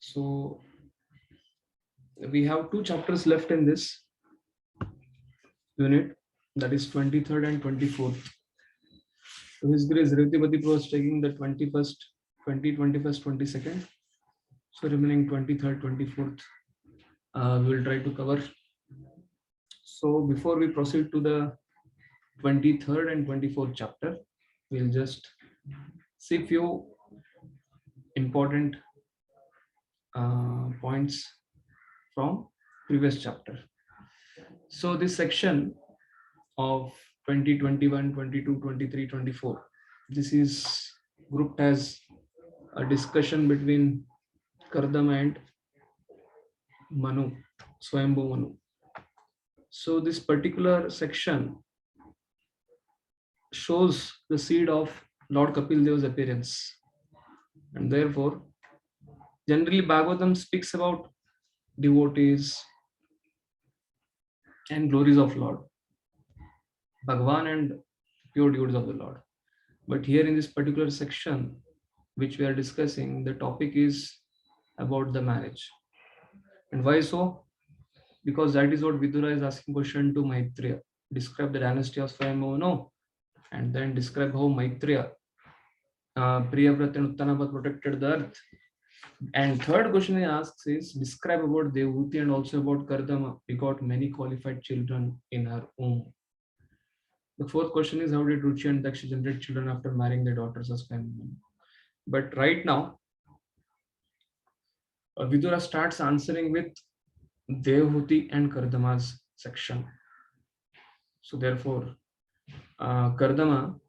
So we have two chapters left in this unit, that is 23rd and 24th. So His Grace Revati was taking the 21st, 22nd. So remaining 23rd, 24th, we will try to cover. So before we proceed to the 23rd and 24th chapter, we'll just see few important points from previous chapter. So this section of 2021, 22, 23, 24, this is grouped as a discussion between Kardama and Manu, Swayambhu Manu. So this particular section shows the seed of Lord Kapil Dev's appearance, and therefore generally Bhagavatam speaks about devotees and glories of Lord Bhagavan and pure devotees of the Lord. But here in this particular section which we are discussing, the topic is about the marriage. And why so? Because that is what Vidura is asking question to Maitreya. Describe the dynasty of Swayambhu Manu, and then describe how Maitreya, Priyavrata and Uttanapat protected the earth. And third question he asks is, describe about Devahuti and also about Kardama, begot many qualified children in her womb. The fourth question is, how did Ruchi and Daksha generate children after marrying their daughters as family? But right now, Vidura starts answering with Devahuti and Kardama's section. So therefore, Kardama,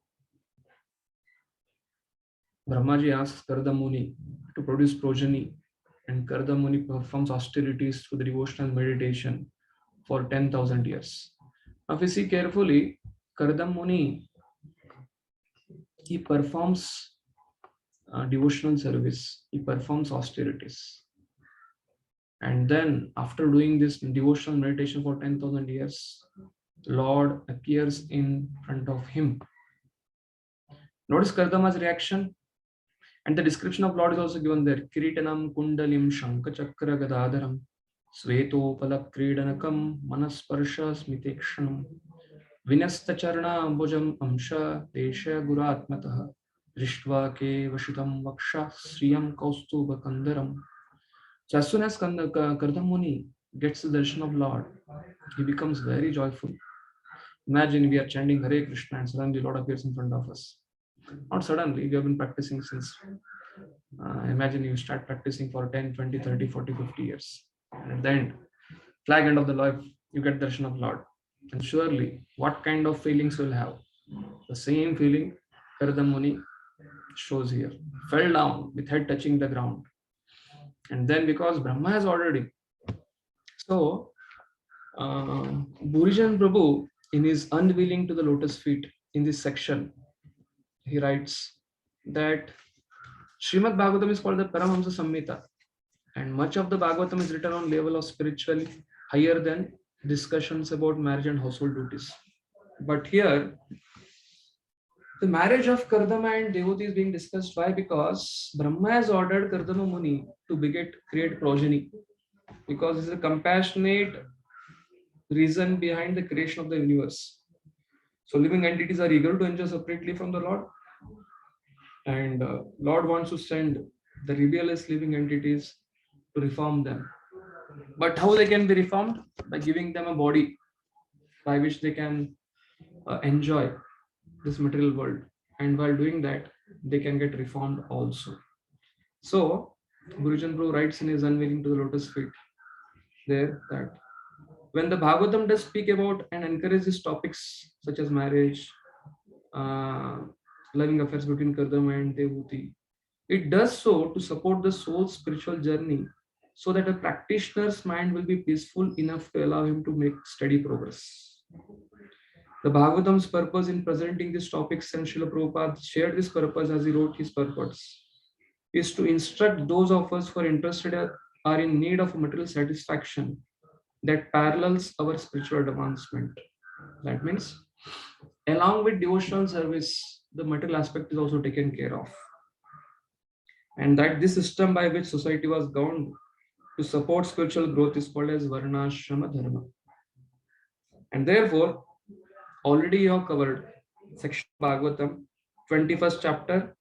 Brahmaji asks Kardamuni to produce progeny, and Kardamuni performs austerities through the devotional meditation for 10,000 years. Now, if you see carefully, Kardamuni, he performs devotional service, he performs austerities. And then after doing this devotional meditation for 10,000 years, Lord appears in front of him. Notice Kardama's reaction. And the description of Lord is also given there. Kiritanam kundalim shankachakra gadadharam sveto palakridanakam manasparsha smitekshanam vinastacharna ambujam amsha desha guratmataha drishtva ke vashitam vaksha sriyam kaustuba kandaram. So as soon as Kardamuni gets the darshan of Lord, he becomes very joyful. Imagine we are chanting Hare Krishna and suddenly Lord appears in front of us. Not suddenly, we have been practicing since, imagine you start practicing for 10, 20, 30, 40, 50 years. And at the end, flag end of the life, you get darshan of Lord. And surely, what kind of feelings will have? The same feeling Kardamuni shows here. Fell down with head touching the ground. And then because Brahma has ordered it. So, Burijan Prabhu, in his unveiling to the lotus feet in this section, he writes that Srimad Bhagavatam is called the Paramahamsa Samhita, and much of the Bhagavatam is written on level of spiritually higher than discussions about marriage and household duties. But here, the marriage of Kardama and Devahuti is being discussed. Why? Because Brahma has ordered Kardama Muni to create progeny, because it's a compassionate reason behind the creation of the universe. So living entities are eager to enjoy separately from the Lord, and Lord wants to send the rebellious living entities to reform them. But how they can be reformed? By giving them a body by which they can enjoy this material world, and while doing that they can get reformed also. So Gurujan Prabhu writes in his unveiling to the lotus feet there that when the Bhagavatam does speak about and encourages topics such as marriage, loving affairs between Kardama and Devahuti, it does so to support the soul's spiritual journey, so that a practitioner's mind will be peaceful enough to allow him to make steady progress. The Bhagavatam's purpose in presenting these topics, and Srila Prabhupada shared this purpose as he wrote his purpose, is to instruct those of us who are interested are in need of material satisfaction that parallels our spiritual advancement. That means, along with devotional service, the material aspect is also taken care of. and that this system by which society was governed to support spiritual growth is called as Varnashrama Dharma. And therefore, already you have covered section of Bhagavatam, 21st chapter,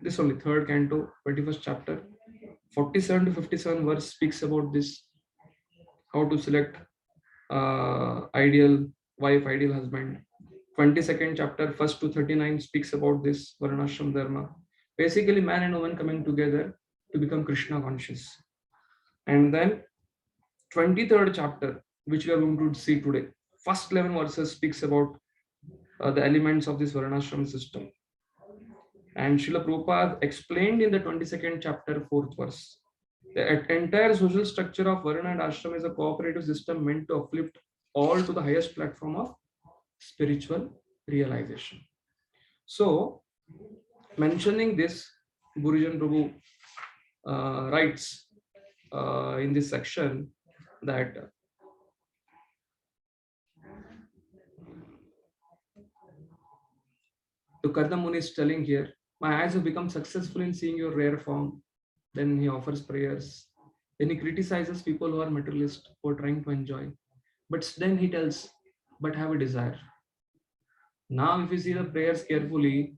this only third canto, 21st chapter, 47 to 57 verse speaks about this, how to select ideal wife, ideal husband. 22nd chapter, 1st to 39 speaks about this Varnashram Dharma. Basically, man and woman coming together to become Krishna conscious. And then 23rd chapter, which we are going to see today, first 11 verses speaks about the elements of this Varnashram system. And Srila Prabhupada explained in the 22nd chapter, 4th verse. The entire social structure of Varna and Ashram is a cooperative system meant to uplift all to the highest platform of spiritual realization. So, mentioning this, Gurujan Prabhu writes in this section that to Kardamuni is telling here, my eyes have become successful in seeing your rare form. Then he offers prayers. Then he criticizes people who are materialist, who are trying to enjoy. But then he tells, but have a desire. Now, if you see the prayers carefully,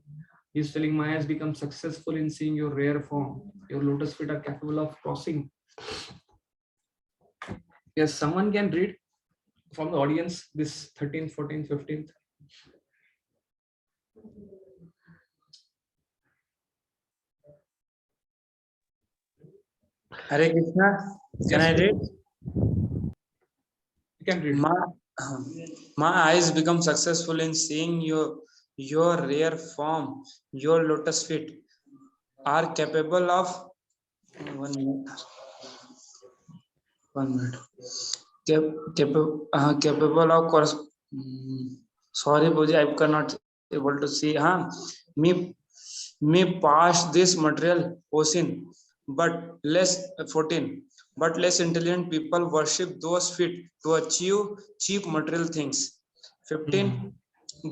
he's telling, my eyes become successful in seeing your rare form. Your lotus feet are capable of crossing. Yes, someone can read from the audience this 13th, 14th, 15th. Hare Krishna, can I read? You can read. My eyes become successful in seeing your rare form, your lotus feet are capable of 1 minute. 1 minute. Capable of course. Sorry, Boji, I cannot able to see. Me pass this material ocean, but less 14. But less intelligent people worship those feet to achieve cheap material things. 15.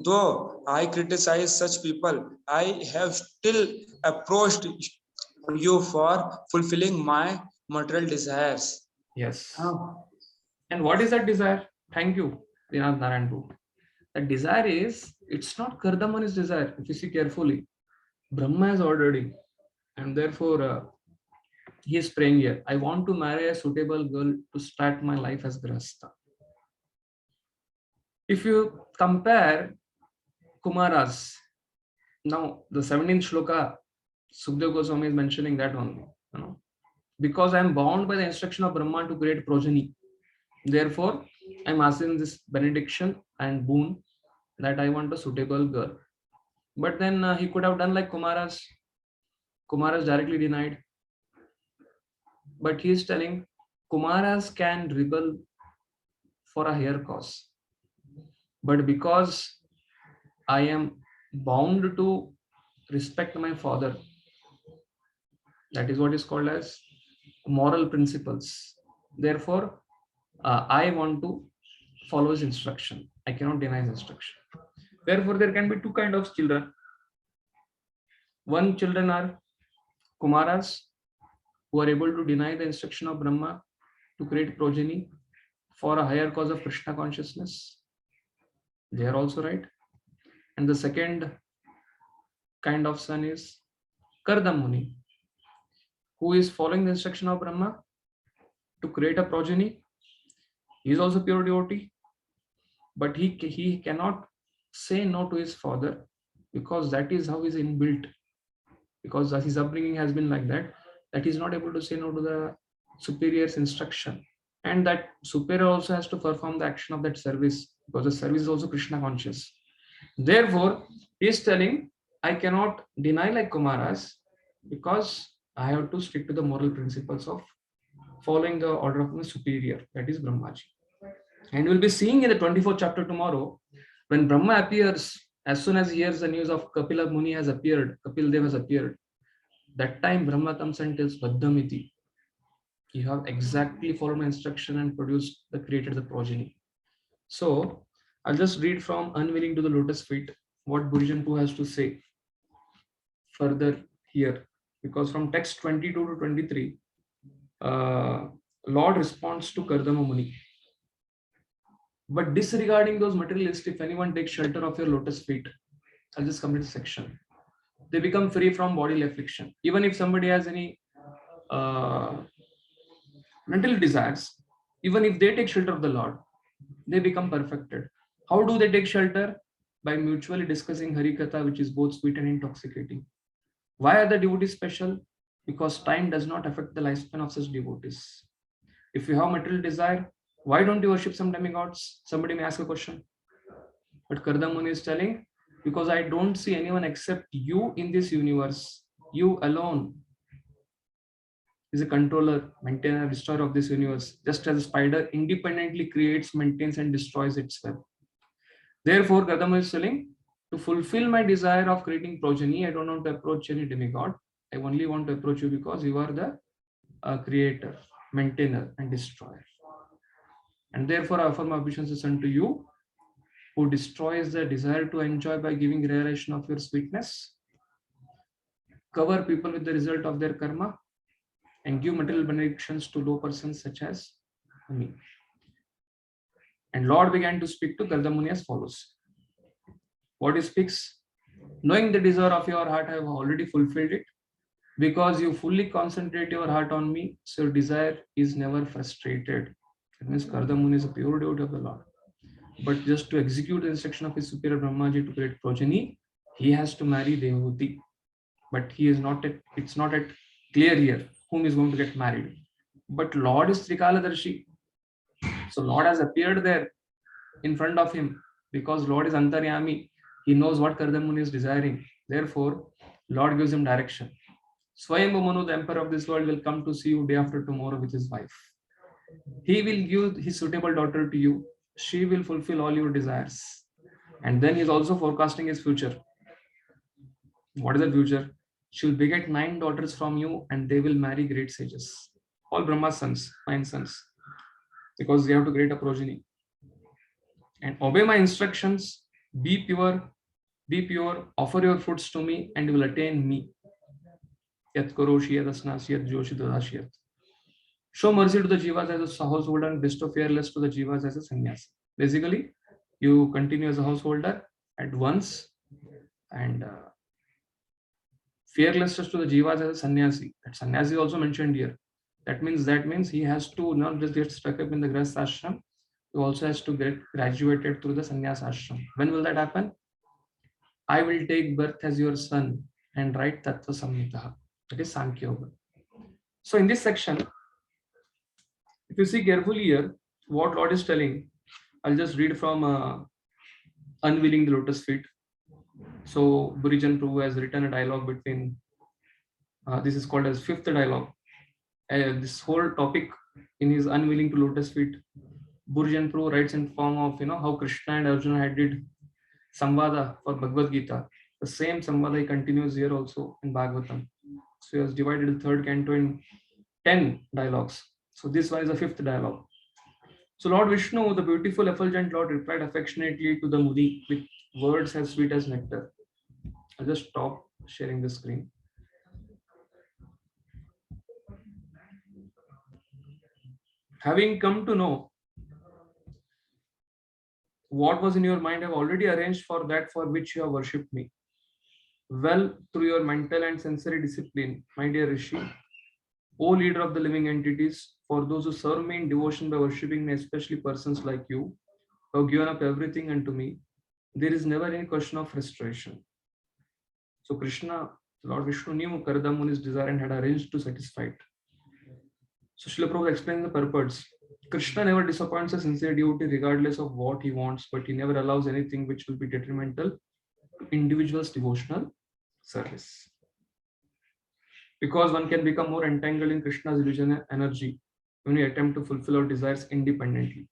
Though I criticize such people, I have still approached you for fulfilling my material desires. Yes. And what is that desire? Thank you, Dinanath Narayan. That desire is, it's not Kardamani's desire. If you see carefully, Brahma has ordered him. And therefore, he is praying here, I want to marry a suitable girl to start my life as Grahastha. If you compare Kumaras, now the 17th shloka, Sukdev Goswami is mentioning that only. Because I am bound by the instruction of Brahma to create progeny. Therefore, I am asking this benediction and boon that I want a suitable girl. But then he could have done like Kumaras. Kumaras directly denied. But he is telling Kumaras can rebel for a higher cause. But because I am bound to respect my father, that is what is called as moral principles. Therefore, I want to follow his instruction. I cannot deny his instruction. Therefore, there can be two kinds of children. One children are Kumaras, who are able to deny the instruction of Brahma to create progeny for a higher cause of Krishna consciousness. They are also right. And the second kind of son is Kardamuni, who is following the instruction of Brahma to create a progeny. He is also pure devotee, but he cannot say no to his father because that is how he is inbuilt. Because his upbringing has been like that, that he is not able to say no to the superior's instruction. And that superior also has to perform the action of that service, because the service is also Krishna conscious. Therefore, he is telling, I cannot deny like Kumaras because I have to stick to the moral principles of following the order of my superior, that is Brahmaji. And we'll be seeing in the 24th chapter tomorrow, when Brahma appears, as soon as he hears the news of Kapila Muni has appeared, Kapil Dev has appeared, that time Brahma comes and tells Baddhamiti, you have exactly followed my instruction and produced created the progeny. So I'll just read from Unwilling to the Lotus Feet what Gurujan Poo has to say further here. because from text 22 to 23, Lord responds to Kardama Muni. But disregarding those materialists, if anyone takes shelter of your lotus feet, I'll just complete the section. They become free from bodily affliction. Even if somebody has any mental desires, even if they take shelter of the Lord, they become perfected. How do they take shelter? By mutually discussing Harikatha, which is both sweet and intoxicating. Why are the devotees special? Because time does not affect the lifespan of such devotees. If you have material desire, why don't you worship some demigods? Somebody may ask a question. But Kardamuni is telling, because I don't see anyone except you in this universe. You alone is a controller, maintainer, destroyer of this universe, just as a spider independently creates, maintains, and destroys its web. Therefore, Kardamuni is telling, to fulfill my desire of creating progeny, I don't want to approach any demigod. I only want to approach you because you are the creator, maintainer, and destroyer. And therefore, I offer my obeisances unto you, who destroys the desire to enjoy by giving realization of your sweetness, cover people with the result of their karma, and give material benedictions to low persons such as me. And Lord began to speak to Kardamuni as follows. What he speaks? Knowing the desire of your heart, I have already fulfilled it. Because you fully concentrate your heart on me, so your desire is never frustrated. That means Kardamuni is a pure devotee of the Lord. But just to execute the instruction of his superior Brahmaji to create progeny, he has to marry Devahuti. But he is not at, it's not at clear here whom is going to get married. But Lord is Trikaladarshi. So Lord has appeared there in front of him because Lord is Antaryami. He knows what Kardamuni is desiring. Therefore, Lord gives him direction. Swayambhu Manu, the emperor of this world, will come to see you day after tomorrow with his wife. He will give his suitable daughter to you. She will fulfill all your desires. And then he is also forecasting his future. What is the future? She will beget 9 daughters from you and they will marry great sages. All Brahma's sons, 9 sons. Because they have to create a progeny. And obey my instructions, be pure, offer your fruits to me and you will attain me. Yat karoshi yat asnasi yat joshi dadashiyat. Show mercy to the jivas as a householder and bestow fearless to the jivas as a sannyasi. Basically, you continue as a householder at once and fearlessness to the jivas as a sannyasi. That sannyasi is also mentioned here. That means he has to not just get stuck up in the grahastha ashram, he also has to get graduated through the sannyas ashram. When will that happen? I will take birth as your son and write Tattva Samhita. That is Sankhya Yoga. So in this section, if you see carefully here, what Lord is telling, I'll just read from Unveiling the Lotus Feet. So Burijan Prabhu has written a dialogue between, this is called as fifth dialogue. This whole topic in his Unveiling to Lotus Feet, Burijan Prabhu writes in form of, how Krishna and Arjuna had did Samvada for Bhagavad Gita. The same Samvada he continues here also in Bhagavatam. So he has divided the third canto in 10 dialogues. So this one is the fifth dialogue. So Lord Vishnu, the beautiful effulgent Lord, replied affectionately to the Muni with words as sweet as nectar. I'll just stop sharing the screen. Having come to know what was in your mind, I have already arranged for that for which you have worshipped me. Well, through your mental and sensory discipline, my dear Rishi, O leader of the living entities, for those who serve me in devotion by worshipping me, especially persons like you, who have given up everything unto me, there is never any question of frustration. So Krishna, Lord Vishnu knew Kardammuni's desire and had arranged to satisfy it. So Srila Prabhupada explains the purpose. Krishna never disappoints a sincere devotee regardless of what he wants, but he never allows anything which will be detrimental to individual's devotional service. Because one can become more entangled in Krishna's illusion energy when we attempt to fulfill our desires independently.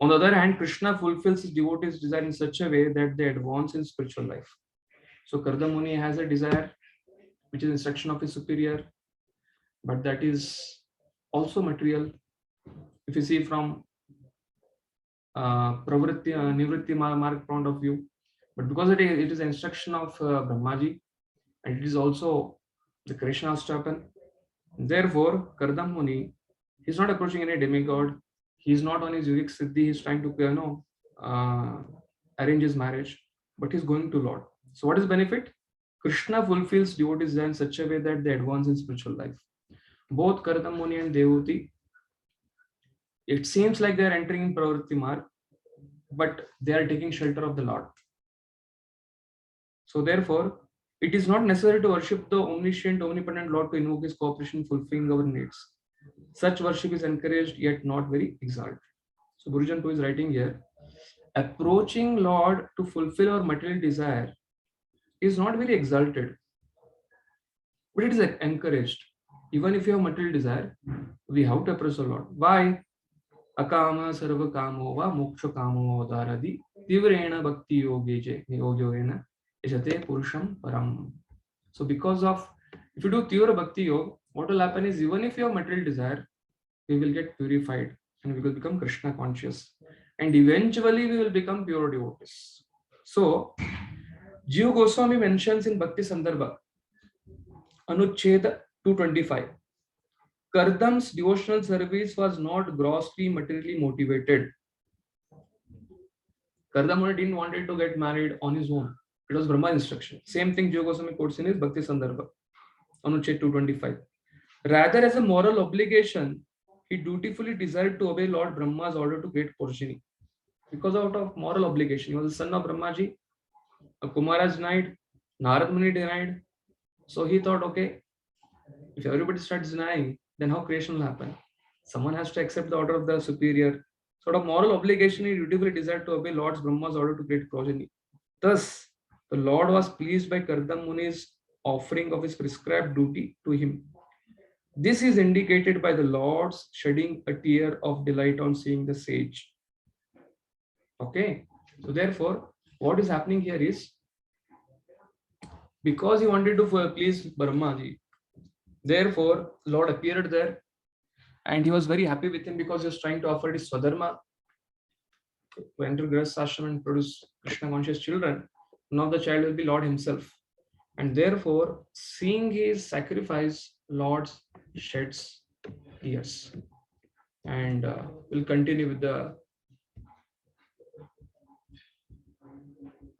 On the other hand, Krishna fulfills his devotees' desire in such a way that they advance in spiritual life. So Kardamuni has a desire, which is instruction of his superior, but that is also material. If you see from Pravritti, Nivritti Mark point of view, but because it is instruction of Brahmaji, and it is also The creation has to happen. Therefore, Kardam Muni, he's not approaching any demigod. He's not on his yogic siddhi. He's trying to, uh, arrange his marriage, but he's going to Lord. So, what is benefit? Krishna fulfills devotees in such a way that they advance in spiritual life. Both Kardam Muni and Devuti, it seems like they are entering in Pravritti Marg, but they are taking shelter of the Lord. So, therefore, it is not necessary to worship the omniscient, omnipotent Lord to invoke his cooperation, fulfilling our needs. Such worship is encouraged, yet not very exalted. So, Gurujan 2 is writing here, approaching Lord to fulfill our material desire is not very exalted, but it is encouraged. Even if you have material desire, we have to approach the Lord. Why? Akama sarva kamo va moksha kamo daradi tivrena bhakti yogena ijate purusham param. So because of, if you do tivra bhakti yoga, what will happen is even if you have material desire, we will get purified and we will become Krishna conscious. And eventually we will become pure devotees. So Jiva Goswami mentions in Bhakti Sandarbha, Anucheda 225, Kardam's devotional service was not grossly materially motivated. Kardam didn't wanted to get married on his own. It was Brahma's instruction. Same thing Jiva Goswami quotes in his Bhakti Sandarbha, Anucheda 225. Rather, as a moral obligation, he dutifully desired to obey Lord Brahma's order to get progeny. Because out of moral obligation, he was the son of Brahmaji. Kumara denied, Narad Muni denied. So he thought, okay, if everybody starts denying, then how creation will happen? Someone has to accept the order of the superior. Sort of moral obligation, he dutifully desired to obey Lord Brahma's order to create progeny. Thus, the Lord was pleased by Kardam Muni's offering of his prescribed duty to him. This is indicated by the Lord's shedding a tear of delight on seeing the sage. Okay, so therefore, what is happening here is, because he wanted to please Brahmaji, therefore Lord appeared there and he was very happy with him because he was trying to offer his Swadharma to enter Grihastha ashram and produce Krishna conscious children. Now the child will be Lord himself. And therefore, seeing his sacrifice, Lord sheds tears. And we'll continue with the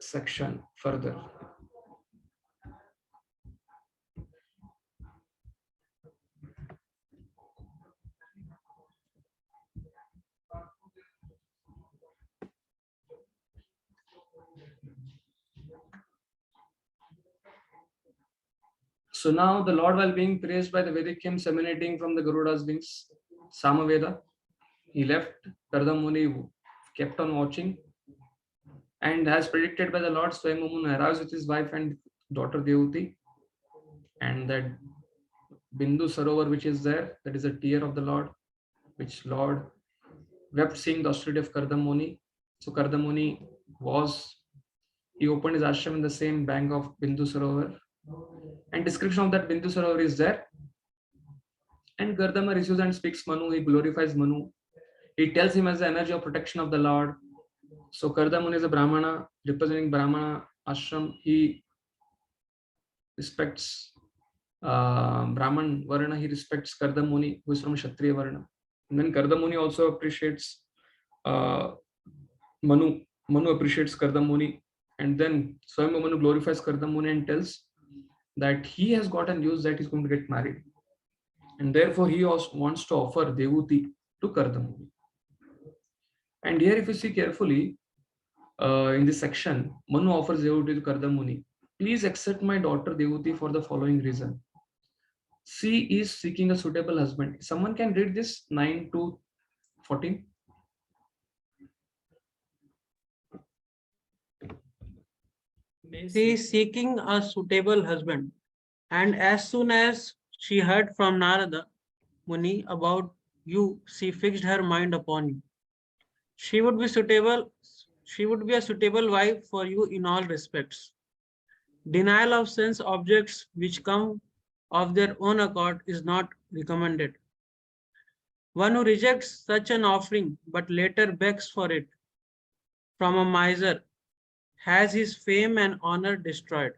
section further. So now the Lord, while being praised by the Vedic hymns emanating from the Garuda's wings, Samaveda, he left. Kardam Muni kept on watching, and as predicted by the Lord, Swayambhu arrives with his wife and daughter Devuti, and that Bindu Sarovar which is there, that is a tear of the Lord, which Lord wept seeing the austerity of Kardam Muni. So Kardam Muni he opened his ashram in the same bank of Bindu Sarovar, and description of that Bindu Sarovar is there. And Kardama receives and speaks Manu, he glorifies Manu. He tells him as the energy of protection of the Lord. So Kardam Muni is a Brahmana, representing Brahmana ashram. He respects Brahman Varna, he respects Kardam Muni, who is from Kshatriya Varna. And then Kardam Muni also appreciates Manu. Manu appreciates Kardam Muni. And then Swayambhu Manu glorifies Kardam Muni and tells that he has gotten news that he's going to get married. And therefore, he also wants to offer Devuti to Kardam Muni. And here, if you see carefully, in this section, Manu offers Devuti to Kardam Muni. Please accept my daughter Devuti for the following reason. She is seeking a suitable husband. Someone can read this 9 to 14. She is seeking a suitable husband, and as soon as she heard from Narada Muni about you, she fixed her mind upon you. She would be a suitable wife for you in all respects. Denial of sense objects which come of their own accord is not recommended. One who rejects such an offering but later begs for it from a miser has his fame and honor destroyed.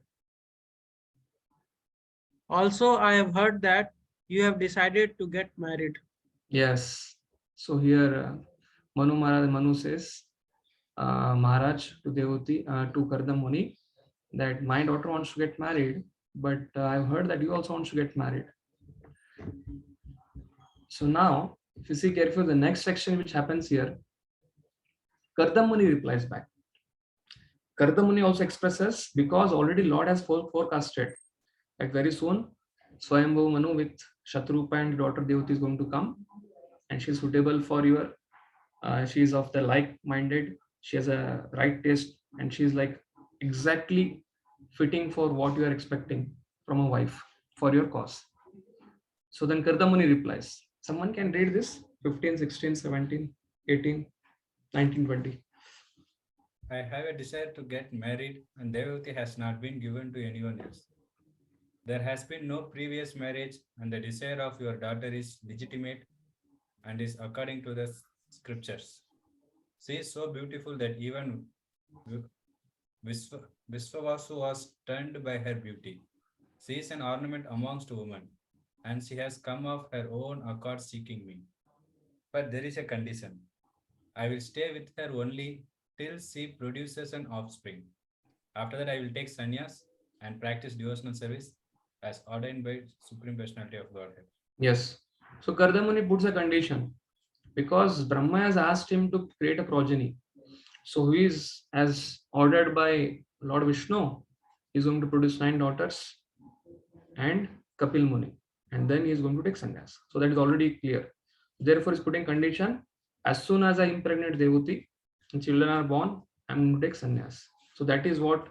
Also, I have heard that you have decided to get married. Yes. So here Manu says, Maharaj to Devoti, to Kardam Muni, that my daughter wants to get married, but I've heard that you also want to get married. So now, if you see carefully, the next section which happens here, Kardam Muni replies back. Kardam Muni also expresses, because already Lord has forecasted that very soon Swayambhu Manu with Shatrupa and daughter Devati is going to come, and she is suitable for your. She is of the like-minded. She has a right taste, and she is like exactly fitting for what you are expecting from a wife for your cause. So then Kardam Muni replies. Someone can read this 15, 16, 17, 18, 19, 20. I have a desire to get married, and Devavati has not been given to anyone else. There has been no previous marriage, and the desire of your daughter is legitimate and is according to the scriptures. She is so beautiful that even Visvavasu was stunned by her beauty. She is an ornament amongst women, and she has come of her own accord seeking me. But there is a condition. I will stay with her only till she produces an offspring. After that, I will take sannyas and practice devotional service as ordained by Supreme Personality of Godhead. Yes. So Kardam Muni puts a condition because Brahma has asked him to create a progeny. So he is, as ordered by Lord Vishnu, he is going to produce 9 daughters and Kapil Muni, and then he is going to take sannyas. So that is already clear. Therefore, he is putting condition: as soon as I impregnate Devati and children are born, I am going to take sannyas. So that is what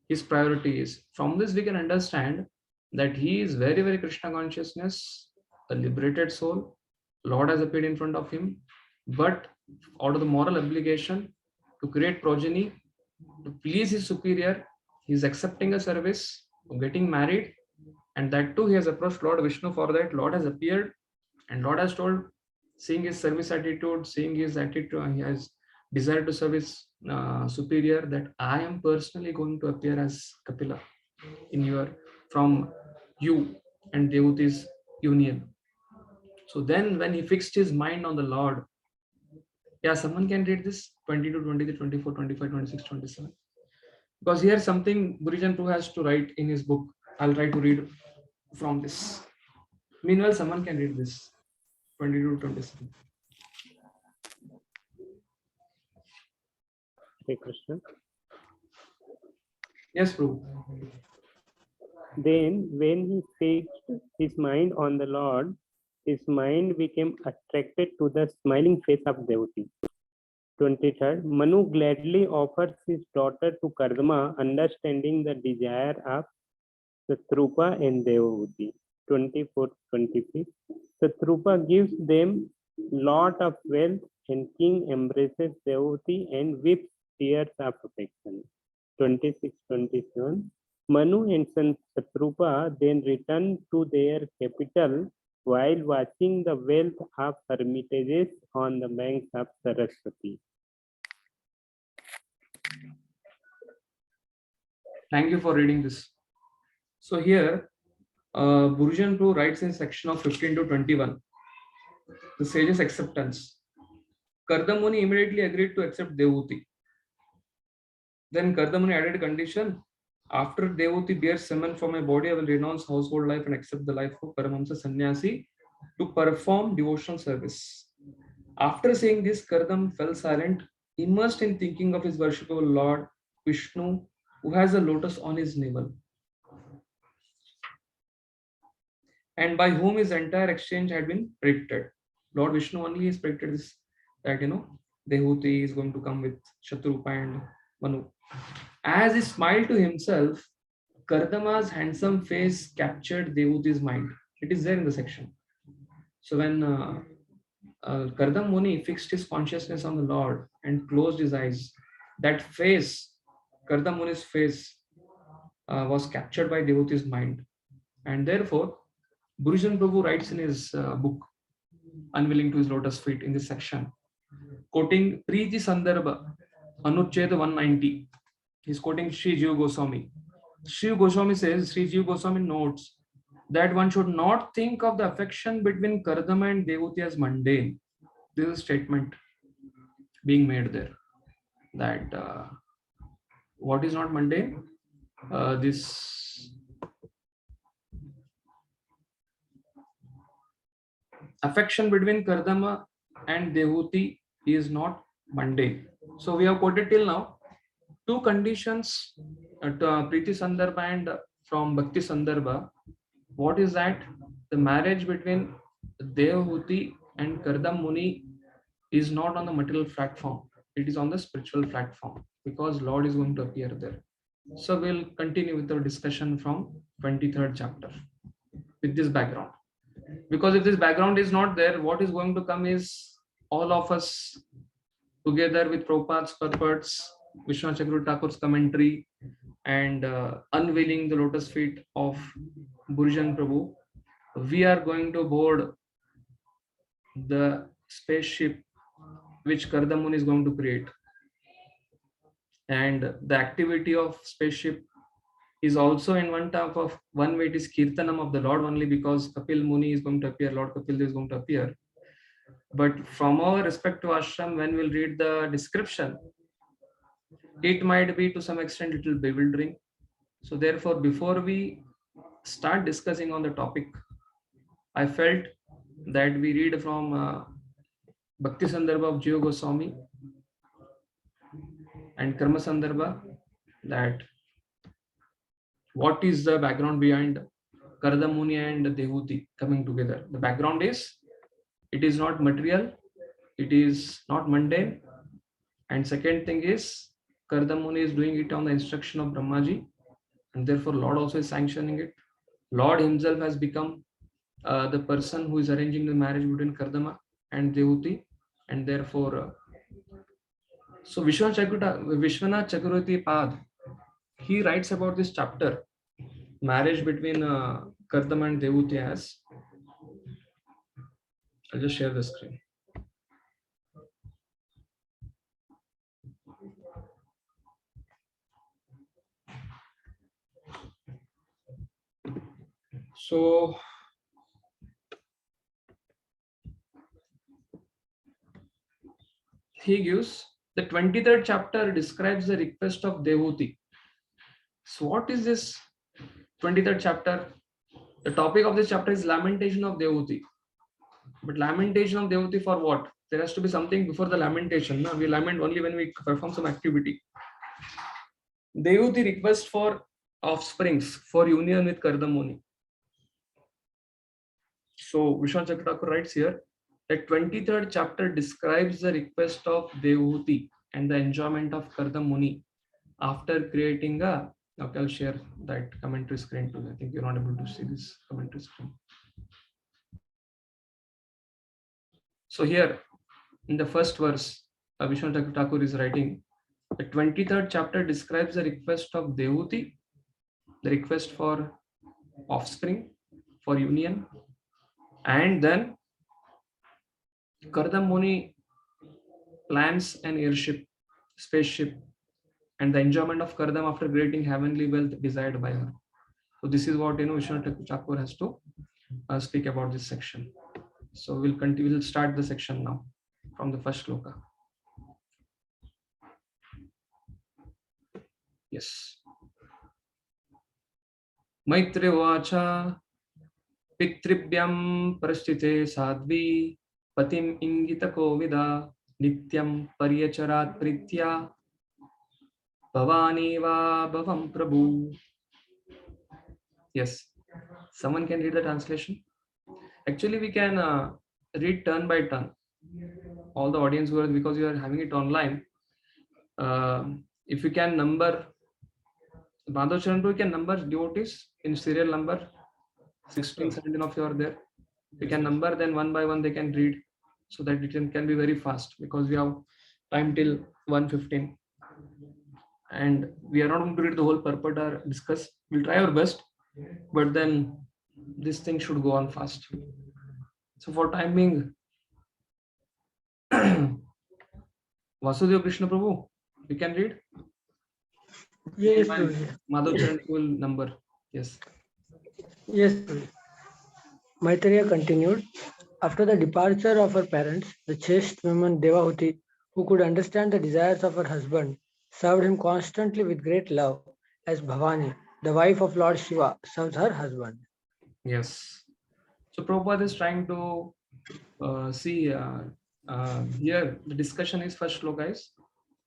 his priority is. From this, we can understand that he is very, very Krishna consciousness, a liberated soul. Lord has appeared in front of him, but out of the moral obligation to create progeny, to please his superior, he is accepting a service of getting married, and that too he has approached Lord Vishnu for that. Lord has appeared, and Lord has told, seeing his service attitude, seeing his attitude, he has desire to serve his superior, that I am personally going to appear as Kapila in your, from you and Devuti's union. So then when he fixed his mind on the Lord, yeah, someone can read this 22, 23, 24, 25, 26, 27. Because here something Gurujan Prabhu has to write in his book. I'll try to read from this. Meanwhile, someone can read this 22 to 27. Hare Krishna. Yes, Prabhu. Then, when he fixed his mind on the Lord, his mind became attracted to the smiling face of Devati. 23rd, Manu gladly offers his daughter to Kardama, understanding the desire of Satrupa and Devavati. 24th, 25th, Satrupa gives them lot of wealth, and king embraces Devavati and weeps tears of affection. 26, 27, Manu and Satrupa then return to their capital while watching the wealth of hermitages on the banks of Saraswati. Thank you for reading this. So here, Gurujan Prabhu writes in section of 15 to 21, the sage's acceptance. Kardam Muni immediately agreed to accept Devati. Then Kardam Muni added a condition: after Devati bears semen from my body, I will renounce household life and accept the life of Paramahamsa Sannyasi to perform devotional service. After saying this, Kardam fell silent, immersed in thinking of his worshipable Lord Vishnu, who has a lotus on his navel, and by whom his entire exchange had been predicted. Lord Vishnu only has predicted this, that Dehuti is going to come with Shatrupa and Manu. As he smiled to himself, Kardama's handsome face captured Devuti's mind. It is there in the section. So when Kardam Muni fixed his consciousness on the Lord and closed his eyes, that face, Kardam Muni's face, was captured by Devuti's mind. And therefore, Gurujan Prabhu writes in his book, Unwilling to his Lotus Feet, in this section, quoting Preeti Sandarbha, Anucheda 190. He's quoting Sri Jiva Goswami. Sri Goswami says, Sri Jiva Goswami notes that one should not think of the affection between Kardama and Devuti as mundane. This is a statement being made there, that what is not mundane? This affection between Kardama and Devuti is not mundane. So we have quoted till now two conditions, Priti Sandarbha and from Bhakti Sandarbha. What is that? The marriage between Devahuti and Kardam Muni is not on the material platform. It is on the spiritual platform, because Lord is going to appear there. So we'll continue with our discussion from 23rd chapter with this background. Because if this background is not there, what is going to come is all of us together with Prabhupada's purports, Vishwanath Chakravarti Thakur's commentary, and unveiling the lotus feet of Burjan Prabhu, we are going to board the spaceship which Kardamuni is going to create. And the activity of spaceship is also in one type of one way, it is Kirtanam of the Lord only, because Kapil Muni is going to appear, Lord Kapil is going to appear. But from our respective ashram, when we'll read the description, it might be to some extent little bewildering. So therefore, before we start discussing on the topic, I felt that we read from Bhakti Sandarbha of Jiva Goswami and Karma Sandarbha, that what is the background behind Kardamuni and Devuti coming together. The background is, it is not material, it is not mundane, and second thing is, Kardamuni is doing it on the instruction of Brahmaji, and therefore Lord also is sanctioning it. Lord himself has become the person who is arranging the marriage between Kardama and Devuti, and therefore so Vishwanath Chakravarti Pad, he writes about this chapter, marriage between Kardama and Devuti, as, I'll just share the screen. So he gives the 23rd chapter describes the request of Devuti. So what is this 23rd chapter? The topic of this chapter is lamentation of Devuti. But lamentation of Devuti for what? There has to be something before the lamentation. No? We lament only when we perform some activity. Devuti request for offsprings for union with Kardamuni. So Vishwanath Chakravarti Thakur writes here that 23rd chapter describes the request of Devuti and the enjoyment of Kardamuni after creating a. Okay, I'll share that commentary screen too. I think you're not able to see this commentary screen. So here in the first verse, Vishwanath Chakravarti Thakur is writing, the 23rd chapter describes the request of Devuti, the request for offspring, for union, and then Kardam Muni plans an airship, spaceship, and the enjoyment of Kardam after creating heavenly wealth desired by her. So this is what Vishwanath Chakravarti Thakur has to speak about this section. So we'll continue. We'll start the section now from the first shloka. Yes. Maitri Vacha Pitribhyam Parasthite Sadvi Patim Ingita Kovida Nityam Paryacharat Pritya Bhavani Va Bhavam Prabhu. Yes. Someone can read the translation? Actually, we can read turn by turn. All the audience who are, because you are having it online, if you can number, Madhav Charan, we can number devotees in serial number 16, 17 of you are there. We can number, then one by one they can read, so that it can be very fast, because we have time till 1:15, and we are not going to read the whole purport or discuss. We'll try our best, but then this thing should go on fast. So for time being, Vasudeva Krishna Prabhu, we can read. Yes, Madhav Charan will number. Yes. yes. Maitreya continued, after the departure of her parents, the chaste woman Devahuti, who could understand the desires of her husband, served him constantly with great love, as Bhavani, the wife of Lord Shiva, serves her husband. Yes. So Prabhupada is trying to see here the discussion is first sloka is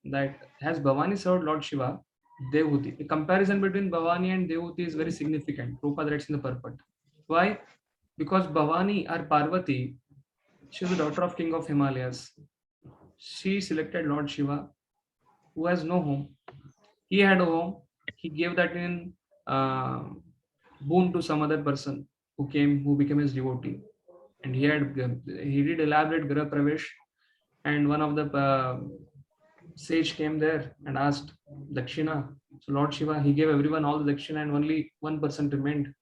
that has Bhavani served Lord Shiva, Devahuti. The comparison between Bhavani and Devahuti is very significant. Prabhupada writes in the purport. Why? Because Bhavani or Parvati, she is the daughter of King of Himalayas. She selected Lord Shiva, who has no home. He had a home. He gave that in uh, boon to some other person who became his devotee, and he did elaborate Graha Pravesh, and one of the sage came there and asked Dakshina. So Lord Shiva, he gave everyone all the Dakshina, and only one person remained,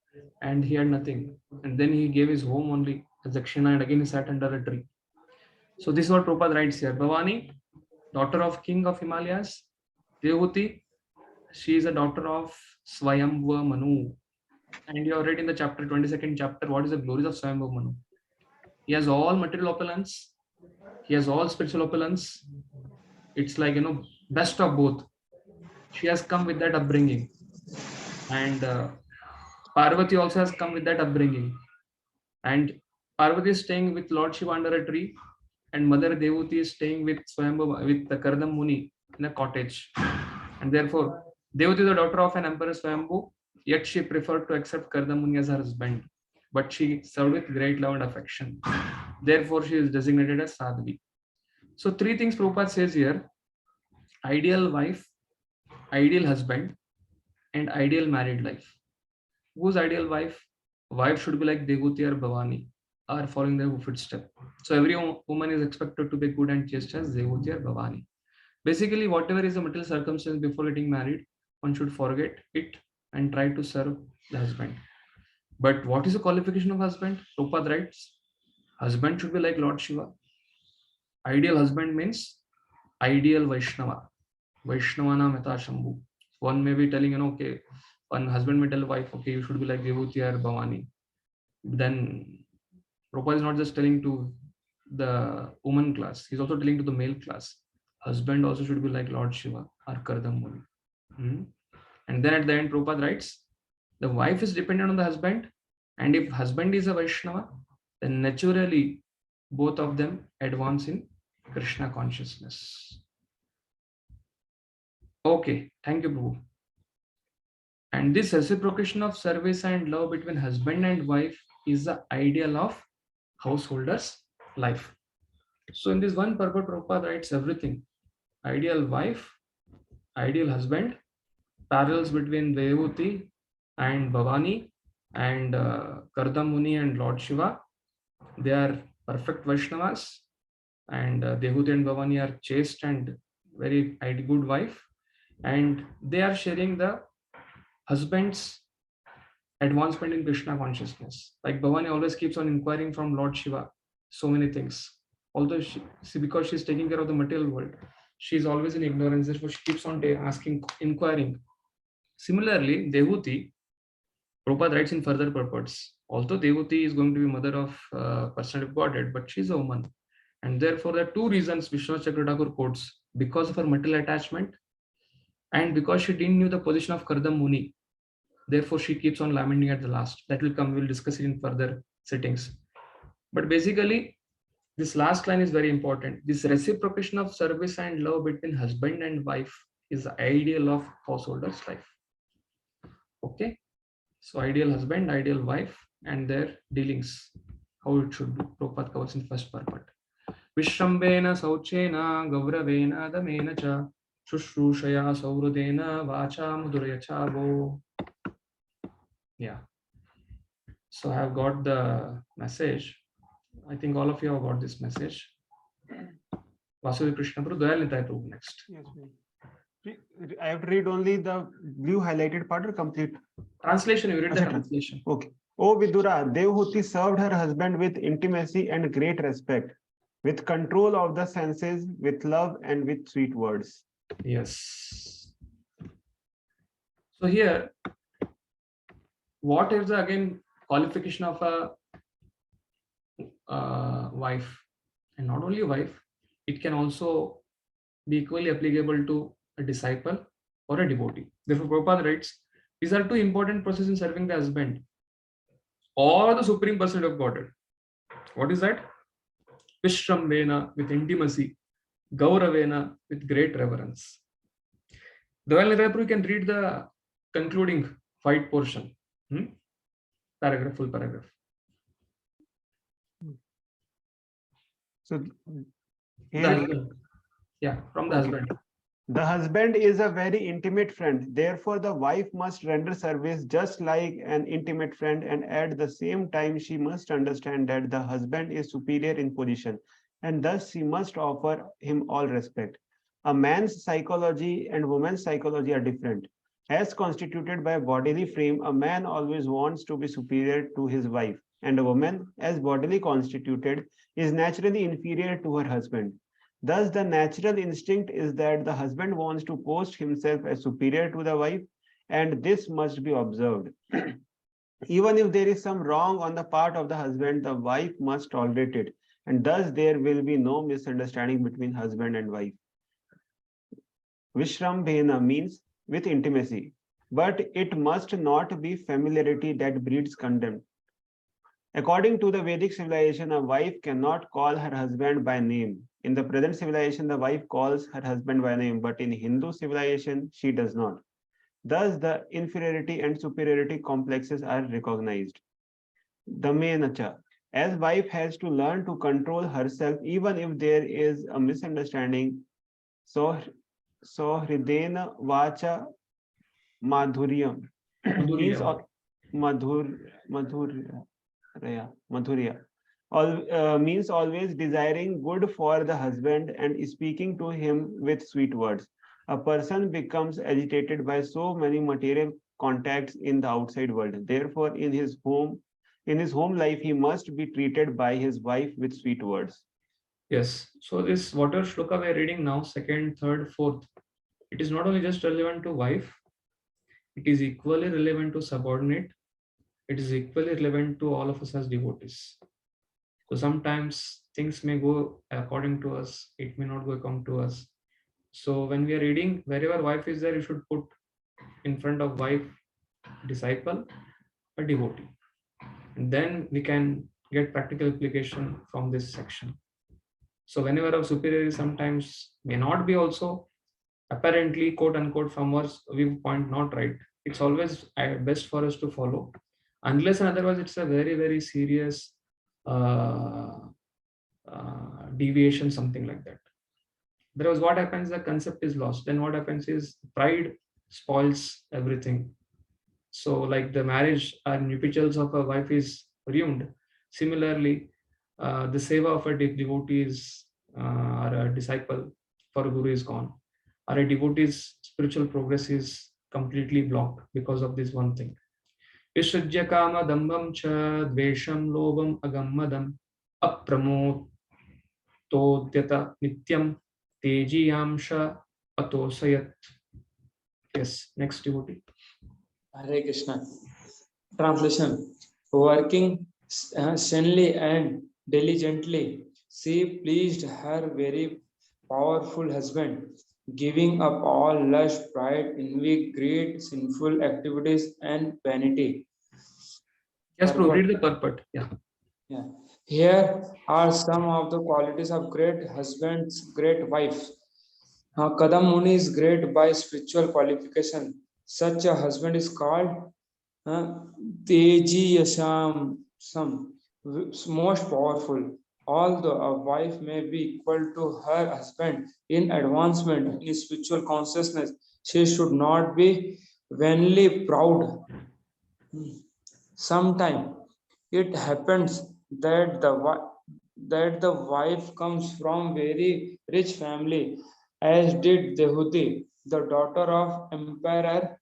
and he had nothing. And then he gave his home only as Dakshina, and again he sat under a tree. So this is what Prabhupada writes here. Bhavani, daughter of King of Himalayas. Devahuti, she is a daughter of Swayambhava Manu. And you have read in the chapter, 22nd chapter, what is the glories of Swayambhava Manu. He has all material opulence. He has all spiritual opulence. It's like, best of both. She has come with that upbringing. And Parvati also has come with that upbringing. And Parvati is staying with Lord Shiva under a tree, and Mother Devahuti is staying with Swayambhava, with the Kardam Muni in a cottage. And therefore, Devahuti is the daughter of an emperor Swayambhu, yet she preferred to accept Kardam Muni as her husband. But she served with great love and affection. Therefore, she is designated as Sadhvi. So, three things Prabhupada says here: ideal wife, ideal husband, and ideal married life. Whose ideal wife? Wife should be like Devahuti or Bhavani, or following their footstep. So every woman is expected to be good and chaste as Devahuti or Bhavani. Basically, whatever is the material circumstance before getting married, one should forget it and try to serve the husband. But what is the qualification of husband? Prabhupada writes, husband should be like Lord Shiva. Ideal husband means ideal Vaishnava. Vaishnavana Meta Shambhu. One may be telling, okay, one husband may tell wife, okay, you should be like Devahuti or Bhavani. Then Prabhupada is not just telling to the woman class, he's also telling to the male class. Husband also should be like Lord Shiva or Kardam Muni. And then at the end, Prabhupada writes, the wife is dependent on the husband, and if husband is a Vaishnava, then naturally both of them advance in Krishna consciousness. Okay, thank you, Prabhu. And this reciprocation of service and love between husband and wife is the ideal of householder's life. So in this one purport, Prabhupada writes everything. Ideal wife, ideal husband, parallels between Devahuti and Bhavani and Kardam Muni and Lord Shiva. They are perfect Vaishnavas, and Devahuti and Bhavani are chaste and very good wife, and they are sharing the husband's advancement in Krishna consciousness. Like Bhavani always keeps on inquiring from Lord Shiva so many things. Although because she's taking care of the material world, she's always in ignorance. Therefore, she keeps on inquiring. Similarly, Devahuti, Prabhupada writes in further purports, although Devahuti is going to be mother of personality of Godhead, but she's a woman. And therefore, there are two reasons Vishwanath Chakravarti quotes: because of her material attachment, and because she didn't know the position of Kardam Muni. Therefore, she keeps on lamenting at the last. That will come, we'll discuss it in further sittings. But basically, this last line is very important. This reciprocation of service and love between husband and wife is the ideal of householder's life. Okay, so ideal husband, ideal wife, and their dealings, how it should be. Prabhupada covers in first purport. Vishrambena sauchena gauravena damena cha shushrushaya saurudena vacha muduraya chavo. Yeah. So I have got the message. I think all of you have got this message. Vasudev Krishna Prabhu, Dayal Nitai Prabhu next. Yes, I have to read only the blue highlighted part or complete? Translation, you read the translation. Okay. O Vidura, Devahuti served her husband with intimacy and great respect, with control of the senses, with love and with sweet words. Yes. So here, what is the again qualification of a wife, and not only wife, it can also be equally applicable to a disciple or a devotee. Therefore, Prabhupada writes, these are two important processes in serving the husband or the Supreme Person of Godhead. What is that? Vishrambena, with intimacy, Gauravena, with great reverence. Dayal Nirayapur, you can read the concluding fight portion. Paragraph, full paragraph. So The here, husband. Yeah, from the okay. husband. The husband is a very intimate friend. Therefore, the wife must render service just like an intimate friend, and at the same time, she must understand that the husband is superior in position, and thus she must offer him all respect. A man's psychology and woman's psychology are different. As constituted by a bodily frame, a man always wants to be superior to his wife, and a woman, as bodily constituted, is naturally inferior to her husband. Thus, the natural instinct is that the husband wants to post himself as superior to the wife, and this must be observed. Even if there is some wrong on the part of the husband, the wife must tolerate it, and thus there will be no misunderstanding between husband and wife. Vishrambhena means with intimacy, but it must not be familiarity that breeds contempt. According to the Vedic civilization, a wife cannot call her husband by name. In the present civilization, the wife calls her husband by name, but in Hindu civilization, she does not. Thus, the inferiority and superiority complexes are recognized. Damenacha. As wife has to learn to control herself, even if there is a misunderstanding, so hridena vacha madhuryam means Madhurya. madhur Madhurya means always desiring good for the husband and speaking to him with sweet words. A person becomes agitated by so many material contacts in the outside world. Therefore, in his home life, he must be treated by his wife with sweet words. Yes. So this water shloka we are reading now, second, third, fourth, it is not only just relevant to wife, it is equally relevant to subordinate. It is equally relevant to all of us as devotees. So sometimes things may go according to us, it may not go according to us. So when we are reading, wherever wife is there, you should put in front of wife, disciple, a devotee. And then we can get practical application from this section. So whenever our superior sometimes may not be also apparently quote unquote from our viewpoint not right, it's always best for us to follow, unless and otherwise it's a very very serious uh, deviation, something like that. Otherwise what happens, the concept is lost. Then what happens is pride spoils everything. So like the marriage and nuptials of a wife is ruined, similarly the seva of a devotee is or a disciple for a guru is gone, or a devotee's spiritual progress is completely blocked because of this one thing. Vishrajya kama dambam cha dvesham lobam agammadam apramotodyata nityam tejiyamsha atosayat. Yes, next devotee. Hare Krishna. Translation. Working sanely and diligently, she pleased her very powerful husband, giving up all lust, pride, envy, greed, sinful activities, and vanity. Yes, bro, Purport. read the purport. Yeah. Yeah. Here are some of the qualities of great husbands, great wife. Kadam Muni is great by spiritual qualification. Such a husband is called Teji Yasham, most powerful. Although a wife may be equal to her husband in advancement in spiritual consciousness, she should not be vainly proud. Sometimes it happens that the wife comes from very rich family, as did Dehuti, the daughter of Emperor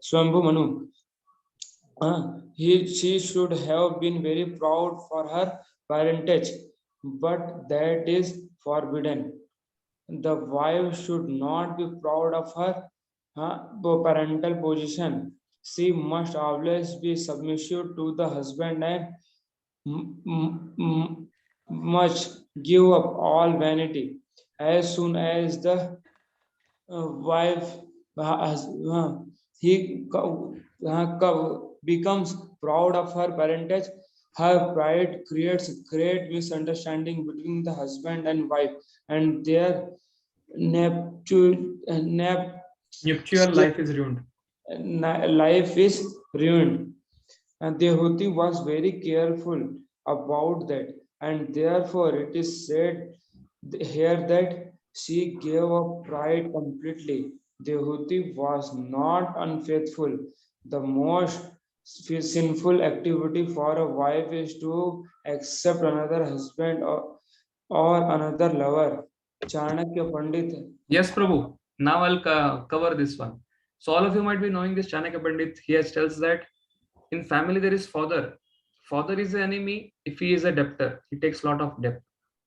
Swambhu Manu. She should have been very proud for her parentage, but that is forbidden. The wife should not be proud of her parental position. She must always be submissive to the husband and must give up all vanity. As soon as the wife he becomes proud of her parentage, her pride creates great misunderstanding between the husband and wife, and their neptu- nep- Nuptial life is ruined. life is ruined. And Dehuti was very careful about that, and therefore it is said here that she gave up pride completely. Dehuti was not unfaithful. The most sinful activity for a wife is to accept another husband or another lover. Chanakya Pandit. Yes, Prabhu. Now I'll cover this one. So all of you might be knowing this Chanakya Pandit. He has tells that in family there is father. Father is the enemy if he is a debtor. He takes lot of debt.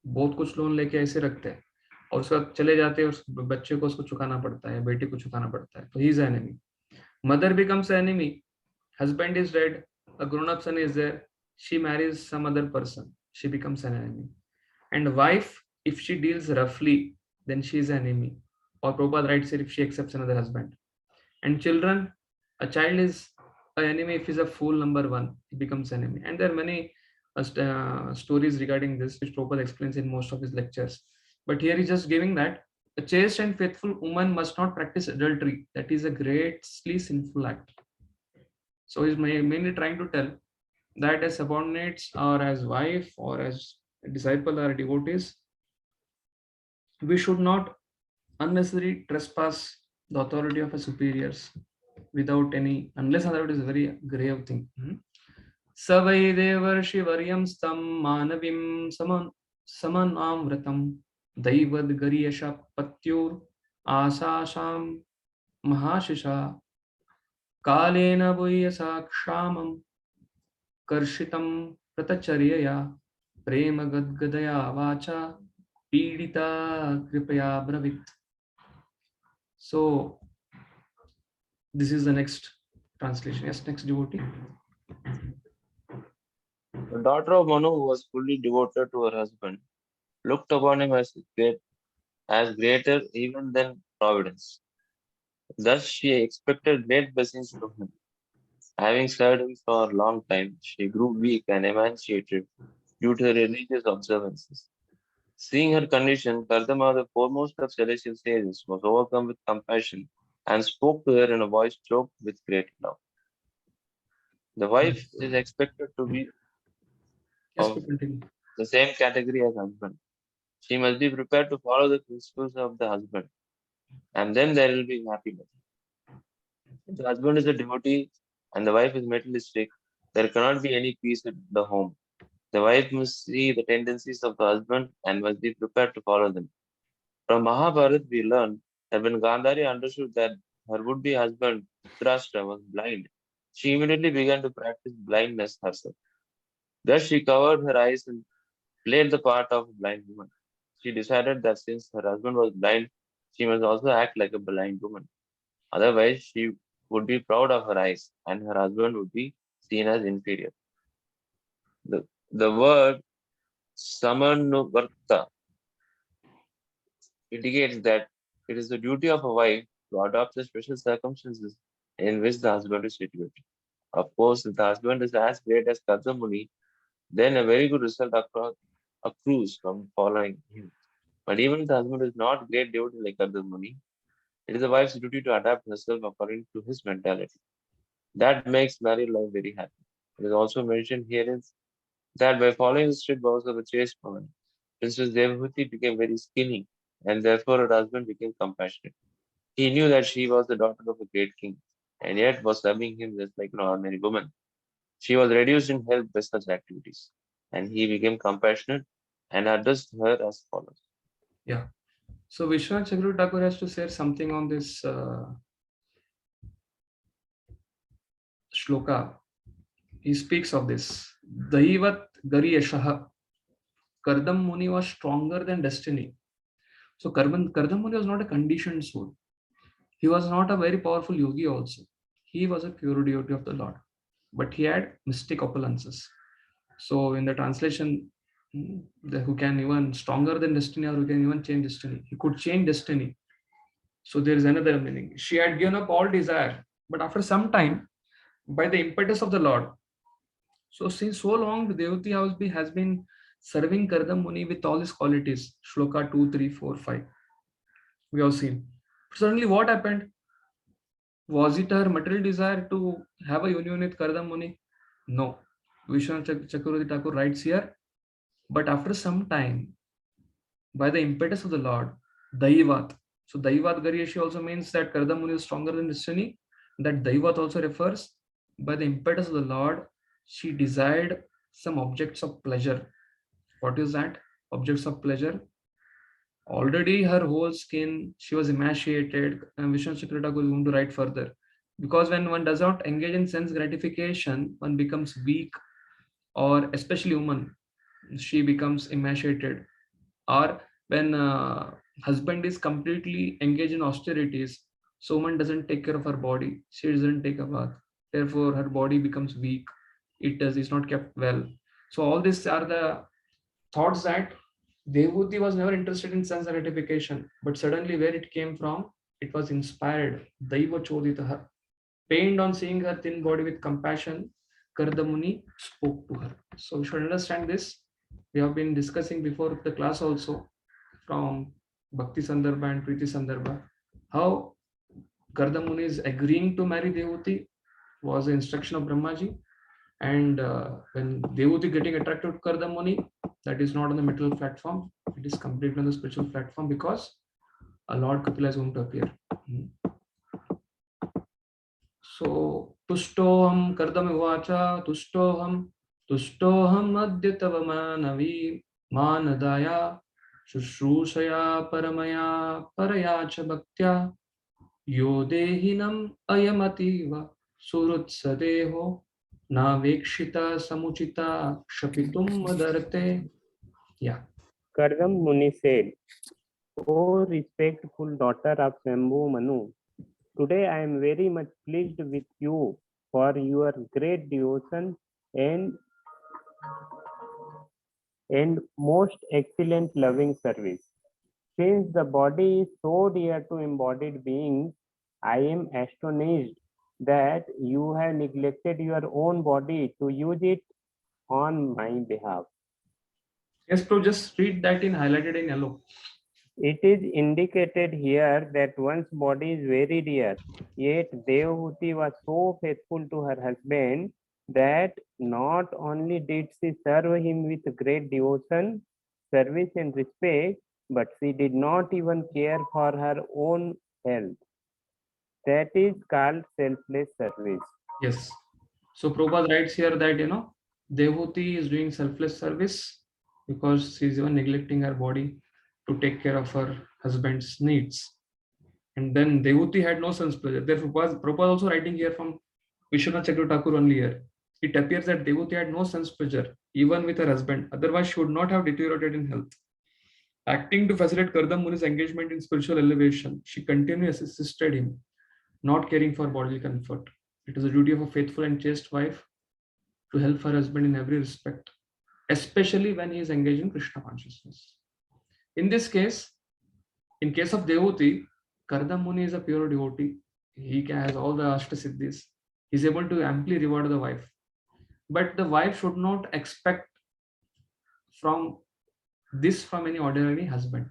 बहुत कुछ loan लेके ऐसे रखते हैं और उसके बाद चले जाते हैं, उस बच्चे को उसको चुकाना पड़ता है, बेटी को चुकाना पड़ता है, तो he is enemy. Mother becomes enemy. Husband is dead. A grown-up son is there. She marries some other person. She becomes an enemy. And wife, if she deals roughly, then she is an enemy. Or Prabhupada writes it if she accepts another husband. And children, a child is an enemy if he's a fool number one. He becomes enemy. And there are many stories regarding this, which Prabhupada explains in most of his lectures. But here he's just giving that a chaste and faithful woman must not practice adultery. That is a greatly sinful act. So he's mainly trying to tell that as subordinates or as wife or as a disciple or devotees, we should not unnecessarily trespass the authority of a superiors without any, unless otherwise is a very grave thing. Savai devarshi varyam stam manavim samanam vratam daivad gariyasha patyur asasham mahashisha kalena buyasa kshamam karshitam pratacharya prema gadgadaya vacha pidita kripaya bravit. So this is the next translation. Yes, next devotee. The daughter of Manu, who was fully devoted to her husband, looked upon him as greater even than Providence. Thus she expected great blessings from him. Having served him for a long time, she grew weak and emaciated due to her religious observances. Seeing her condition, Kardama, the foremost of celestial sages, was overcome with compassion and spoke to her in a voice choked with great love. The wife is expected to be of the same category as husband. She must be prepared to follow the principles of the husband, and then there will be happiness. If the husband is a devotee and the wife is materialistic, there cannot be any peace in the home. The wife must see the tendencies of the husband and must be prepared to follow them. From Mahabharata, we learn that when Gandhari understood that her would-be husband Dhritarashtra was blind, she immediately began to practice blindness herself. Thus, she covered her eyes and played the part of a blind woman. She decided that since her husband was blind, she must also act like a blind woman. Otherwise, she would be proud of her eyes and her husband would be seen as inferior. The word Samanuvarta indicates that it is the duty of a wife to adopt the special circumstances in which the husband is situated. Of course, if the husband is as great as Kadamuni, then a very good result accrues from following him. But even if the husband is not great devotee like Kadamuni, it is the wife's duty to adapt herself according to his mentality. That makes married life very happy. It is also mentioned here is that by following the strict vows of a chaste woman, Princess Devahuti became very skinny, and therefore her husband became compassionate. He knew that she was the daughter of a great king, and yet was serving him just like an ordinary woman. She was reduced in health by such activities, and he became compassionate and addressed her as follows. Yeah. So Vishwanath Chakravarti Thakur has to say something on this shloka. He speaks of this. Daivat Gariyashaha. Kardam Muni was stronger than destiny. So Kardam Muni was not a conditioned soul. He was not a very powerful yogi also. he was a pure devotee of the Lord, but he had mystic opulences. So in the translation, who can even stronger than destiny, or who can even change destiny. He could change destiny. So there is another meaning. She had given up all desire, but after some time, by the impetus of the Lord. So since so long, the Devati has been serving Kardam Muni with all his qualities. Shloka 2, 3, 4, 5. We have seen. Suddenly, what happened? Was it her material desire to have a union with Kardam Muni? No. Vishwanath Chakravarti Thakur writes here. But after some time, by the impetus of the Lord, Daivat. So Daivat Garyashi also means that Kardam Muni is stronger than destiny. That Daivat also refers, by the impetus of the Lord, she desired some objects of pleasure. What is that? Objects of pleasure. Already her whole skin, she was emaciated, and Vishnu Chakrata is going to write further. Because when one does not engage in sense gratification, one becomes weak, or especially woman, she becomes emaciated. Or when husband is completely engaged in austerities, so woman doesn't take care of her body, she doesn't take a bath, therefore her body becomes weak, is not kept well. So all these are the thoughts that Devuti was never interested in sense gratification, but suddenly where it came from, it was inspired. Daiva Choditaha. Pained on seeing her thin body with compassion, Kardamuni spoke to her. So we should understand this. We have been discussing before the class also, from Bhakti Sandarbha and Priti Sandarbha, how Kardamuni is agreeing to marry Devuti was the instruction of Brahmaji. And when Devuti getting attracted to Kardamuni, that is not on the material platform, it is completely on the spiritual platform, because a Lord Kapila is going to appear. So, Tushtoham Kardam Vacha, Tushtoham Adya Tava Manavi Manadaya Shushrusaya Paramaya Parayacha Bhaktya Yo Dehinam Ayamativa Surutsadeho Navekshita Samuchita Kshapitum Madarte. Yeah. Kardam Muni said, O respectful daughter of Shambhu Manu, today I am very much pleased with you for your great devotion and most excellent loving service. Since the body is so dear to embodied beings, I am astonished that you have neglected your own body to use it on my behalf. Yes, bro, just read that in highlighted in yellow. It is indicated here that one's body is very dear, yet Devahuti was so faithful to her husband that not only did she serve him with great devotion, service and respect, but she did not even care for her own health. That is called selfless service. Yes. So Prabhupada writes here that, Devuti is doing selfless service because she's even neglecting her body to take care of her husband's needs. And then Devuti had no sense pleasure. Therefore, Prabhupada also writing here from Vishwanath Chakravarti Thakur only here. It appears that Devuti had no sense pleasure even with her husband. Otherwise, she would not have deteriorated in health. Acting to facilitate Kardam Muni's engagement in spiritual elevation, she continuously assisted him, not caring for bodily comfort. It is the duty of a faithful and chaste wife to help her husband in every respect, especially when he is engaged in Krishna consciousness. In this case, in case of Devuti, Kardam Muni is a pure devotee. He has all the Ashtasiddhis. He is able to amply reward the wife. But the wife should not expect from this from any ordinary husband.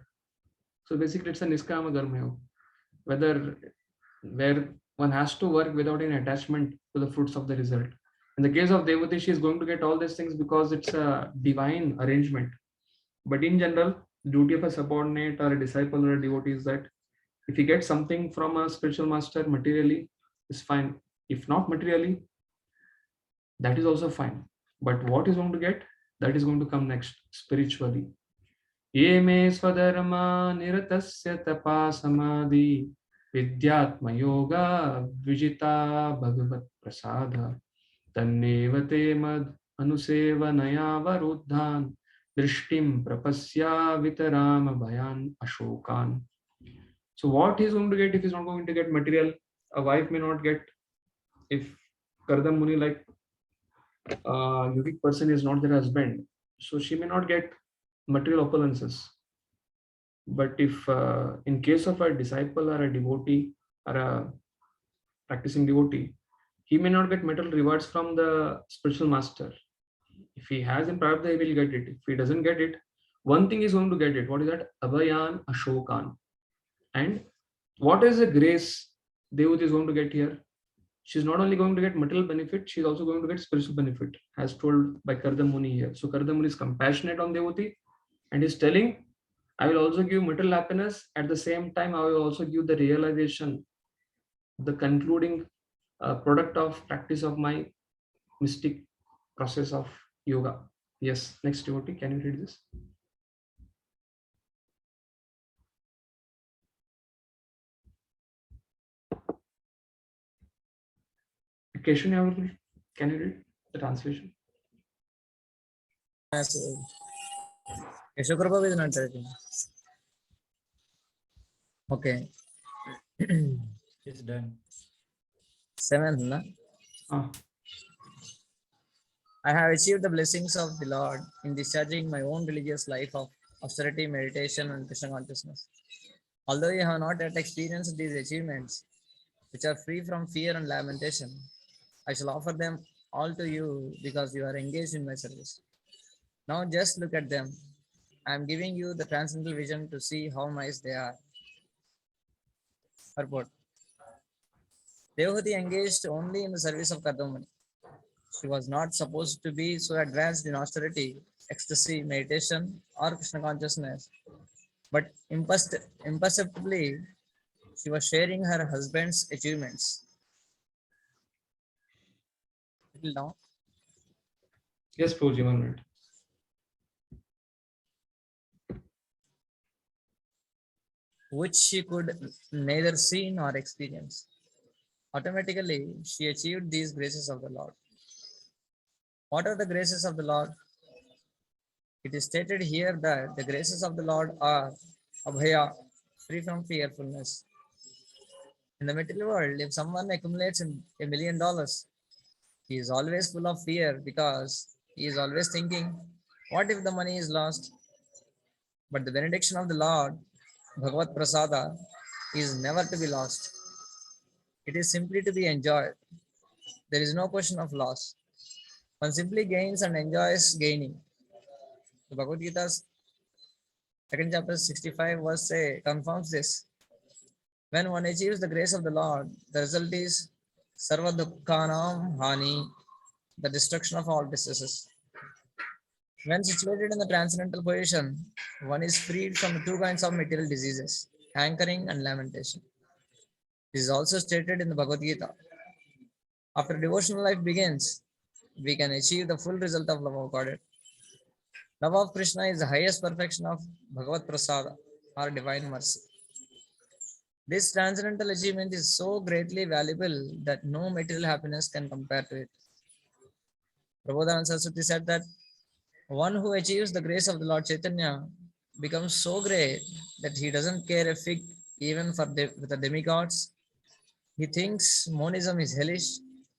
So basically, it's a Niskama Dharma, where one has to work without any attachment to the fruits of the result. In the case of Devuti, she is going to get all these things because it's a divine arrangement. But in general, the duty of a subordinate or a disciple or a devotee is that if he gets something from a spiritual master materially, is fine. If not materially, that is also fine. But what is going to get, that is going to come next spiritually. Ye me swadharma niratasya tapa samadhi vidyatma yoga vijita bhagavat prasada tannevate mad anusevanaya varuddhan drishtim prapasya vitaram bhayan ashokan. So what he's going to get if he's not going to get material? A wife may not get if Kardam Muni, like yogic person, is not their husband, so she may not get material opulences. But if in case of a disciple or a devotee or a practicing devotee, he may not get material rewards from the spiritual master. If he has in Prarabdha, he will get it. If he doesn't get it, one thing is going to get it. What is that? Abhayan Ashokan. And what is the grace Devut is going to get here? She's not only going to get material benefit, she's also going to get spiritual benefit, as told by Kardam Muni here. So Kardam Muni is compassionate on Devuti and is telling, I will also give material happiness. At the same time, I will also give the realization, the concluding product of practice of my mystic process of yoga. Yes, next devotee, can you read this? Keshu, can you read the translation? Yeshua Prabhu is not writing. Okay. It's done. 7th, na? Ah, I have achieved the blessings of the Lord in discharging my own religious life of austerity, meditation, and Krishna consciousness. Although you have not yet experienced these achievements, which are free from fear and lamentation, I shall offer them all to you because you are engaged in my service. Now just look at them. I am giving you the transcendental vision to see how nice they are. Purport. Devahuti engaged only in the service of Kardamani. She was not supposed to be so advanced in austerity, ecstasy, meditation, or Krishna consciousness, but imperceptibly she was sharing her husband's achievements. Till now, yes, Prabhuji, 1 minute. which she could neither see nor experience. Automatically, she achieved these graces of the Lord. What are the graces of the Lord? It is stated here that the graces of the Lord are abhaya, free from fearfulness. In the material world, if someone accumulates $1 million, he is always full of fear because he is always thinking, what if the money is lost? But the benediction of the Lord, Bhagavat Prasada, is never to be lost. It is simply to be enjoyed. There is no question of loss. One simply gains and enjoys gaining. The Bhagavad Gita's 2nd chapter 65 verse say confirms this. When one achieves the grace of the Lord, the result is sarva dukkhanam hani, the destruction of all distresses. When situated in the transcendental position, one is freed from the 2 kinds of material diseases, hankering and lamentation. This is also stated in the Bhagavad Gita. After devotional life begins, we can achieve the full result of love of God. Love of Krishna is the highest perfection of Bhagavat Prasada, or divine mercy. This transcendental achievement is so greatly valuable that no material happiness can compare to it. Prabodhananda Saraswati said that one who achieves the grace of the Lord Chaitanya becomes so great that he doesn't care a fig even for the demigods. He thinks monism is hellish.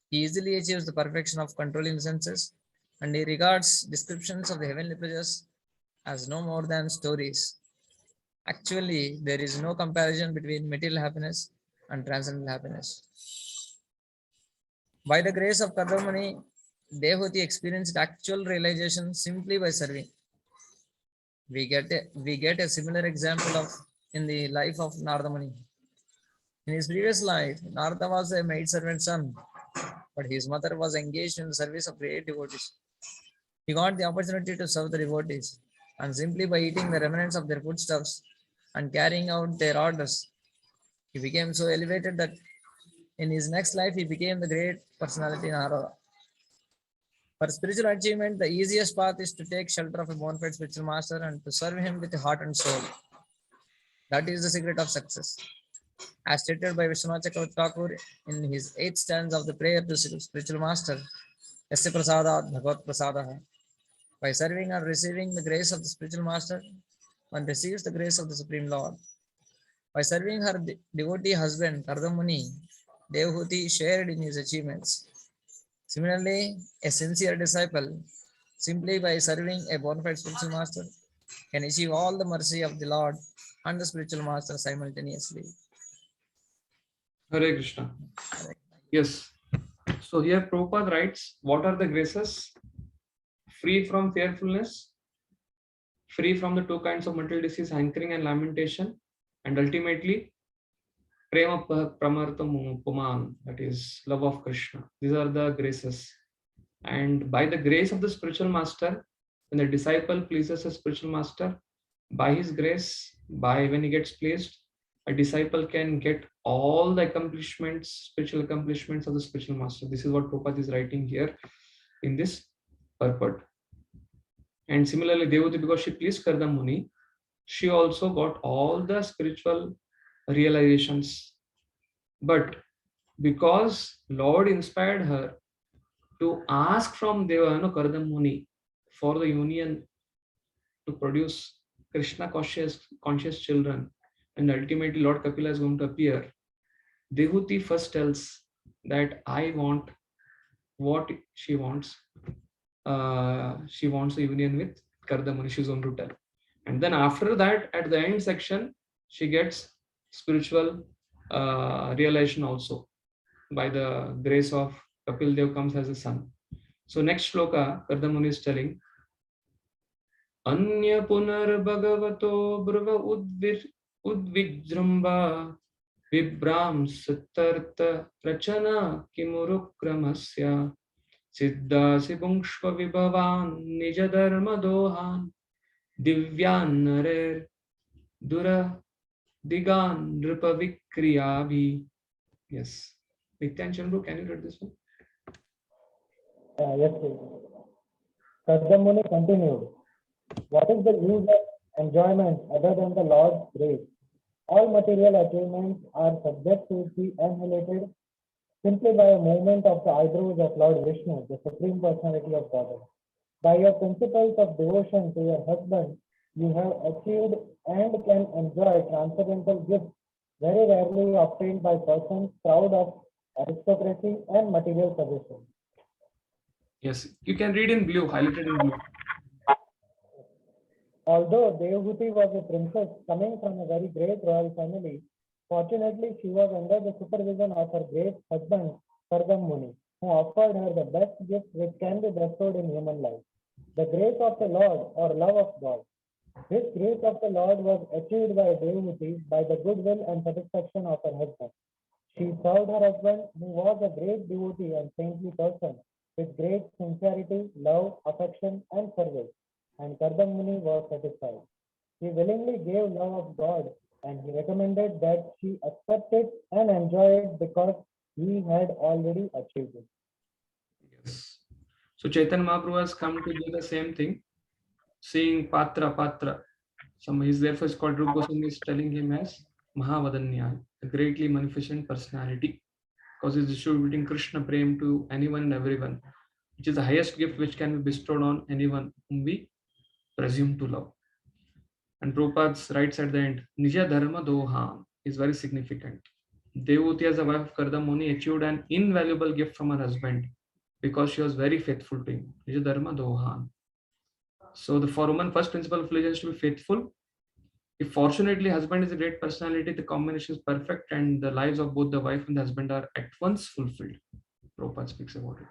He easily achieves the perfection of controlling the senses, and he regards descriptions of the heavenly pleasures as no more than stories. Actually, there is no comparison between material happiness and transcendental happiness. By the grace of Kardamani, Devahuti experienced actual realization simply by serving. We get a similar example of in the life of Nardamani. In his previous life, Narada was a maidservant son, but his mother was engaged in the service of great devotees. He got the opportunity to serve the devotees, and simply by eating the remnants of their foodstuffs and carrying out their orders, he became so elevated that in his next life he became the great personality Narada. For spiritual achievement, the easiest path is to take shelter of a bona fide spiritual master and to serve him with heart and soul. That is the secret of success. As stated by Vishwanath Chakravarti Thakur in his 8th stanza of the prayer to spiritual master, Yasya Prasadat Bhagavat Prasadaha. By serving or receiving the grace of the spiritual master, one receives the grace of the Supreme Lord. By serving her devotee husband, Kardamuni, Devahuti shared in his achievements. Similarly, a sincere disciple, simply by serving a bona fide spiritual master, can achieve all the mercy of the Lord and the spiritual master simultaneously. Hare Krishna. Yes. So here Prabhupada writes, what are the graces? Free from fearfulness, free from the two kinds of material disease, hankering and lamentation, and ultimately prema pramartam puman, that is love of Krishna. These are the graces. And by the grace of the spiritual master, when the disciple pleases a spiritual master, by his grace, by when he gets pleased, a disciple can get all the accomplishments, spiritual accomplishments of the spiritual master. This is what Prabhupada is writing here in this purport. And similarly, Devahuti, because she pleased Kardam Muni, she also got all the spiritual realizations. But because Lord inspired her to ask from Kardam Muni for the union to produce Krishna conscious children, and ultimately Lord Kapila is going to appear, Devahuti first tells that I want what she wants. She wants a union with Kardam Muni, she's going to tell. And then after that, at the end section, she gets spiritual realization also. By the grace of Kapil Dev comes as a son. So next shloka, Kardam Muni is telling, Anya punar bhagavato brava udvijramba vibram satarta prachana kimurukramasya siddhasi pungshva vibhavan nija dharma dohan divyan narer dura digan nripa vikriyavi. Yes. Nityan Chandru, can you read this one? Yes, please. Kardamuni continued, what is the use of enjoyment other than the Lord's grace? All material achievements are subject to be annihilated simply by a movement of the eyebrows of Lord Vishnu, the Supreme Personality of Godhead. By your principles of devotion to your husband, you have achieved and can enjoy transcendental gifts very rarely obtained by persons proud of aristocracy and material possessions. Yes, you can read in blue, highlighted in blue. Although Devahuti was a princess coming from a very great royal family, fortunately she was under the supervision of her great husband, Kardam Muni, who offered her the best gift which can be bestowed in human life, the grace of the Lord or love of God. This grace of the Lord was achieved by Devahuti by the goodwill and satisfaction of her husband. She served her husband, who was a great devotee and saintly person, with great sincerity, love, affection, and service, and Kardam Muni was satisfied. He willingly gave love of God, and he recommended that she accept it and enjoy it because he had already achieved it. Yes. So Chaitanya Mahaprabhu has come to do the same thing, seeing Patra. He's therefore is called Rupa Goswami is telling him as Mahavadanya, a greatly magnificent personality, because he's distributing Krishna Prem to anyone and everyone, which is the highest gift which can be bestowed on anyone whom we presume to love. And Prabhupada writes at the end, Nija Dharma Doha is very significant. Devahuti as a wife of Kardam Muni achieved an invaluable gift from her husband because she was very faithful to him. Nija Dharma Doha. So for woman, first principle of religion is to be faithful. If fortunately husband is a great personality, the combination is perfect and the lives of both the wife and the husband are at once fulfilled. Prabhupada speaks about it.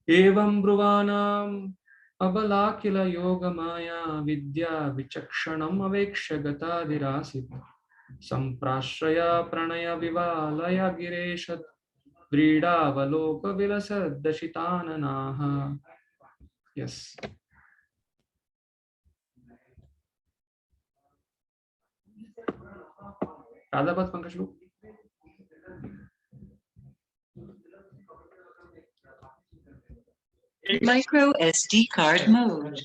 Evam Bruvanam Abala Kila Yoga Maya Vidya Vichakshanam Avekshya Gatadirasit Samprashraya Pranaya Vivalaya Gireshat Vrida Valoka Vilasad Dashitananaha. Yes. Radhapat Pankaj. Micro SD card mode.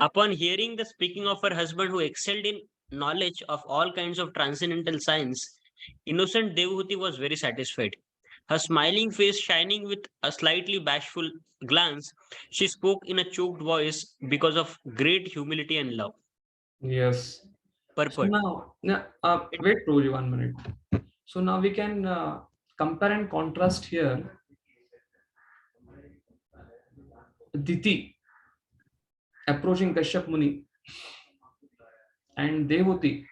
Upon hearing the speaking of her husband who excelled in knowledge of all kinds of transcendental science, innocent Devahuti was very satisfied. Her smiling face shining with a slightly bashful glance, she spoke in a choked voice because of great humility and love. Yes. So Purport. now wait, Roji, 1 minute. So now we can compare and contrast here Diti approaching Kashyap Muni and Devuti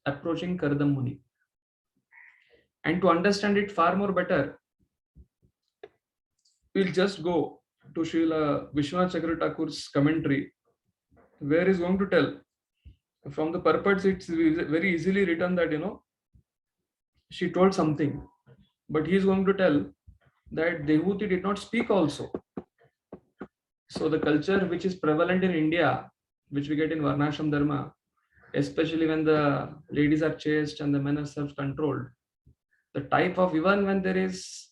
approaching Kardam Muni. And to understand it far more better, we'll just go to Srila Vishwanath Chakravarti Thakur's commentary, where he's going to tell from the purports, it's very easily written that, she told something, but he's going to tell that Devuti did not speak also. So the culture which is prevalent in India, which we get in Varnashram Dharma, especially when the ladies are chaste and the men are self-controlled, the type of, even when there is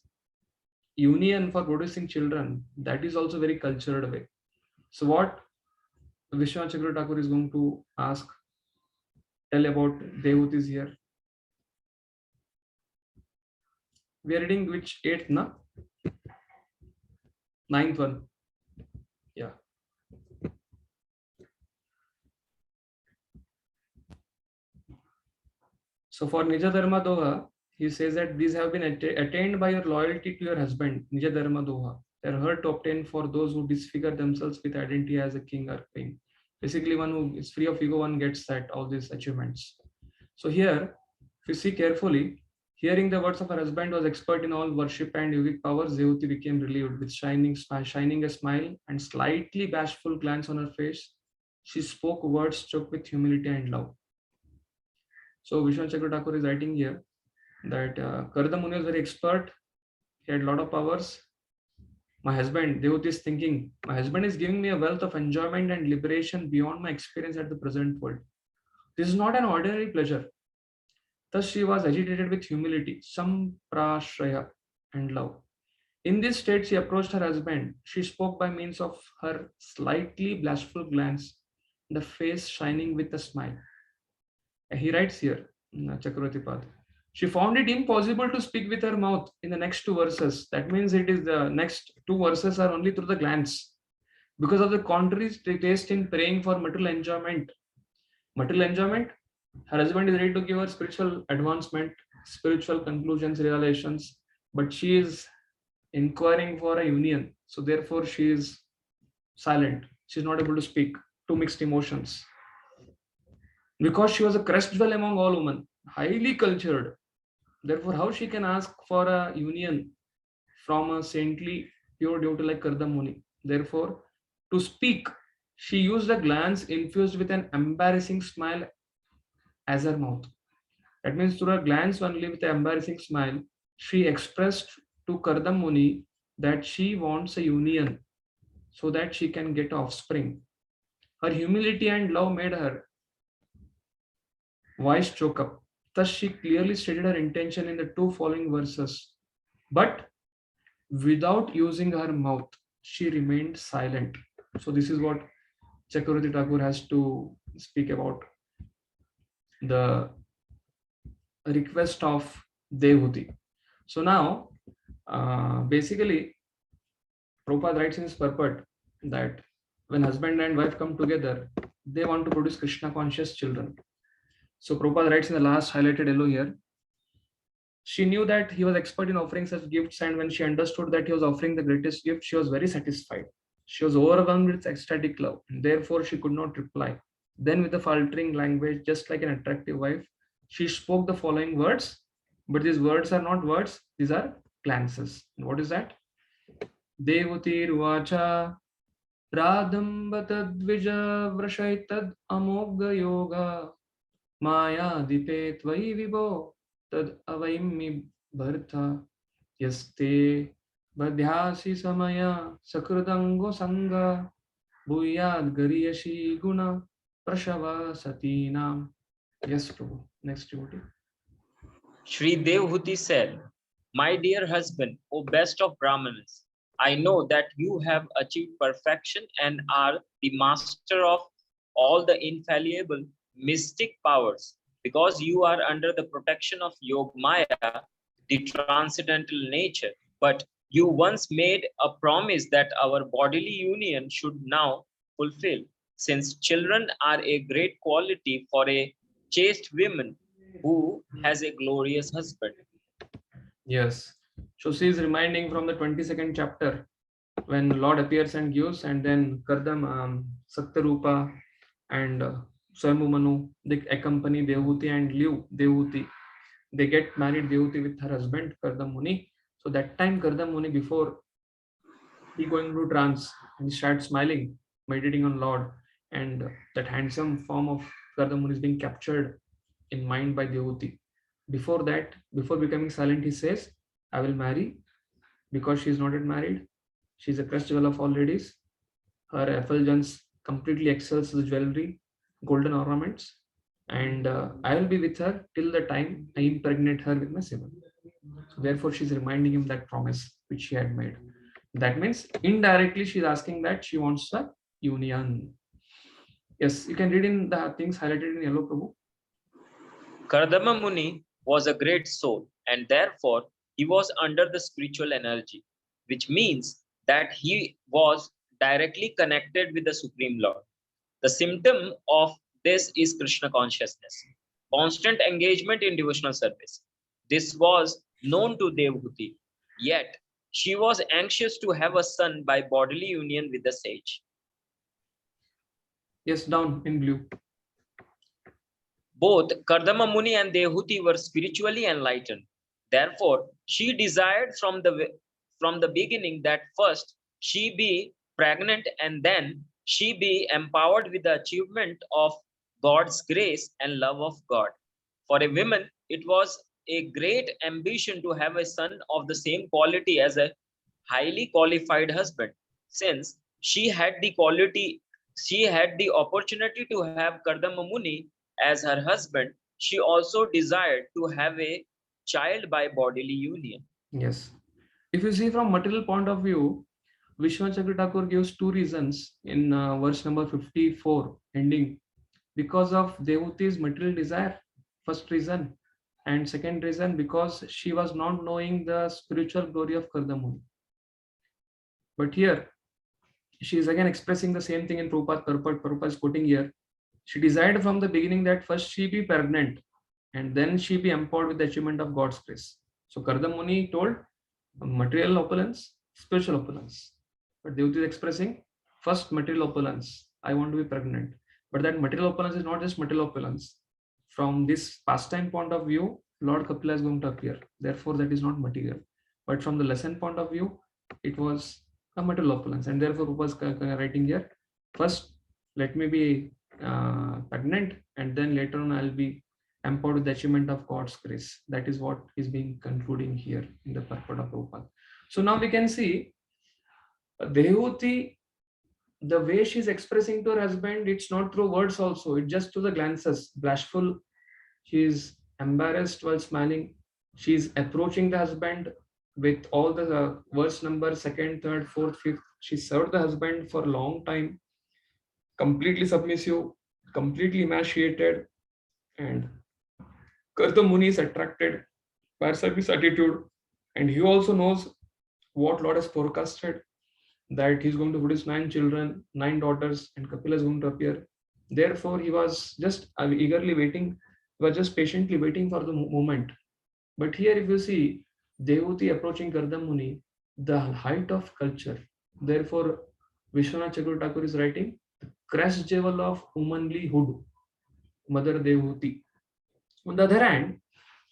union for producing children, that is also very cultured way. So what Vishwanath Chakravarti Thakur is going to tell about Devutis here. We are reading which 8th, na? 9th one. Yeah. So for Nija Dharma Doha, he says that these have been attained by your loyalty to your husband, Nija Dharma Doha. They are hard to obtain for those who disfigure themselves with identity as a king or queen. Basically, one who is free of ego, one gets that, all these achievements. So here, if you see carefully, hearing the words of her husband was expert in all worship and yogic powers, Devuti became relieved with shining a smile and slightly bashful glance on her face. She spoke words choked with humility and love. So Vishwanath Chakravarti Thakur is writing here that Kardam Muni was very expert. He had a lot of powers. My husband, Devuti, is thinking, my husband is giving me a wealth of enjoyment and liberation beyond my experience at the present world. This is not an ordinary pleasure. Thus she was agitated with humility, samprashraya, and love. In this state, she approached her husband. She spoke by means of her slightly bashful glance, the face shining with a smile. He writes here, Chakravarti Pad. She found it impossible to speak with her mouth in the next 2 verses. That means it is the next 2 verses are only through the glance. Because of the contrary taste in praying for material enjoyment. Material enjoyment, her husband is ready to give her spiritual advancement, spiritual conclusions, realizations, but she is inquiring for a union. So therefore she is silent. She is not able to speak. 2 mixed emotions. Because she was a crest jewel among all women, highly cultured. Therefore, how she can ask for a union from a saintly, pure devotee like Kardam Muni? Therefore, to speak, she used a glance infused with an embarrassing smile as her mouth. That means through a glance only with an embarrassing smile, she expressed to Kardam Muni that she wants a union so that she can get offspring. Her humility and love made her voice choke up. Thus, she clearly stated her intention in the 2 following verses. But without using her mouth, she remained silent. So, this is what Chakravarti Thakur has to speak about the request of Devuti. So, now, basically, Prabhupada writes in his purport that when husband and wife come together, they want to produce Krishna conscious children. So Prabhupada writes in the last highlighted yellow here, she knew that he was expert in offering such gifts, and when she understood that he was offering the greatest gift, she was very satisfied. She was overwhelmed with ecstatic love, and therefore she could not reply. Then with a faltering language, just like an attractive wife, she spoke the following words, but these words are not words, these are glances. And what is that? Devutir vacha radambatadvija vrashaitad amogha yoga Maya dipe tvai vibo tad avaimi bharta yaste badhyasi samaya sakrudango sanga bhuyad gariyashi guna prashava satinam. Yes, Prabhu. Next devotee. Shri Devhuti said, My dear husband, O best of Brahmanas, I know that you have achieved perfection and are the master of all the infallible mystic powers, because you are under the protection of Yog Maya, the transcendental nature. But you once made a promise that our bodily union should now fulfill. Since children are a great quality for a chaste woman, who has a glorious husband. Yes. So she is reminding from the 22nd chapter when Lord appears and gives, and then Kardam, Saktarupa, and Swayambhu, they accompany Devahuti and leave Devahuti. They get married Devahuti with her husband Kardam Muni. So that time Kardam Muni, before he going to trance, and he starts smiling, meditating on Lord, and that handsome form of Kardam Muni is being captured in mind by Devahuti. Before that, before becoming silent, he says, "I will marry because she is not yet married. She is a crest jewel of all ladies. Her effulgence completely excels the jewelry, golden ornaments, and I will be with her till the time I impregnate her with my semen." So therefore, she's reminding him that promise which she had made. That means indirectly she's asking that she wants a union. Yes, you can read in the things highlighted in yellow, Prabhu. Kardama Muni was a great soul, and therefore he was under the spiritual energy, which means that he was directly connected with the Supreme Lord. The symptom of this is Krishna consciousness, constant engagement in devotional service. This was known to Devhuti, yet she was anxious to have a son by bodily union with the sage. Yes, down in blue. Both Kardama Muni and Devhuti were spiritually enlightened. Therefore, she desired from the beginning that first she be pregnant and then she be empowered with the achievement of God's grace and love of God. For a woman, it was a great ambition to have a son of the same quality as a highly qualified husband, since she had the opportunity to have Kardama Muni as her husband. She also desired to have a child by bodily union. Yes. If you see from material point of view, Vishwanath Chakravarti Thakur gives two reasons in verse number 54 ending. Because of Devuti's material desire, first reason, and second reason because she was not knowing the spiritual glory of Kardamuni. But here she is again expressing the same thing in Prabhupada. Prabhupada is quoting here. She desired from the beginning that first she be pregnant and then she be empowered with the achievement of God's grace. So Kardamuni told material opulence, spiritual opulence. But Devti is expressing first material opulence. I want to be pregnant. But that material opulence is not just material opulence. From this pastime point of view, Lord Kapila is going to appear. Therefore, that is not material. But from the lesson point of view, it was a material opulence. And therefore, Prabhupada is writing here, first, let me be pregnant, and then later on, I'll be empowered with the achievement of God's grace. That is what is being concluding here in the purport of Prabhupada. So now we can see Dehuti, the way she's expressing to her husband, it's not through words also, it's just through the glances, bashful. She's embarrassed while smiling. She's approaching the husband with all the verse number, second, third, fourth, fifth. She served the husband for a long time, completely submissive, completely emaciated, and Karta Muni is attracted by her service attitude, and he also knows what Lord has forecasted, that he's going to produce 9 children, 9 daughters, and Kapila is going to appear. Therefore, he was just eagerly waiting, he was just patiently waiting for the moment. But here, if you see Devuti approaching Kardam Muni, the height of culture. Therefore, Vishwanath Chakravarti Thakur is writing the crest jewel of womanlyhood, Mother Devuti. On the other hand,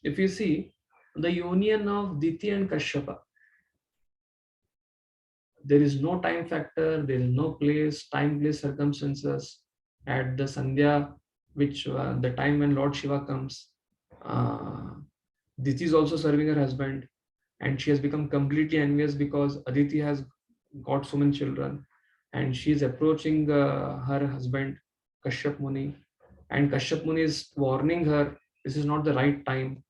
if you see the union of Diti and Kashyapa, there is no time factor, there is no place, time, place, circumstances. At the Sandhya, which the time when Lord Shiva comes, Diti is also serving her husband, and she has become completely envious because Aditi has got so many children, and she is approaching her husband Kashyap Muni, and Kashyap Muni is warning her this is not the right time,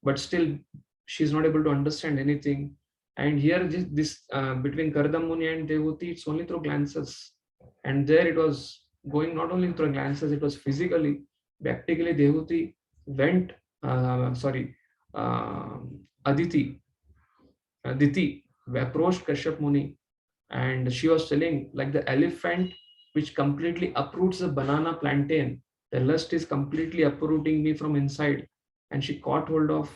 but still she is not able to understand anything. And here this between Kardam Muni and Devuti, it's only through glances, and there it was going not only through glances, it was physically, practically. Devuti went Aditi Diti approached Kashyap Muni, and she was telling, like the elephant which completely uproots a banana plantain, the lust is completely uprooting me from inside. and she caught hold of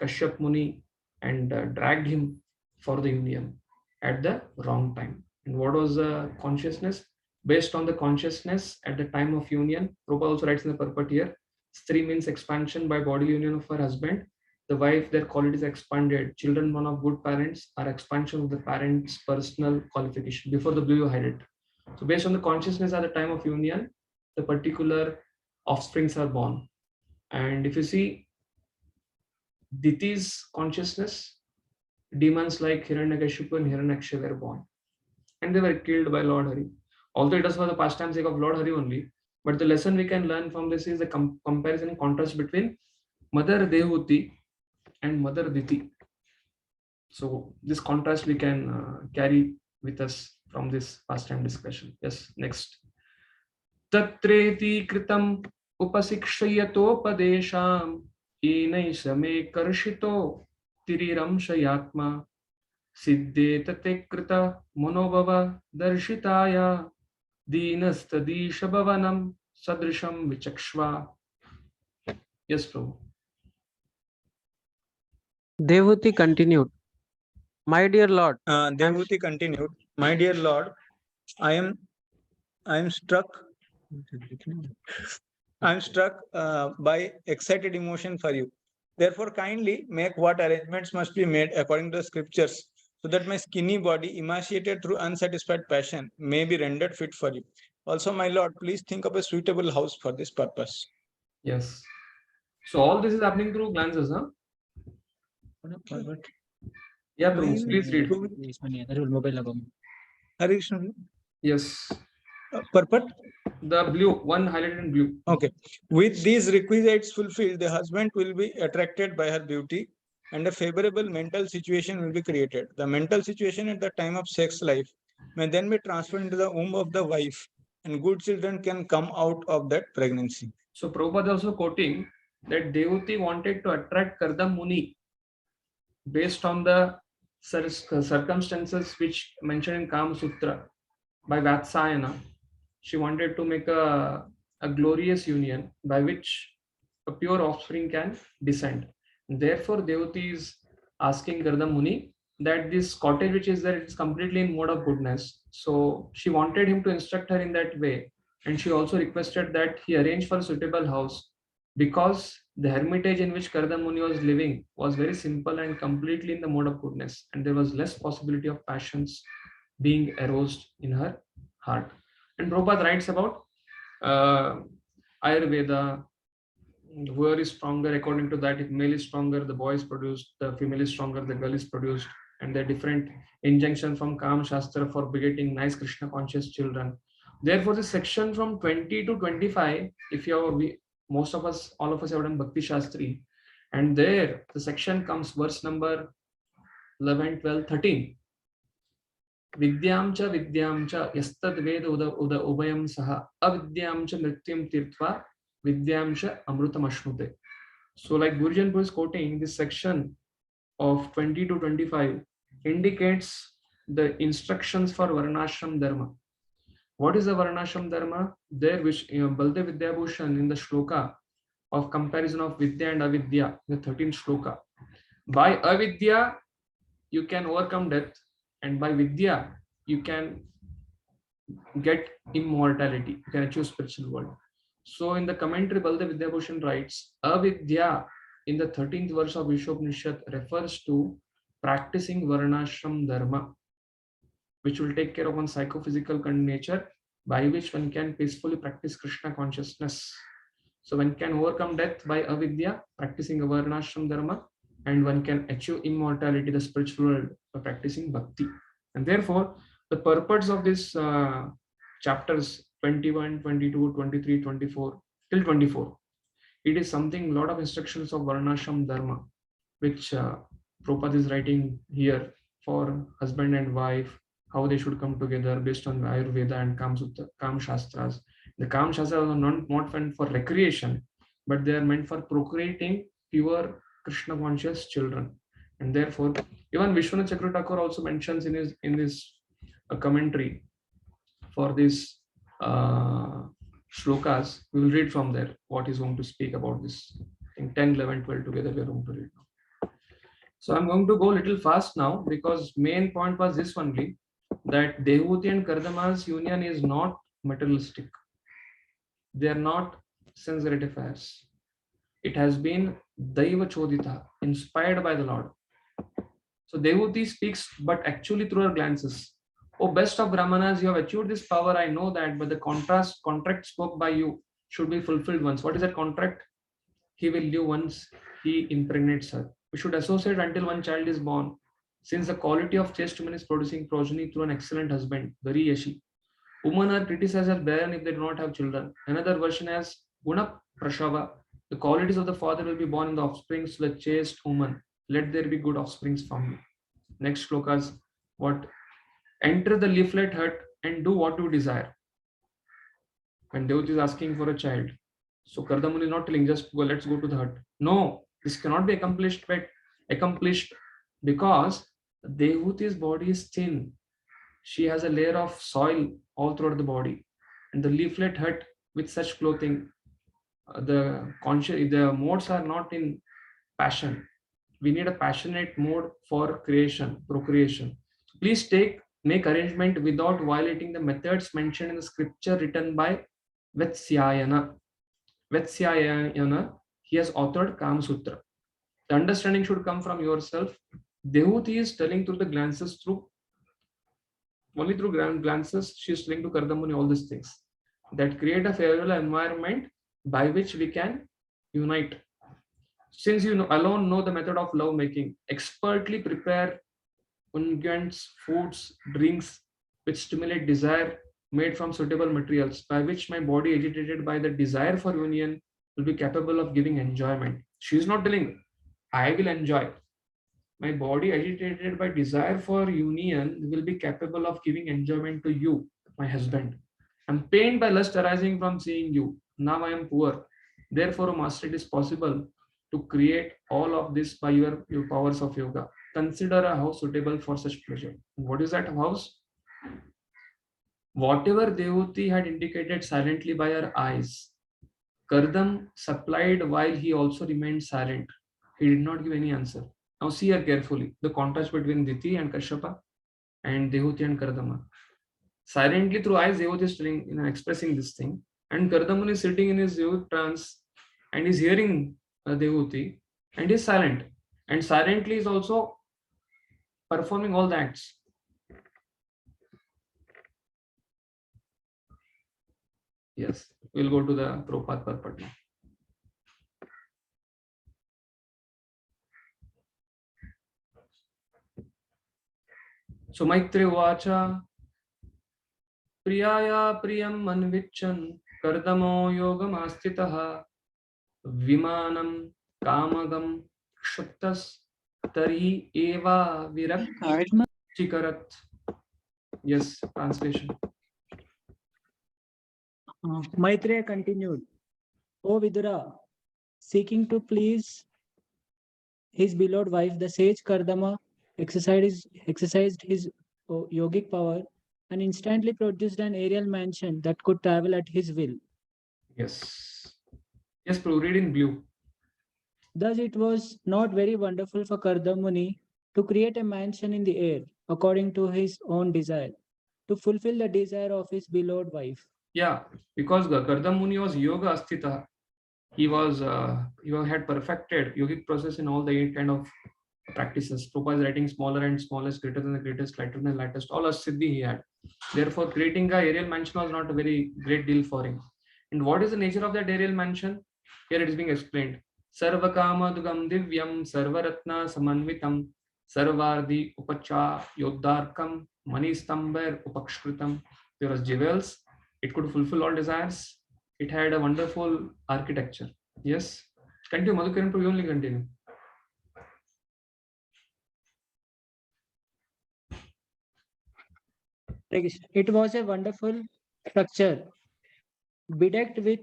Kashyap Muni and dragged him for the union at the wrong time. And what was the consciousness? Based on the consciousness at the time of union, Prabhupada also writes in the purport here, Stri means expansion by body union of her husband. The wife, their qualities expanded. Children born of good parents are expansion of the parents' personal qualification. Before the blue, you hide it. So based on the consciousness at the time of union, the particular offsprings are born. And if you see Diti's consciousness, demons like Hiranyakashipu and Hiranyaksha were born. And they were killed by Lord Hari. Although it was for the pastime sake of Lord Hari only, but the lesson we can learn from this is the comparison and contrast between Mother Dehuti and Mother Diti. So this contrast we can carry with us from this pastime discussion. Yes, next. Tatreti kritam upasikshayato inai same karshito tiriramshayatma siddhe tate krita monobhava darshitaya deenastadishabhavanam sadrisham vichakshva. Yes, Prabhu. Devuti continued, My dear Lord. Devuti continued, My dear Lord, I am struck by excited emotion for you. Therefore, kindly make what arrangements must be made according to the scriptures, so that my skinny body, emaciated through unsatisfied passion, may be rendered fit for you. Also, my Lord, please think of a suitable house for this purpose. Yes. So all this is happening through glances, huh? Yeah, Prabhu, please read. Yes. Purport? The blue, one highlighted in blue. Okay. With these requisites fulfilled, the husband will be attracted by her beauty and a favorable mental situation will be created. The mental situation at the time of sex life may then be transferred into the womb of the wife and good children can come out of that pregnancy. So Prabhupada also quoting that Devuti wanted to attract Kardam Muni based on the circumstances which mentioned in Kama Sutra by Vatsayana. She wanted to make a glorious union by which a pure offspring can descend. And therefore, Devuti is asking Kardam Muni that this cottage which is there is completely in mode of goodness. So she wanted him to instruct her in that way. And she also requested that he arrange for a suitable house because the hermitage in which Kardam Muni was living was very simple and completely in the mode of goodness. And there was less possibility of passions being aroused in her heart. And Prabhupada writes about Ayurveda, whoever is stronger, according to that, if male is stronger, the boy is produced, the female is stronger, the girl is produced, and there are different injunctions from Kama Shastra for begetting nice Krishna conscious children. Therefore, this section from 20 to 25, if you are, most of us, all of us have done Bhakti Shastri, and there the section comes verse number 11, 12, 13. Vidyam cha yastad veda ubayam saha avidyam cha mrityam tirtva vidyam cha amrutam ashnute. So like Gurujan is quoting, this section of 20 to 25 indicates the instructions for Varnashram Dharma. What is the Varnashram Dharma? There which Baldev Vidyabhushan in the shloka of comparison of Vidya and Avidya, the 13th shloka. By Avidya, you can overcome death, and by Vidya, you can get immortality, you can achieve spiritual world. So in the commentary, Baldev Vidyabhushan writes, Avidya in the 13th verse of Vishwopanishad refers to practicing Varnashram Dharma, which will take care of one's psychophysical nature, by which one can peacefully practice Krishna consciousness. So one can overcome death by Avidya, practicing a Varnashram Dharma, and one can achieve immortality, the spiritual world, by practicing Bhakti. And therefore, the purpose of this chapters 21, 22, 23, 24, till 24, it is something, a lot of instructions of Varnashram Dharma, which Prabhupada is writing here for husband and wife, how they should come together based on Ayurveda and Kama Shastras. The Kama Shastras are not meant for recreation, but they are meant for procreating pure Krishna conscious children. And therefore, even Vishwanath Chakravarti also mentions in this commentary for this shlokas. We will read from there what he's going to speak about this. I think 10, 11, 12 together we are going to read now. So I'm going to go a little fast now because main point was this only, that Dehuti and Kardama's union is not materialistic. They are not sense gratifiers. It has been Daiva Chodita, inspired by the Lord. So Dehuti speaks, but actually through her glances. Oh, best of Brahmanas, you have achieved this power, I know that, but the contract spoke by you should be fulfilled once. What is that contract? He will live once he impregnates her. We should associate until one child is born. Since the quality of chaste woman is producing progeny through an excellent husband, very yashi. Women are criticized as barren if they do not have children. Another version has Guna Prashava. The qualities of the father will be born in the offspring to the chaste woman. Let there be good offsprings from you. Next shlokas. What? Enter the leaflet hut and do what you desire. When Dev is asking for a child, so Kardamuni is not telling just go, let's go to the hut. No, this cannot be accomplished because Devuti's body is thin. She has a layer of soil all throughout the body, and the leaflet hut with such clothing, the modes are not in passion. We need a passionate mode for procreation. Please make arrangement without violating the methods mentioned in the scripture written by Vetsyayana. Vetsyayana, he has authored Kama Sutra. The understanding should come from yourself. Dehuti is telling through the glances, only through glances, she is telling to Kardamuni all these things that create a favorable environment by which we can unite. Since you alone know the method of love making, expertly prepare unguents, foods, drinks which stimulate desire made from suitable materials, by which my body agitated by the desire for union will be capable of giving enjoyment. She is not telling, I will enjoy. My body agitated by desire for union will be capable of giving enjoyment to you, my husband. I'm pained by lust arising from seeing you. Now I am poor. Therefore, O Master, it is possible to create all of this by your powers of yoga. Consider a house suitable for such pleasure. What is that house? Whatever Dehuti had indicated silently by her eyes, Kardam supplied while he also remained silent. He did not give any answer. Now see here carefully the contrast between Diti and Kashyapa and Dehuti and Kardama. Silently through eyes, Dehuti is telling, expressing this thing, and Kardamuni is sitting in his trance and is hearing Dehuti and is silent. And silently is also performing all the acts. Yes, we'll go to the Prabhupada purport now. So Maitri Vacha Priyaya Priyam Manvichan Kardamo Yogam Astitaha Vimanam Kamagam Kshuptas Tari Eva Virakchikarat. Yes, translation. Maitreya continued, O Vidura, seeking to please his beloved wife, the sage Kardama exercised his yogic power and instantly produced an aerial mansion that could travel at his will. Yes. Yes, Prabhu, read in blue. Thus it was not very wonderful for Kardamuni to create a mansion in the air according to his own desire, to fulfill the desire of his beloved wife. Yeah, because Kardamuni was yoga asthita. He had perfected yogic process in all the 8 kind of practices. Prabhupada is writing smaller and smallest, greater than the greatest, lighter than the lightest. All Siddhi he had. Therefore, creating a aerial mansion was not a very great deal for him. And what is the nature of that aerial mansion? Here it is being explained. Sarvakama dugam divyam sarvaratna samanvitam sarvardi upacha yoddarkam manistamber upakshkritam. There was jewels. It could fulfill all desires. It had a wonderful architecture. Yes. Continue, Madhukaran, you only continue. It was a wonderful structure, bedecked with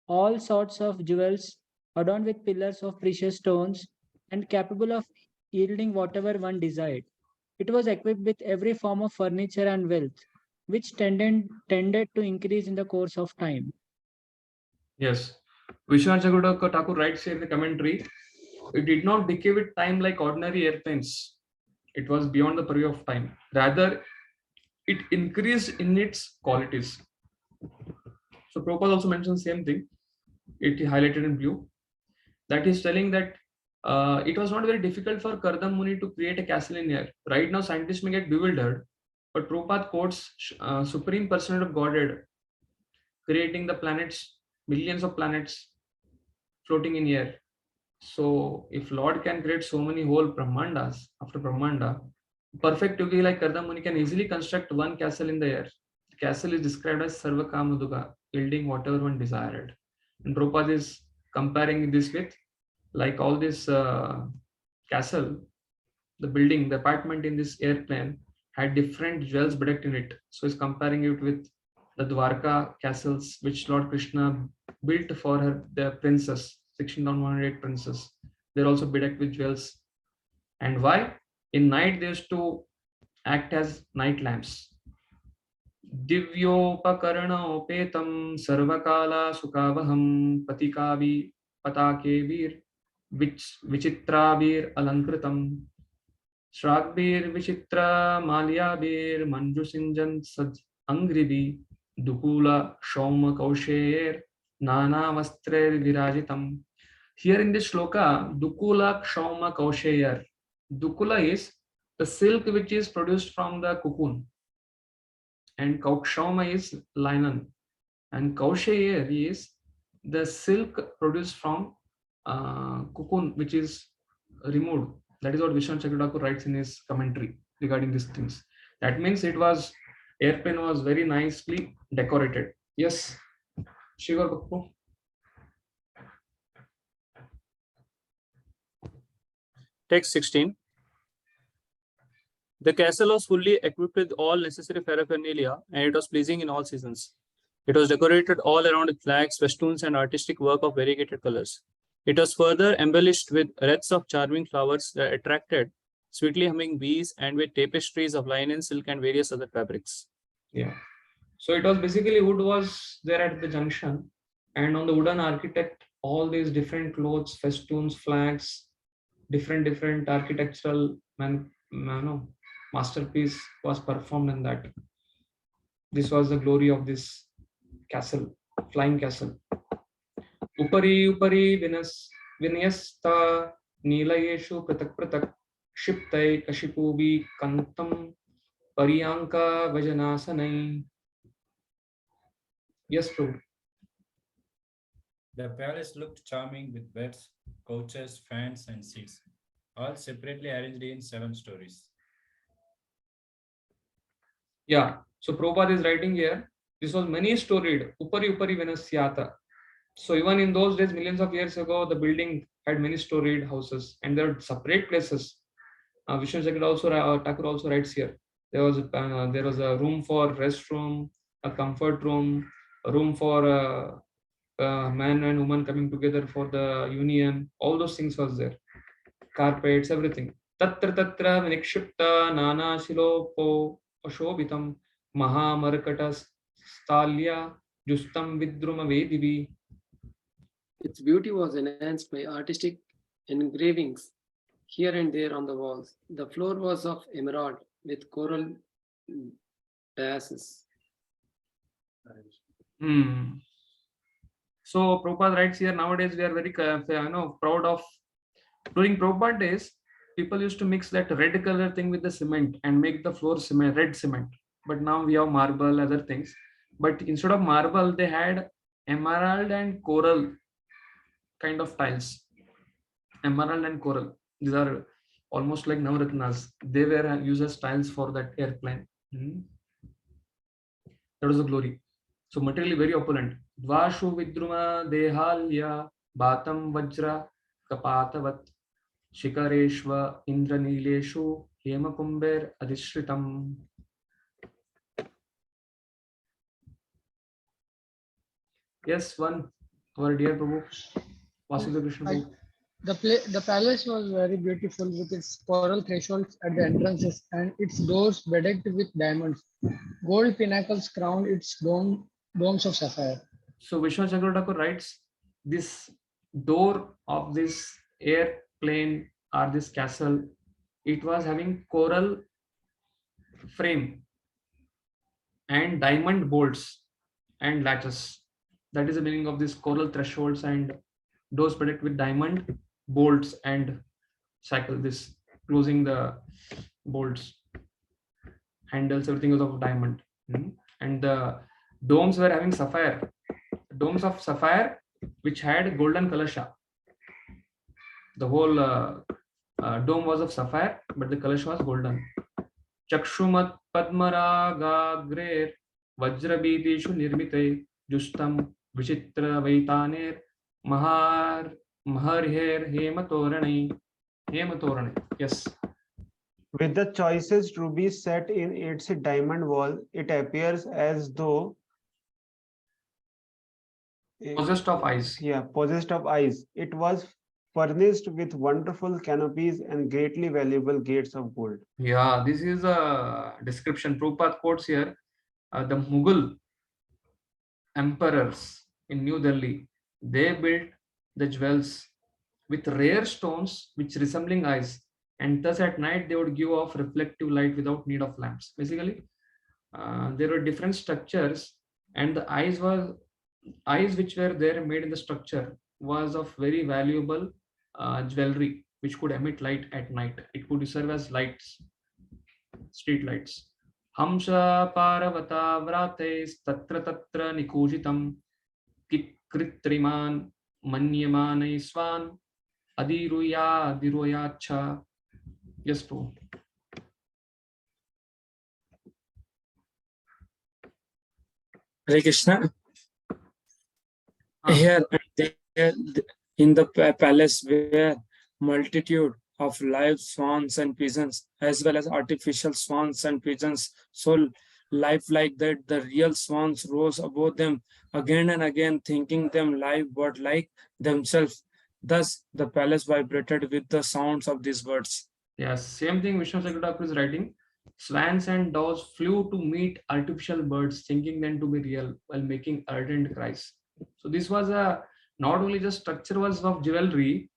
all sorts of jewels, adorned with pillars of precious stones, and capable of yielding whatever one desired. It was equipped with every form of furniture and wealth, which tended to increase in the course of time. Yes. Vishwanath Chakravarti Thakur writes here in the commentary, it did not decay with time like ordinary airplanes. It was beyond the purview of time. Rather, it increased in its qualities. So Prabhupada also mentions same thing. It highlighted in blue. That is telling that it was not very difficult for Kardam Muni to create a castle in air. Right now, scientists may get bewildered, but Prabhupada quotes Supreme Personality of Godhead creating the planets, millions of planets floating in air. So, if Lord can create so many whole Brahmandas after Brahmanda, perfect yogi like Kardam Muni can easily construct one castle in the air. The castle is described as Sarva Kamaduga, yielding whatever one desired. And Prabhupada is comparing this with like all this castle, the building, the apartment in this airplane had different jewels bedecked in it. So he's comparing it with the Dwarka castles which Lord Krishna built for her, the princess, 16,108 princess. They're also bedecked with jewels. And why? In night they used to act as night lamps. दिव्योपकरणोपेतं सर्वकालासुखावहं पताके विचित्राभिरलङ्कृतं श्राग्भिर्विचित्रमाल्याभिर्मञ्जुषिञ्जन् सज्ज अङ्घ्रिभिः दुकूल क्षौमकौशेयैर् नानावस्त्रैर्विराजितम्. Here in this shloka, Dukula Kshauma Kausheyar. Dukula is the silk which is produced from the cocoon, and Kaukshauma is linen, and Kausheyar is the silk produced from cocoon which is removed. That is what Vishwanath Chakravarti writes in his commentary regarding these things. That means it was, airplane was very nicely decorated. Yes, Shiva Bapu. Text 16. The castle was fully equipped with all necessary paraphernalia, and it was pleasing in all seasons. It was decorated all around with flags, festoons, and artistic work of variegated colors. It was further embellished with wreaths of charming flowers that attracted sweetly humming bees, and with tapestries of linen, silk, and various other fabrics. Yeah. So it was basically wood was there at the junction, and on the wooden architect, all these different clothes, festoons, flags, different architectural masterpiece was performed in that. This was the glory of this castle, flying castle. Upari vinyasta nilayeshu pratak shiptai kashipubi kantam pariyanka vajanasanai. Yes, Prabhu. The palace looked charming with beds, couches, fans, and seats, all separately arranged in 7 stories. Yeah. So Prabhupada is writing here, this was many storied, upari vinasyata. So even in those days, millions of years ago, the building had many storied houses, and there are separate places. Vishwanath Thakur also writes here. There was a room for restroom, a comfort room, a room for man and woman coming together for the union. All those things was there. Carpets, everything. Tatra vinikshipta nana shilopo ashobhitam mahamarkata stalya justam vidruma vedivi. Its beauty was enhanced by artistic engravings here and there on the walls. The floor was of emerald with coral dioceses. So Prabhupada writes here, nowadays we are very proud of, during Prabhupada days, people used to mix that red color thing with the cement and make the floor cement, red cement. But now we have marble, other things. But instead of marble, they had emerald and coral kind of tiles. Emerald and coral. These are almost like Navaratnas. They were used as tiles for that airplane. That was the glory. So materially very opulent. Dvashu vidruma dehalya batam vajra kapatavat shikareshva indranileshu hemakumber adishritam. Yes, one. Our dear Prabhu, Vasudha Krishna Prabhu. The palace was very beautiful with its coral thresholds at the entrances and its doors bedecked with diamonds. Gold pinnacles crowned its domes of sapphire. So Vishwanath Chakravarti writes, this door of this airplane or this castle, it was having coral frame and diamond bolts and latches. That is the meaning of this coral thresholds and doors protect with diamond bolts and cycle. This closing the bolts, handles, everything was of diamond. And the domes were having sapphire, domes of sapphire, which had golden kalasha. The whole dome was of sapphire, but the kalasha was golden. Chakshumat padmaragagrer vajrabidishu nirmite justam vichitra vaitaner maharher hematorane. Yes. With the choicest rubies set in its diamond wall, it appears as though Possessed of eyes. Yeah, possessed of eyes. It was furnished with wonderful canopies and greatly valuable gates of gold. Yeah, this is a description. Prabhupada quotes here the Mughal emperors in New Delhi. They built the jewels with rare stones which resembling eyes, and thus at night they would give off reflective light without need of lamps. Basically, there were different structures, and the eyes which were there made in the structure was of very valuable jewelry which could emit light at night. It could serve as lights, street lights. Hamsa Parvata Vrates Tatra Tatra Nikujitam Kritriman Manyamanai Swan Adiruyacha. Yes, bro. Hare Krishna. Here and there in the palace were multitude of live swans and pigeons, as well as artificial swans and pigeons, so lifelike that the real swans rose above them again and again, thinking them live but like themselves. Thus, the palace vibrated with the sounds of these birds. Yes, same thing Vishnu Sakataku is writing. Swans and doves flew to meet artificial birds, thinking them to be real, while making ardent cries. So this was not only just structure was of jewelry.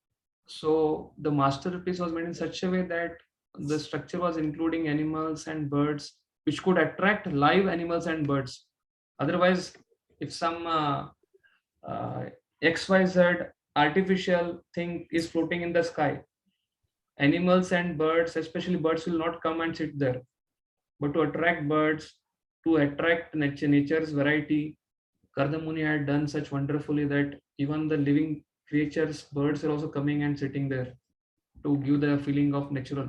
So the masterpiece was made in such a way that the structure was including animals and birds, which could attract live animals and birds. Otherwise, if some XYZ artificial thing is floating in the sky, animals and birds, especially birds, will not come and sit there. But to attract birds, to attract nature's variety, Kardamuni had done such wonderfully that even the living creatures, birds are also coming and sitting there to give the feeling of natural.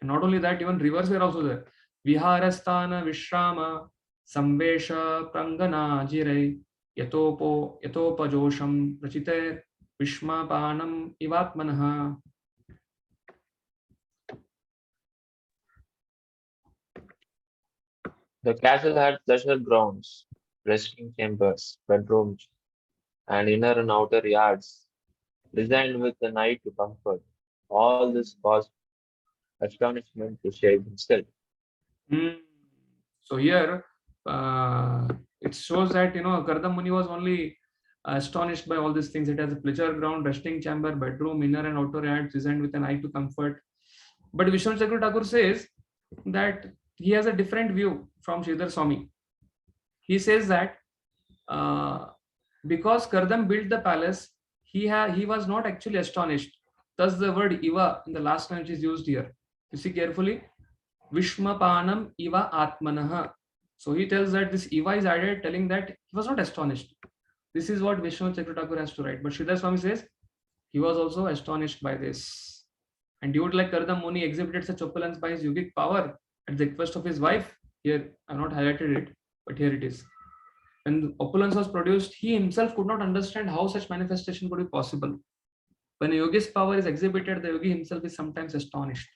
And not only that, even rivers were also there. Viharasthana Vishrama Samvesha Prangana Jirai Yatopajosham Rachite Vishmapanam Ivatmanaha. The castle had pleasure grounds, resting chambers, bedrooms, and inner and outer yards, designed with the night to comfort. All this caused astonishment to shade himself. So here it shows that Kardam Muni was only astonished by all these things. It has a pleasure ground, resting chamber, bedroom, inner and outer yards designed with an eye to comfort. But Vishnu Chakra Thakur says that he has a different view from Sridhar Swami. He says that because Kardam built the palace, he was not actually astonished. Thus the word Iva in the last line is used here. You see carefully. Vishmapanam Iva Atmanaha. So he tells that this Iva is added, telling that he was not astonished. This is what Vishnu Chakra Thakur has to write. But Sridhar Swami says he was also astonished by this. And devotee like Kardam Muni exhibited such opulence by his yogic power at the request of his wife. Here, I have not highlighted it, but here it is. When opulence was produced, he himself could not understand how such manifestation could be possible. When a yogi's power is exhibited, the yogi himself is sometimes astonished.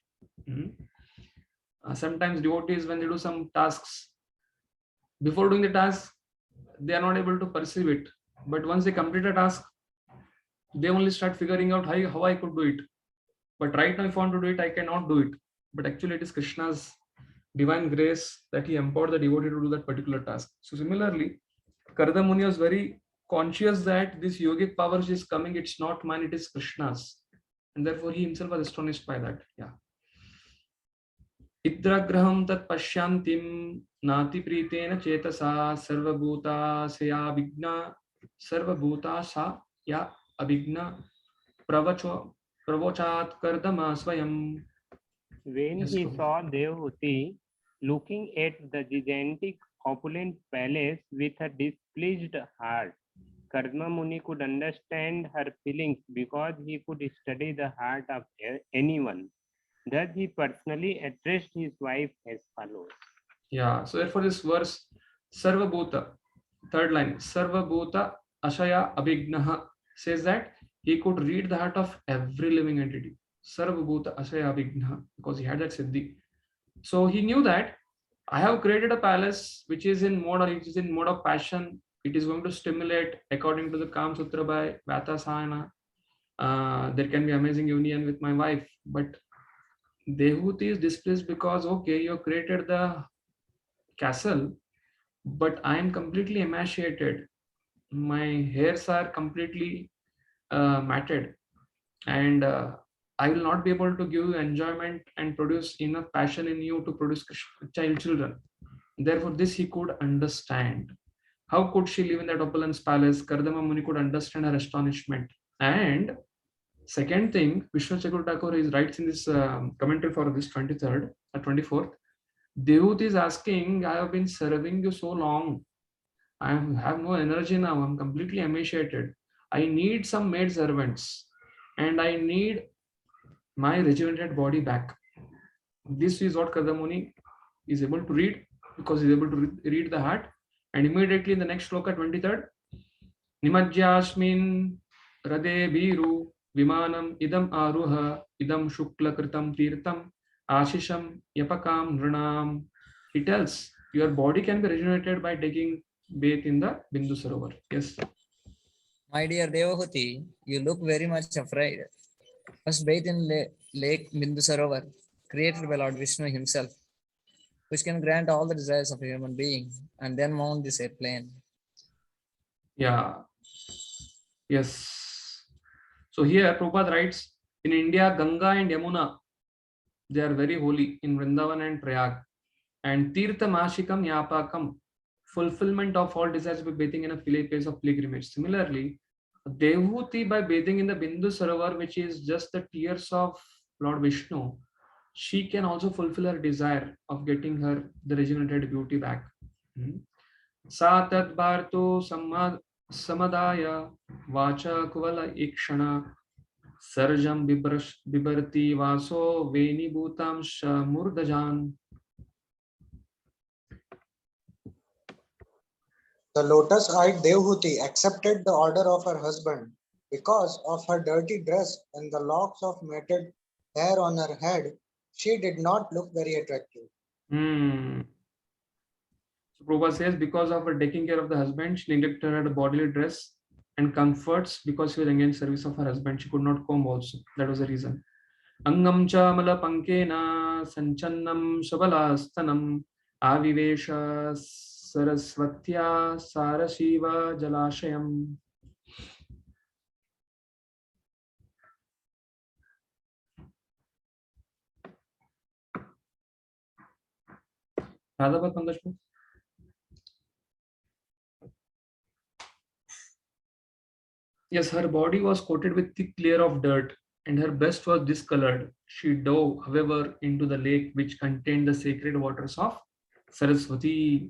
Sometimes devotees, when they do some tasks, before doing the task, they are not able to perceive it. But once they complete a task, they only start figuring out how I could do it. But right now, if I want to do it, I cannot do it. But actually, it is Krishna's divine grace that he empowered the devotee to do that particular task. So similarly, Kardam Muni was very conscious that this yogic power which is coming, it's not mine, it is Krishna's. And therefore he himself was astonished by that. Yeah. Idragraham tat pashyantim nati pritena chetasa sarvabhuta saya vigna sarvabhuta sa ya abhigna pravochat kardama swayam. When Yes, he Prabhu. saw Devahuti looking at the gigantic opulent palace with a displeased heart, Karma Muni could understand her feelings because he could study the heart of anyone. Thus, he personally addressed his wife as follows. Yeah, so therefore this verse, Sarva Bhuta, third line, Sarva Bhuta Ashaya Abhignaha, says that he could read the heart of every living entity. Sarva Bhuta Ashaya Abhignaha, because he had that siddhi. So he knew that I have created a palace which is in mode, or it is in mode of passion. It is going to stimulate according to the Kam Sutra by Vatasayana. There can be amazing union with my wife, but Dehuti is displeased because okay, you have created the castle, but I am completely emaciated. My hairs are completely matted, and I will not be able to give you enjoyment and produce enough passion in you to produce children. Therefore, this he could understand. How could she live in that opulence palace? Kardama Muni could understand her astonishment. And second thing, Vishnu Chakur Thakur is writes in this commentary for this 23rd or 24th. Devut is asking, I have been serving you so long. I have no energy now. I'm completely emaciated. I need some maid servants and I need my rejuvenated body back. This is what Kadamuni is able to read because he's able to read the heart. And immediately in the next shloka 23rd, Nimajyasmin Rade Biru Vimanam Idam Aruha Idam Shukla Kritam Tirtam Ashisham Yapakam Nranam. He tells your body can be regenerated by taking bath in the Bindu Sarovar. Yes. My dear Devahuti, you look very much afraid. First bathe in Lake Bindu Sarovar, created by Lord Vishnu himself, which can grant all the desires of a human being, and then mount this airplane. Yeah. Yes. So here Prabhupada writes, in India, Ganga and Yamuna, they are very holy in Vrindavan and Prayag. And Tirtha Mashikam Yapakam, fulfillment of all desires by bathing in a place of pilgrimage. Similarly, Dehuti, by bathing in the Bindu Sarovar, which is just the tears of Lord Vishnu, she can also fulfill her desire of getting her the regenerated beauty back. Sa tat bharto samadaya vacha kuvala ikshana sarjam bibarti vaso veni bhutam murdajan. The lotus-eyed Devhuti accepted the order of her husband because of her dirty dress and the locks of matted hair on her head. She did not look very attractive. So Prabhupada says because of her taking care of the husband, she neglected her bodily dress and comforts because she was engaged in service of her husband. She could not comb also. That was the reason. Angam cha mala pankena sanchannam shabalastanam avivesha sarasvatya sarashiva jalashayam. Radhapat Pankaj. Yes, her body was coated with thick layer of dirt and her breast was discolored. She dove, however, into the lake which contained the sacred waters of Saraswati.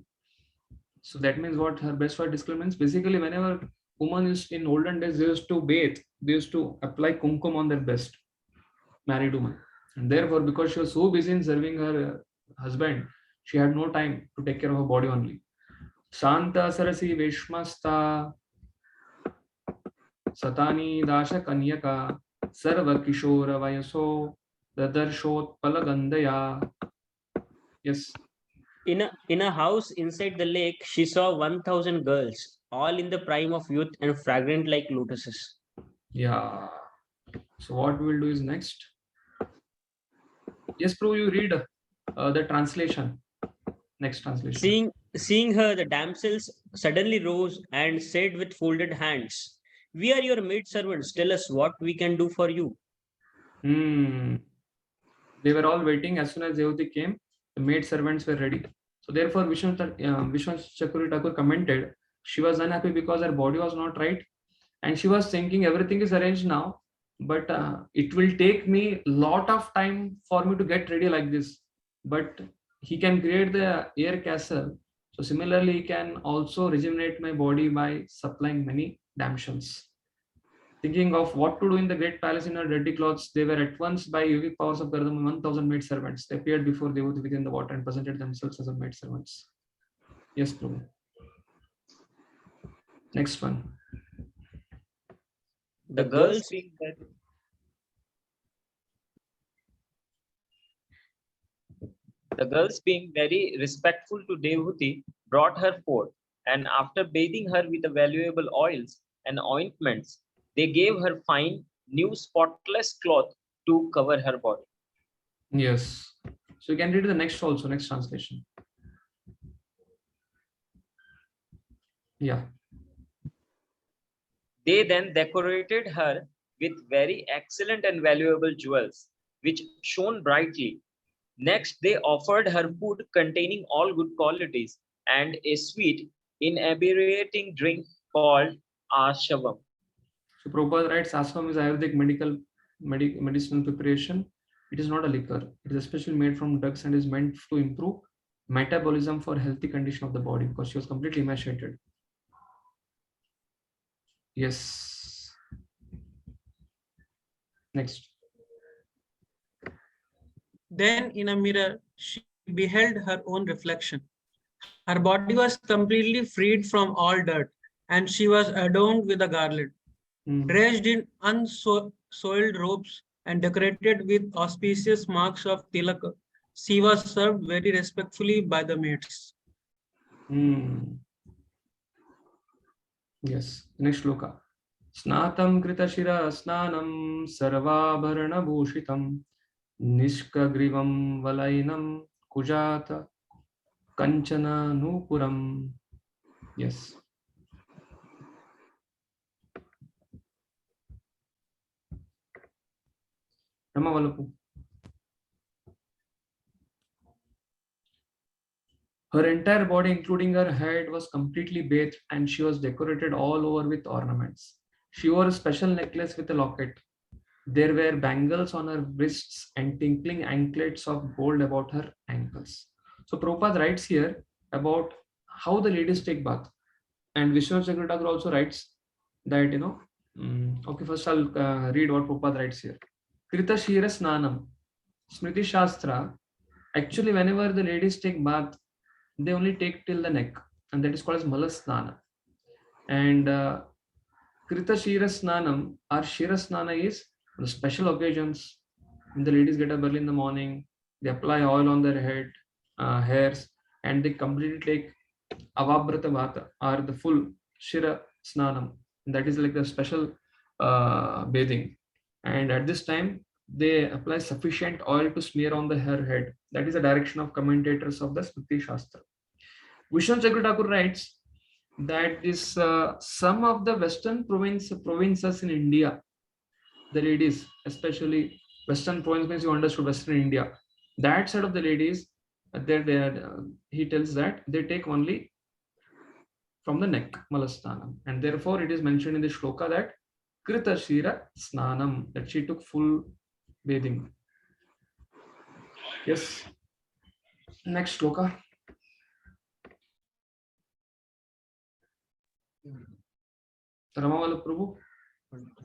So that means what her breast was discolored means basically whenever women used in olden days they used to bathe, they used to apply kumkum on their breast, married woman. And therefore, because she was so busy in serving her husband, she had no time to take care of her body only. Shanta Sarasi Vishmasta Satani Dasha Kanyaka Sarva Kishora Vayaso Dadarshot Palagandaya. Yes. In a house inside the lake, she saw 1,000 girls, all in the prime of youth and fragrant like lotuses. Yeah. So what we will do is next. Yes, Prabhu, you read the translation. Next translation. Seeing her, the damsels suddenly rose and said with folded hands, "We are your maidservants. Tell us what we can do for you." They were all waiting. As soon as Devati came, the maid servants were ready. So therefore, Vishnu Chakuri Thakur commented, she was unhappy because her body was not right, and she was thinking everything is arranged now, but it will take me lot of time for me to get ready like this. But he can create the air castle. So similarly, he can also regenerate my body by supplying many damsels. Thinking of what to do in the great palace in her dirty clothes, they were at once by yogic powers of Gardama 1000 maid servants. They appeared before Devati within the water and presented themselves as a maid servants. Yes, Prabhu. Next one. The girls being very respectful to Devhuti brought her forth, and after bathing her with the valuable oils and ointments, they gave her fine, new spotless cloth to cover her body. Yes. So you can read the next also, next translation. Yeah. They then decorated her with very excellent and valuable jewels, which shone brightly. Next, they offered her food containing all good qualities and a sweet, inebriating drink called ashavam. So Prabhupada writes, Asam is Ayurvedic medicinal preparation. It is not a liquor. It is especially made from drugs and is meant to improve metabolism for healthy condition of the body, because she was completely emaciated. Yes. Next. Then in a mirror, she beheld her own reflection. Her body was completely freed from all dirt, and she was adorned with a garland. Dressed in unsoiled robes and decorated with auspicious marks of tilaka, she was served very respectfully by the maids. Yes. Next shloka. Snatam kritashira snanam sarvabharana bhushitam nishkagrivam valainam kujata kanchana nupuram. Yes. Ramavalapu. Her entire body, including her head, was completely bathed and she was decorated all over with ornaments. She wore a special necklace with a locket. There were bangles on her wrists and tinkling anklets of gold about her ankles. So Prabhupada writes here about how the ladies take bath. And Vishnu Chakravarti also writes that, okay, first I'll read what Prabhupada writes here. Krita Shira Snanam. Smriti Shastra, actually whenever the ladies take bath, they only take till the neck, and that is called as Malasnana. And Krita Shira Snanam, or Shira Snana, is on special occasions when the ladies get up early in the morning, they apply oil on their head, hairs, and they completely take Avabrata Vata, or the full Shira Snanam. And that is like the special bathing. And at this time, they apply sufficient oil to smear on her head. That is the direction of commentators of the Smriti Shastra. Vishnu Chakravarti writes that this some of the western provinces in India, the ladies, especially western province means you understood western India, that side of the ladies, he tells that they take only from the neck, Malastanam, and therefore it is mentioned in the shloka that Krita Shira Snanam, that she took full bathing. Yes. Next shloka. Ramavala Prabhu.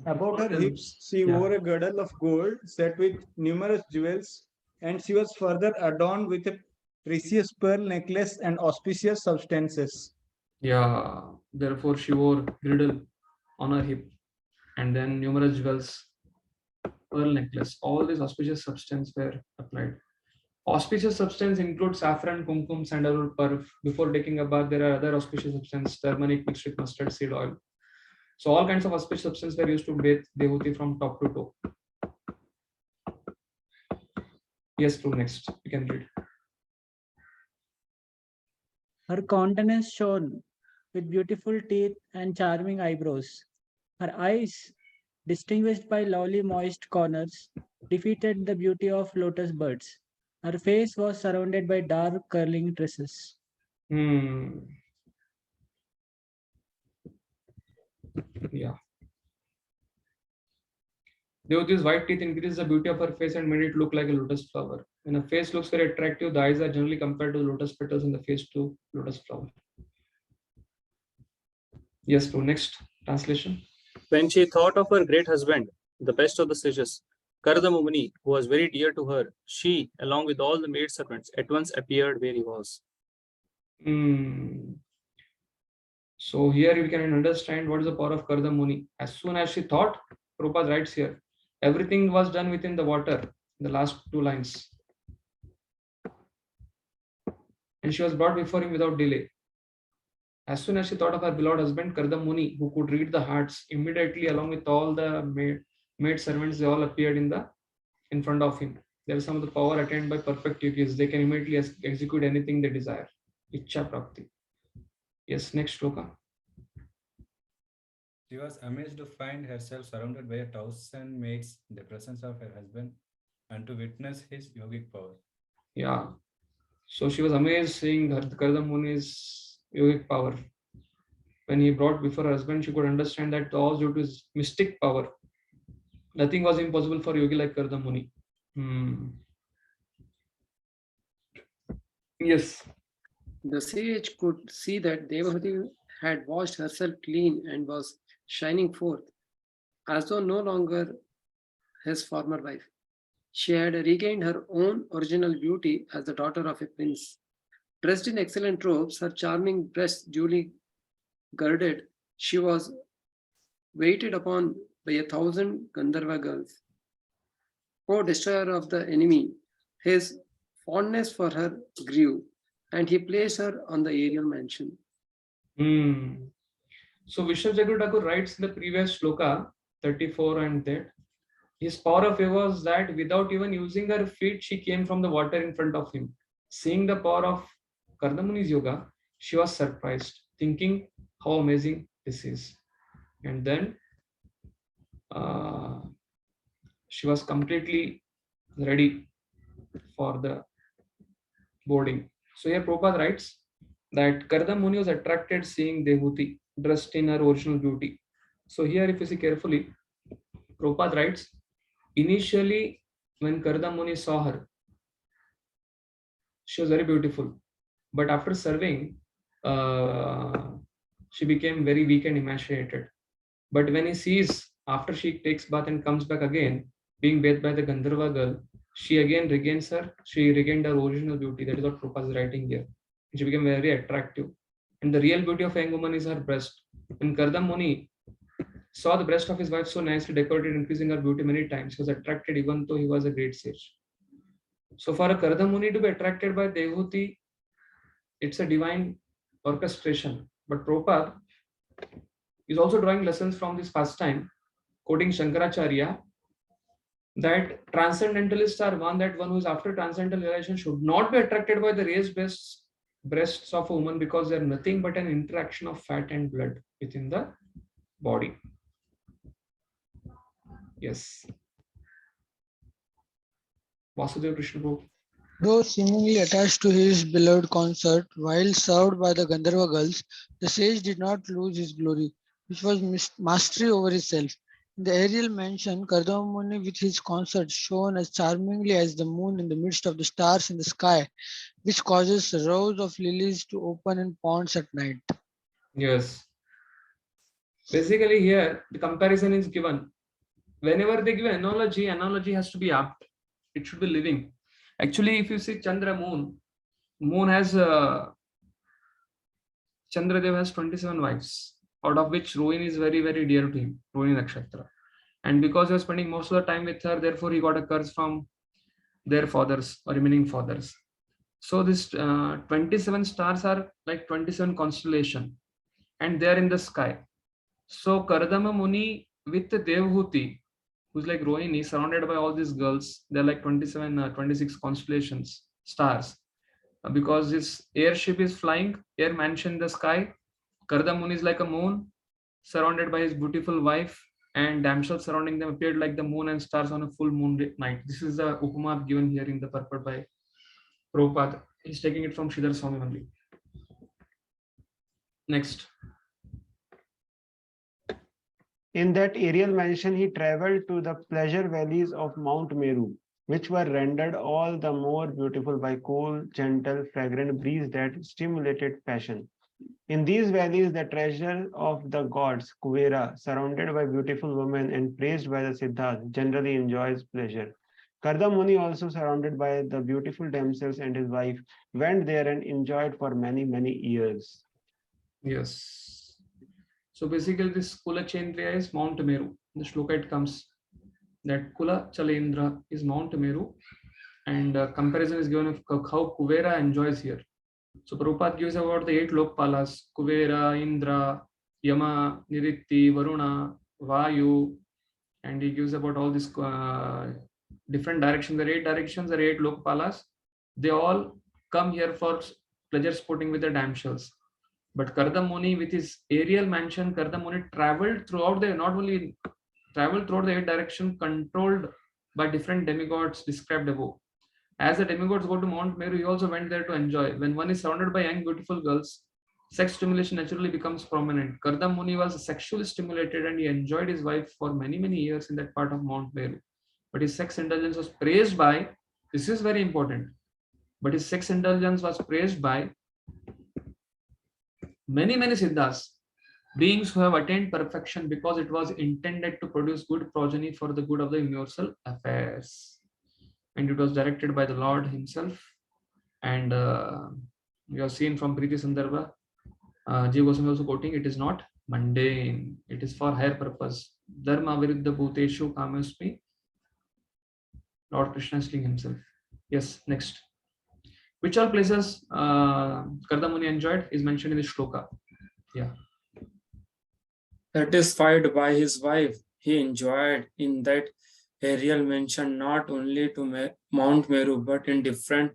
About her hips, she wore a girdle of gold set with numerous jewels, and she was further adorned with a precious pearl necklace and auspicious substances. Yeah, therefore she wore girdle on her hip, and then numerous jewels, pearl necklace. All these auspicious substances were applied. Auspicious substance includes saffron, kumkum, sandalwood, perf. Before taking a bath, there are other auspicious substances: turmeric mixed with mustard seed oil. So all kinds of auspicious substances were used to bathe Devhuti from top to toe. Yes, to next. You can read. Her countenance shone with beautiful teeth and charming eyebrows. Her eyes, distinguished by lovely moist corners, defeated the beauty of lotus buds. Her face was surrounded by dark curling tresses. Yeah. Devuti's white teeth increased the beauty of her face and made it look like a lotus flower. When a face looks very attractive, the eyes are generally compared to lotus petals and the face to lotus flower. Yes, bro. Next translation. When she thought of her great husband, the best of the sages, Kardama Muni, who was very dear to her, she, along with all the maidservants, at once appeared where he was. So here we can understand what is the power of Kardama Muni. As soon as she thought, Prabhupada writes here, everything was done within the water, the last two lines. And she was brought before him without delay. As soon as she thought of her beloved husband, Kardama Muni, who could read the hearts, immediately along with all the maid servants, they all appeared in front of him. There is some of the power attained by perfect yogis. They can immediately execute anything they desire. Ichcha Bhakti. Yes, next shloka. She was amazed to find herself surrounded by 1,000 maids in the presence of her husband and to witness his yogic power. Yeah. So she was amazed seeing Kardama Muni's yogic power. When he brought before her husband, she could understand that all due to his mystic power. Nothing was impossible for yogi like Kardama Muni. Yes. The sage could see that Devahuti had washed herself clean and was shining forth, as though no longer his former wife. She had regained her own original beauty as the daughter of a prince. Dressed in excellent robes, her charming breasts duly girded, she was waited upon by 1,000 Gandharva girls. O destroyer of the enemy, his fondness for her grew, and he placed her on the aerial mansion. So Vishnu Thakur writes in the previous shloka 34 and that his power of favor was that without even using her feet, she came from the water in front of him. Seeing the power of Kardama Muni's yoga, she was surprised, thinking how amazing this is. And then she was completely ready for the boarding. So here Prabhupada writes that Kardama Muni was attracted seeing Devahuti dressed in her original beauty. So here if you see carefully, Prabhupada writes, initially when Kardama Muni saw her, she was very beautiful. But after serving, she became very weak and emaciated. But when he sees, after she takes bath and comes back again, being bathed by the Gandharva girl, she again regains she regained her original beauty. That is what Prabhupada is writing here. She became very attractive. And the real beauty of a young woman is her breast. When Kardama Muni saw the breast of his wife so nicely decorated, increasing her beauty many times, he was attracted even though he was a great sage. So for a Kardama Muni to be attracted by Devahuti, it's a divine orchestration. But Prabhupada is also drawing lessons from this pastime, quoting Shankaracharya, that transcendentalists are one who is after transcendental realization should not be attracted by the raised breasts of a woman because they are nothing but an interaction of fat and blood within the body. Yes. Vasudev Krishna Prabhu. Though seemingly attached to his beloved consort, while served by the Gandharva girls, the sage did not lose his glory, which was mastery over himself. In the aerial mansion, Kardama Muni with his consort shone as charmingly as the moon in the midst of the stars in the sky, which causes rows of lilies to open in ponds at night. Yes. Basically here, the comparison is given. Whenever they give an analogy has to be apt. It should be living. Actually, if you see Chandra, moon has Chandradev has 27 wives, out of which Rohini is very, very dear to him, Rohini Nakshatra. And because he was spending most of the time with her, therefore he got a curse from their fathers or remaining fathers. So this 27 stars are like 27 constellation and they are in the sky. So Kardama Muni with Devahuti, who's like Rohini, surrounded by all these girls, they're like 26 constellations, stars. because his airship is flying, air mansion in the sky. Karda Muni is like a moon, surrounded by his beautiful wife, and damsels surrounding them appeared like the moon and stars on a full moon night. This is the upama given here in the purport by Prabhupada. He's taking it from Sridhar Swami only. Next. In that aerial mansion, he traveled to the pleasure valleys of Mount Meru, which were rendered all the more beautiful by cool, gentle, fragrant breeze that stimulated passion. In these valleys, the treasure of the gods, Kuvera, surrounded by beautiful women and praised by the Siddhas, generally enjoys pleasure. Karda Muni, also surrounded by the beautiful damsels and his wife, went there and enjoyed for many, many years. Yes. So basically, this Kula Chendriya is Mount Meru. In the shloka it comes that Kula Chalendra is Mount Meru, and comparison is given of how Kuvera enjoys here. So Prabhupada gives about the 8 Lokpalas: Kuvera, Indra, Yama, Niritti, Varuna, Vayu, and he gives about all these different directions. The 8 directions are 8 Lokpalas. They all come here for pleasure sporting with the damsels. But Karda Muni, with his aerial mansion, Karda Muni traveled throughout the, not only traveled throughout the 8 directions, controlled by different demigods described above. As the demigods go to Mount Meru, he also went there to enjoy. When one is surrounded by young, beautiful girls, sex stimulation naturally becomes prominent. Karda Muni was sexually stimulated and he enjoyed his wife for many, many years in that part of Mount Meru. But his sex indulgence was praised by, this is very important, but his sex indulgence was praised by many, many Siddhas, beings who have attained perfection, because it was intended to produce good progeny for the good of the universal affairs. And it was directed by the Lord himself. And we have seen from previous Sandarbha, Jiva Goswami also quoting, it is not mundane, it is for higher purpose. Dharma viruddha bhuteshu kamasmi. Lord Krishna is telling himself. Yes, next. Which all places Karda Muni enjoyed is mentioned in the shloka. Yeah. Satisfied by his wife, he enjoyed in that aerial mansion not only to Mount Meru but in different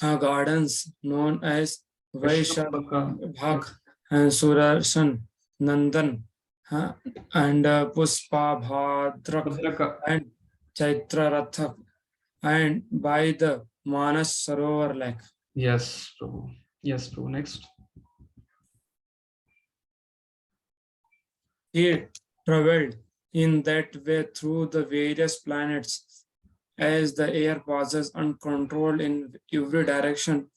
gardens known as Vaibhav and Surasan, Nandan, and Puspabhadrak and Chaitra and by the Manas Sarovar Lake. Yes, Prabhu. Yes, Prabhu. Next. He traveled in that way through the various planets as the air passes uncontrolled in every direction,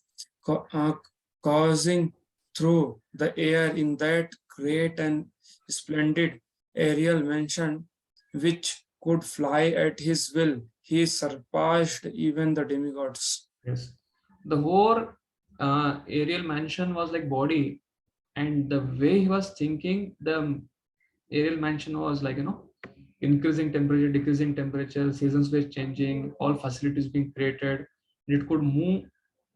causing through the air in that great and splendid aerial mansion, which could fly at his will. He surpassed even the demigods. Yes. The whole aerial mansion was like body, and the way he was thinking, the aerial mansion was like, increasing temperature, decreasing temperature, seasons were changing, all facilities being created. It could move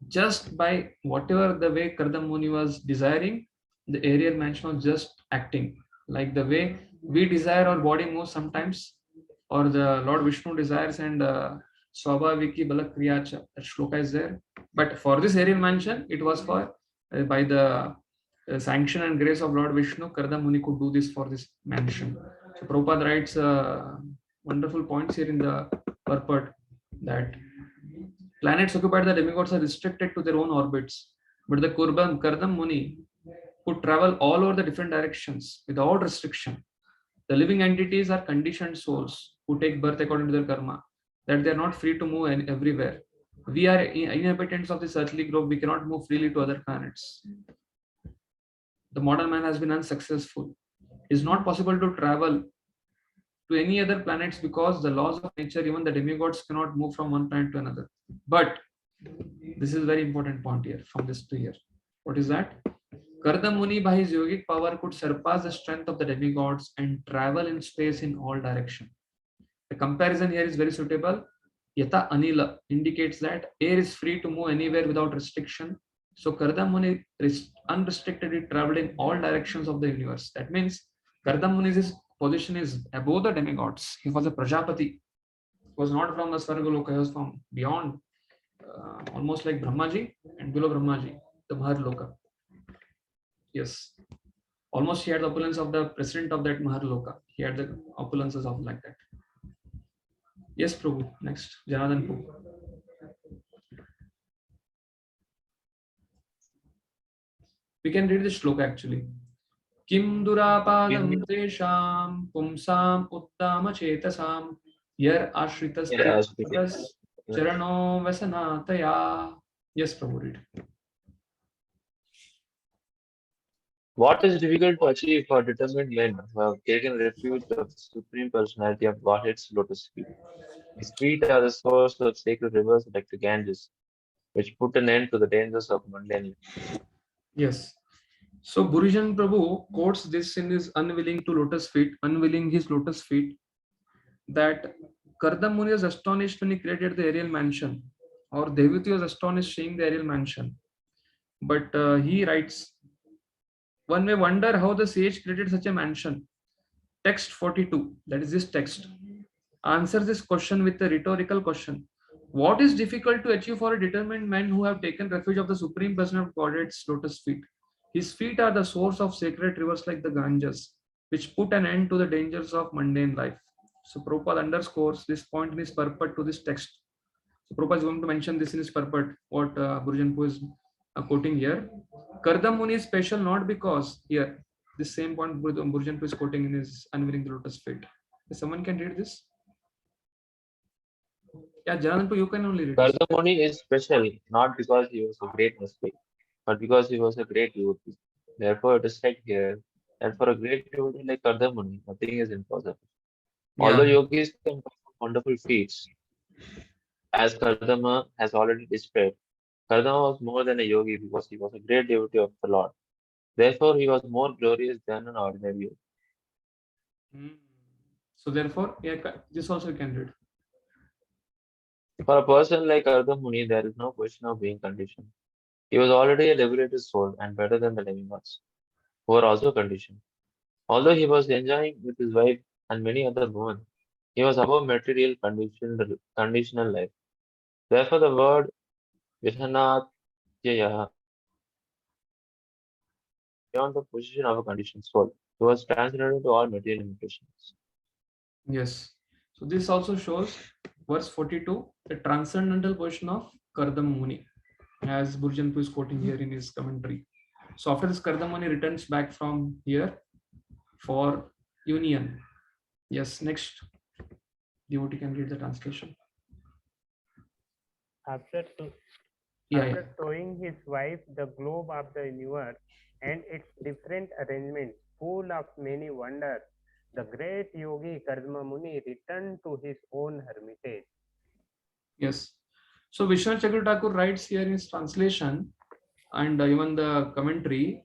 just by whatever the way Karda Muni was desiring. The aerial mansion was just acting like the way we desire our body moves sometimes, or the Lord Vishnu desires, and Swabhaviki Balak Kriyacha, that shloka is there. But for this aerial mansion, it was for by the sanction and grace of Lord Vishnu, Karda Muni could do this for this mansion. So Prabhupada writes wonderful points here in the purport that planets occupied by the demigods are restricted to their own orbits, but the Kardam Muni could travel all over the different directions without restriction. The living entities are conditioned souls who take birth according to their karma, that they are not free to move everywhere. We are inhabitants of this earthly globe, we cannot move freely to other planets. The modern man has been unsuccessful. It is not possible to travel to any other planets because the laws of nature, even the demigods cannot move from one planet to another. But this is a very important point here, from this to here. What is that? Karda Muni by his yogic power could surpass the strength of the demigods and travel in space in all directions. The comparison here is very suitable. Yata Anila indicates that air is free to move anywhere without restriction. So Karda Muni unrestrictedly traveled in all directions of the universe. That means Karda Muni's position is above the demigods. He was a Prajapati. He was not from the Svargaloka, he was from beyond. almost like Brahmaji, and below Brahmaji, the Mahar Loka. Yes, almost he had the opulence of the president of that Mahar Loka. He had the opulences of like that. Yes, Prabhu. Next, Janardhan Prabhu. We can read this shloka actually. Kim durapadam tesham pumsam uttama chetasam yar ashritas charano vasanataya. Yes, Prabhu, read. What is difficult to achieve for determined men who have taken refuge of the Supreme Personality of Godhead's lotus feet? His feet are the source of sacred rivers like the Ganges, which put an end to the dangers of mundane life. Yes. So Burijan Prabhu quotes this in his unveiling his lotus feet, that Kardam Muni was astonished when he created the aerial mansion, or Devuti was astonished seeing the aerial mansion. But he writes, one may wonder how the sage created such a mansion. Text 42, that is this text, answers this question with a rhetorical question. What is difficult to achieve for a determined man who have taken refuge of the Supreme Person of Godhead's lotus feet? His feet are the source of sacred rivers like the Ganges, which put an end to the dangers of mundane life. So Prabhupada underscores this point in his purport to this text. So Prabhupada is going to mention this in his purport, what Burjanpu is quoting here. Kardam Muni is special not because here, the same point Burjanpu is quoting in his Unveiling the Lotus Feet. If someone can read this? Yeah, Jananpu, you can only read this. Kardam Muni is special not because he was a great mystic, but because he was a great devotee. Therefore, it is said here that for a great devotee like Kardam Muni, nothing is impossible. Although yogis can perform wonderful feats, as Kardama has already described, Kardama was more than a yogi because he was a great devotee of the Lord. Therefore, he was more glorious than an ordinary yogi. So therefore, yeah, this also you can read. For a person like Kardam Muni, there is no question of being conditioned. He was already a liberated soul and better than the demigods, who were also conditioned. Although he was enjoying with his wife and many other women, he was above material conditional life. Therefore, the word Vihanatyaya beyond the position of a conditioned soul. He was transcendental to all material limitations. Yes. So this also shows verse 42, the transcendental position of Kardam Muni, as Burjanpu is quoting here in his commentary. So after this, Kardam Muni returns back from here for union. Yes, next. Devotee can read the translation. After showing his wife the globe of the universe and its different arrangements, full of many wonders, the great yogi Kardama Muni returned to his own hermitage. Yes. So Vishwanath Chakravarti Thakur writes here in his translation and even the commentary.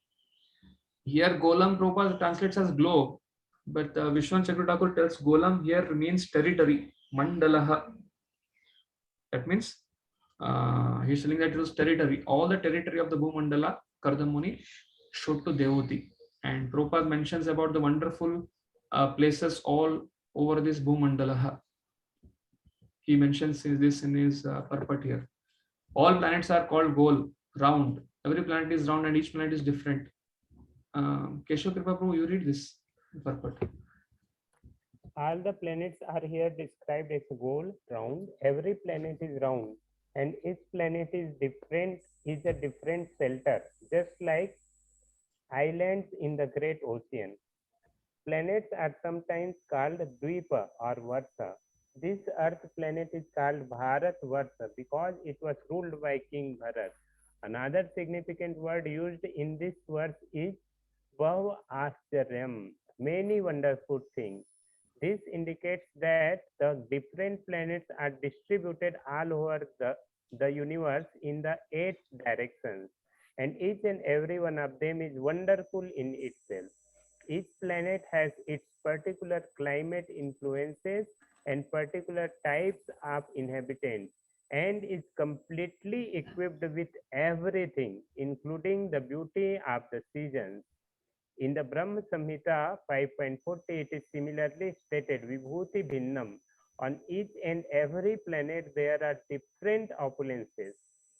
Here Golam Prabhupada translates as globe, but Vishwanath Chakravarti Thakur tells Golam here means territory, Mandalaha. That means he's telling that it was territory. All the territory of the Bhumandala, Kardam Muni showed to Devoti. And Prabhupada mentions about the wonderful places all over this Bhumandala. He mentions this in his purport here. All planets are called goal, round. Every planet is round and each planet is different. Keshav Kripa Prabhu, you read this purport. All the planets are here described as goal, round. Every planet is round, and each planet is a different shelter, just like islands in the great ocean. Planets are sometimes called Dvipa or Varsha. This Earth planet is called Bharat Varsha because it was ruled by King Bharat. Another significant word used in this verse is Bhav Ascharyam, many wonderful things. This indicates that the different planets are distributed all over the universe in the 8 directions, and each and every one of them is wonderful in itself. Each planet has its particular climate influences and particular types of inhabitants and is completely equipped with everything, including the beauty of the seasons. In the Brahma Samhita 5.40, it is similarly stated, Vibhuti Bhinnam. On each and every planet, there are different opulences.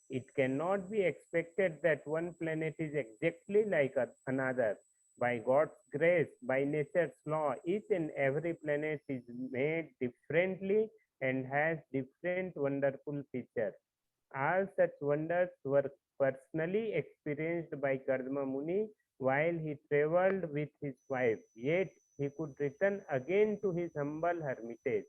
It cannot be expected that one planet is exactly like another. By God's grace, by nature's law, each and every planet is made differently and has different wonderful features. All such wonders were personally experienced by Kardama Muni while he traveled with his wife, yet he could return again to his humble hermitage.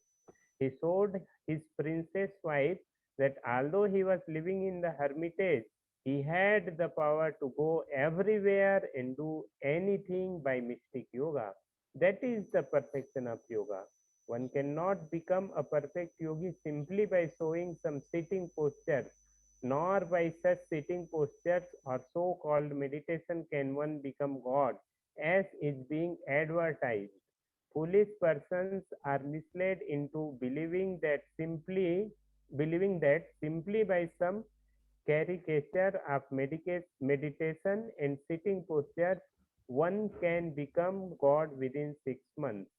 He showed his princess wife that although he was living in the hermitage, he had the power to go everywhere and do anything by mystic yoga. That is the perfection of yoga. One cannot become a perfect yogi simply by showing some sitting postures, nor by such sitting postures or so called meditation can one become God, as is being advertised. Foolish persons are misled into believing that simply by some caricature of meditation and sitting posture, one can become God within 6 months.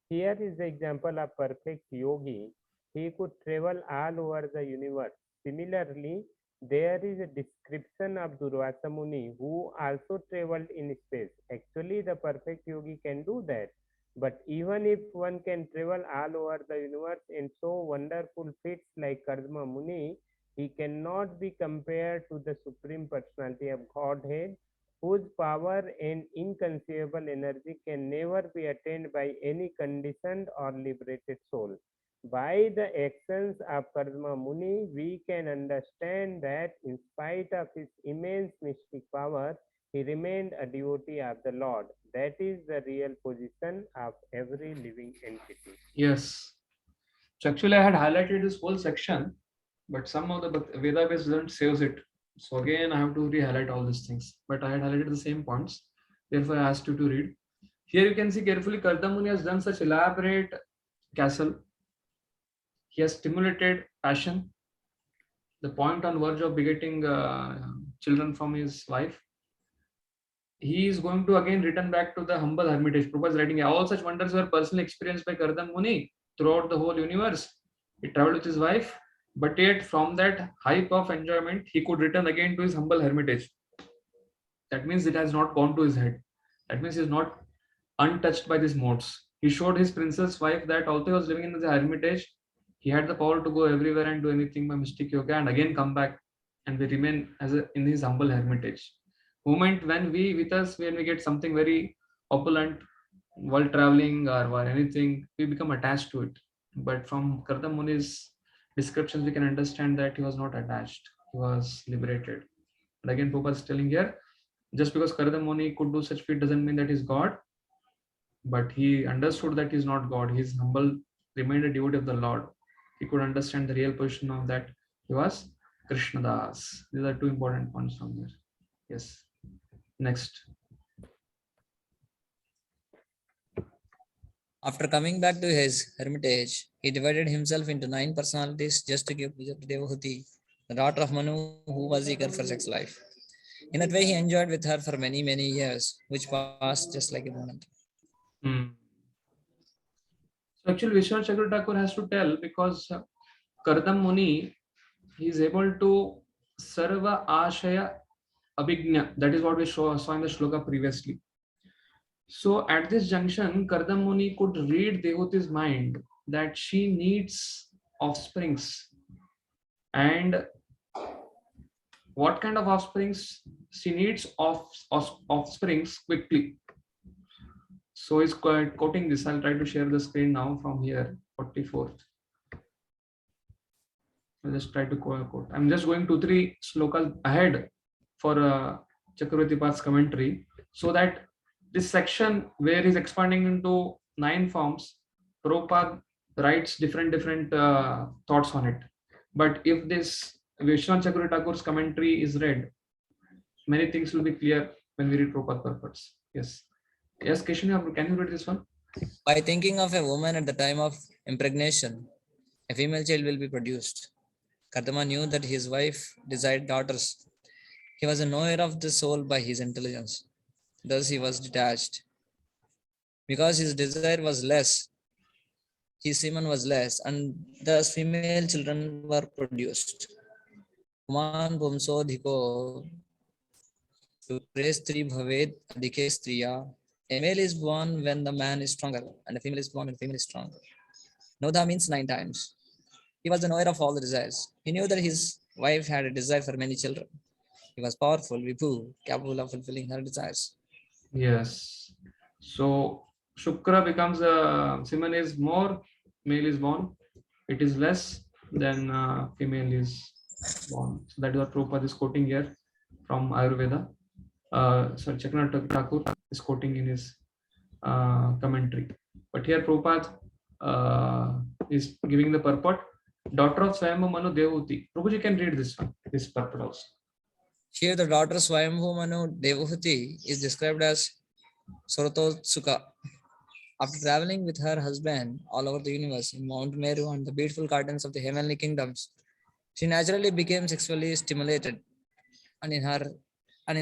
Here is the example of perfect yogi. He could travel all over the universe. Similarly, there is a description of Durvasa Muni who also traveled in space. Actually, the perfect yogi can do that. But even if one can travel all over the universe and show wonderful feats like Kardama Muni, he cannot be compared to the Supreme Personality of Godhead, whose power and inconceivable energy can never be attained by any conditioned or liberated soul. By the actions of Kardama Muni, we can understand that in spite of his immense mystic power, he remained a devotee of the Lord. That is the real position of every living entity. Yes. So actually, I had highlighted this whole section, but some of the Veda base doesn't saves it. So again, I have to re-highlight all these things. But I had highlighted the same points. Therefore, I asked you to read. Here you can see carefully Kardamuni has done such elaborate castle. He has stimulated passion, the point on verge of begetting children from his wife. He is going to again return back to the humble hermitage. Prabhupada is writing, all such wonders were personally experienced by Kardam Muni throughout the whole universe. He traveled with his wife, but yet from that height of enjoyment, he could return again to his humble hermitage. That means it has not gone to his head. That means he is not untouched by these modes. He showed his princess wife that although he was living in the hermitage, he had the power to go everywhere and do anything by mystic yoga and again come back and we remain in his humble hermitage. Moment when when we get something very opulent while traveling or anything, we become attached to it. But from Kardam Muni's descriptions, we can understand that he was not attached. He was liberated. And again, Prabhupada is telling here, just because Kardam Muni could do such feat doesn't mean that he's God, but he understood that he's not God. He's humble, remained a devotee of the Lord. He could understand the real position of that. He was Krishna Das. These are two important points from here. Yes. Next. After coming back to his hermitage, he divided himself into 9 personalities just to give pleasure to Devahuti, the daughter of Manu, who was eager for sex life. In that way, he enjoyed with her for many, many years, which passed just like a moment. So actually, Vishwanath Chakravarti Thakur has to tell because Kardam Muni, he is able to sarva ashaya abhignya. That is what we saw in the shloka previously. So at this junction, Kardam Muni could read Devuti's mind that she needs offsprings. And what kind of offsprings? She needs offsprings quickly. So he's quoting this. I'll try to share the screen now from here, 44th. I'll just try to quote. I'm just going 2-3 slokas ahead for Chakravarti Path's commentary, so that this section where he's expanding into 9 forms, Prabhupada writes different thoughts on it. But if this Vishwanath Chakravarti Thakur's commentary is read, many things will be clear when we read Prabhupada purports. Yes. Yes, Keshan, can you read this one? By thinking of a woman at the time of impregnation, a female child will be produced. Kardama knew that his wife desired daughters. He was a knower of the soul by his intelligence. Thus he was detached. Because his desire was less, his semen was less, and thus female children were produced. Puman Pumsodhiko Prestri Bhaved Adhike Striya. A male is born when the man is stronger, and a female is born when the female is stronger. Nodha means 9 times. He was aware of all the desires. He knew that his wife had a desire for many children. He was powerful, Vibhu, capable of fulfilling her desires. Yes. So Shukra becomes a semen is more, male is born. It is less than female is born. So that is what Prabhupada is quoting here from Ayurveda. Sorry, Chakranath Thakur is quoting in his commentary. But here Prabhupada is giving the purport. Daughter of Swayambhu Manu Devahuti. Prabhuji can read this one, this purport also. Here the daughter Swayambhu Manu Devahuti is described as Sorototsuka. After traveling with her husband all over the universe in Mount Meru and the beautiful gardens of the heavenly kingdoms, she naturally became sexually stimulated. And in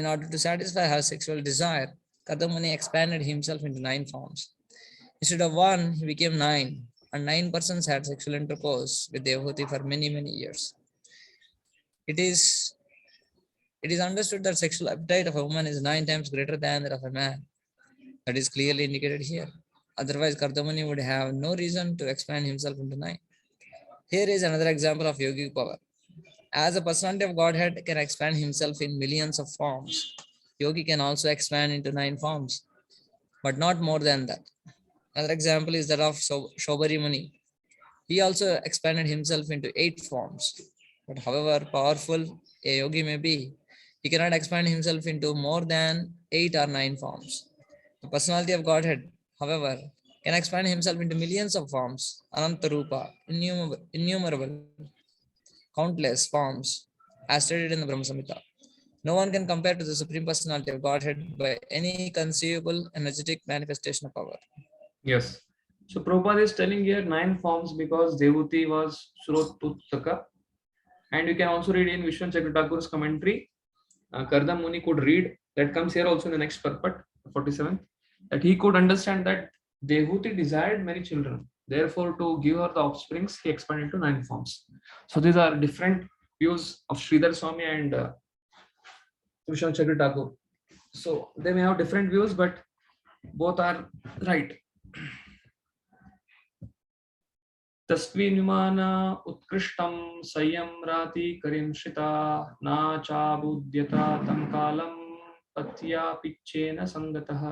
order to satisfy her sexual desire, Kadamuni expanded himself into 9 forms. Instead of 1, he became 9, and 9 persons had sexual intercourse with Devahuti for many, many years. It is understood that sexual appetite of a woman is 9 times greater than that of a man. That is clearly indicated here. Otherwise, Kardamani would have no reason to expand himself into 9. Here is another example of yogic power. As a personality of Godhead can expand himself in millions of forms, yogi can also expand into 9 forms, but not more than that. Another example is that of Shobari Muni. He also expanded himself into 8 forms. But however powerful a yogi may be, he cannot expand himself into more than 8 or 9 forms. The personality of Godhead, however, can expand himself into millions of forms, Anantarupa, innumerable, countless forms, as stated in the Brahma Samhita. No one can compare to the Supreme Personality of Godhead by any conceivable energetic manifestation of power. Yes. So Prabhupada is telling here 9 forms because Devuti was Srotuttaka. And you can also read in Vishwan Chakravarti's commentary. Kardam Muni could read, that comes here also in the next purport, 47, that he could understand that Devuti desired many children. Therefore, to give her the offsprings, he expanded to 9 forms. So these are different views of Sridhar Swami and Vishwan Chakravarti. So they may have different views, but both are right. तस्मिन्मान उत्कृष्टं संयम्राति करिंशिता ना चाबुद्यता तं कालं पत्या पिच्छेन संगतः.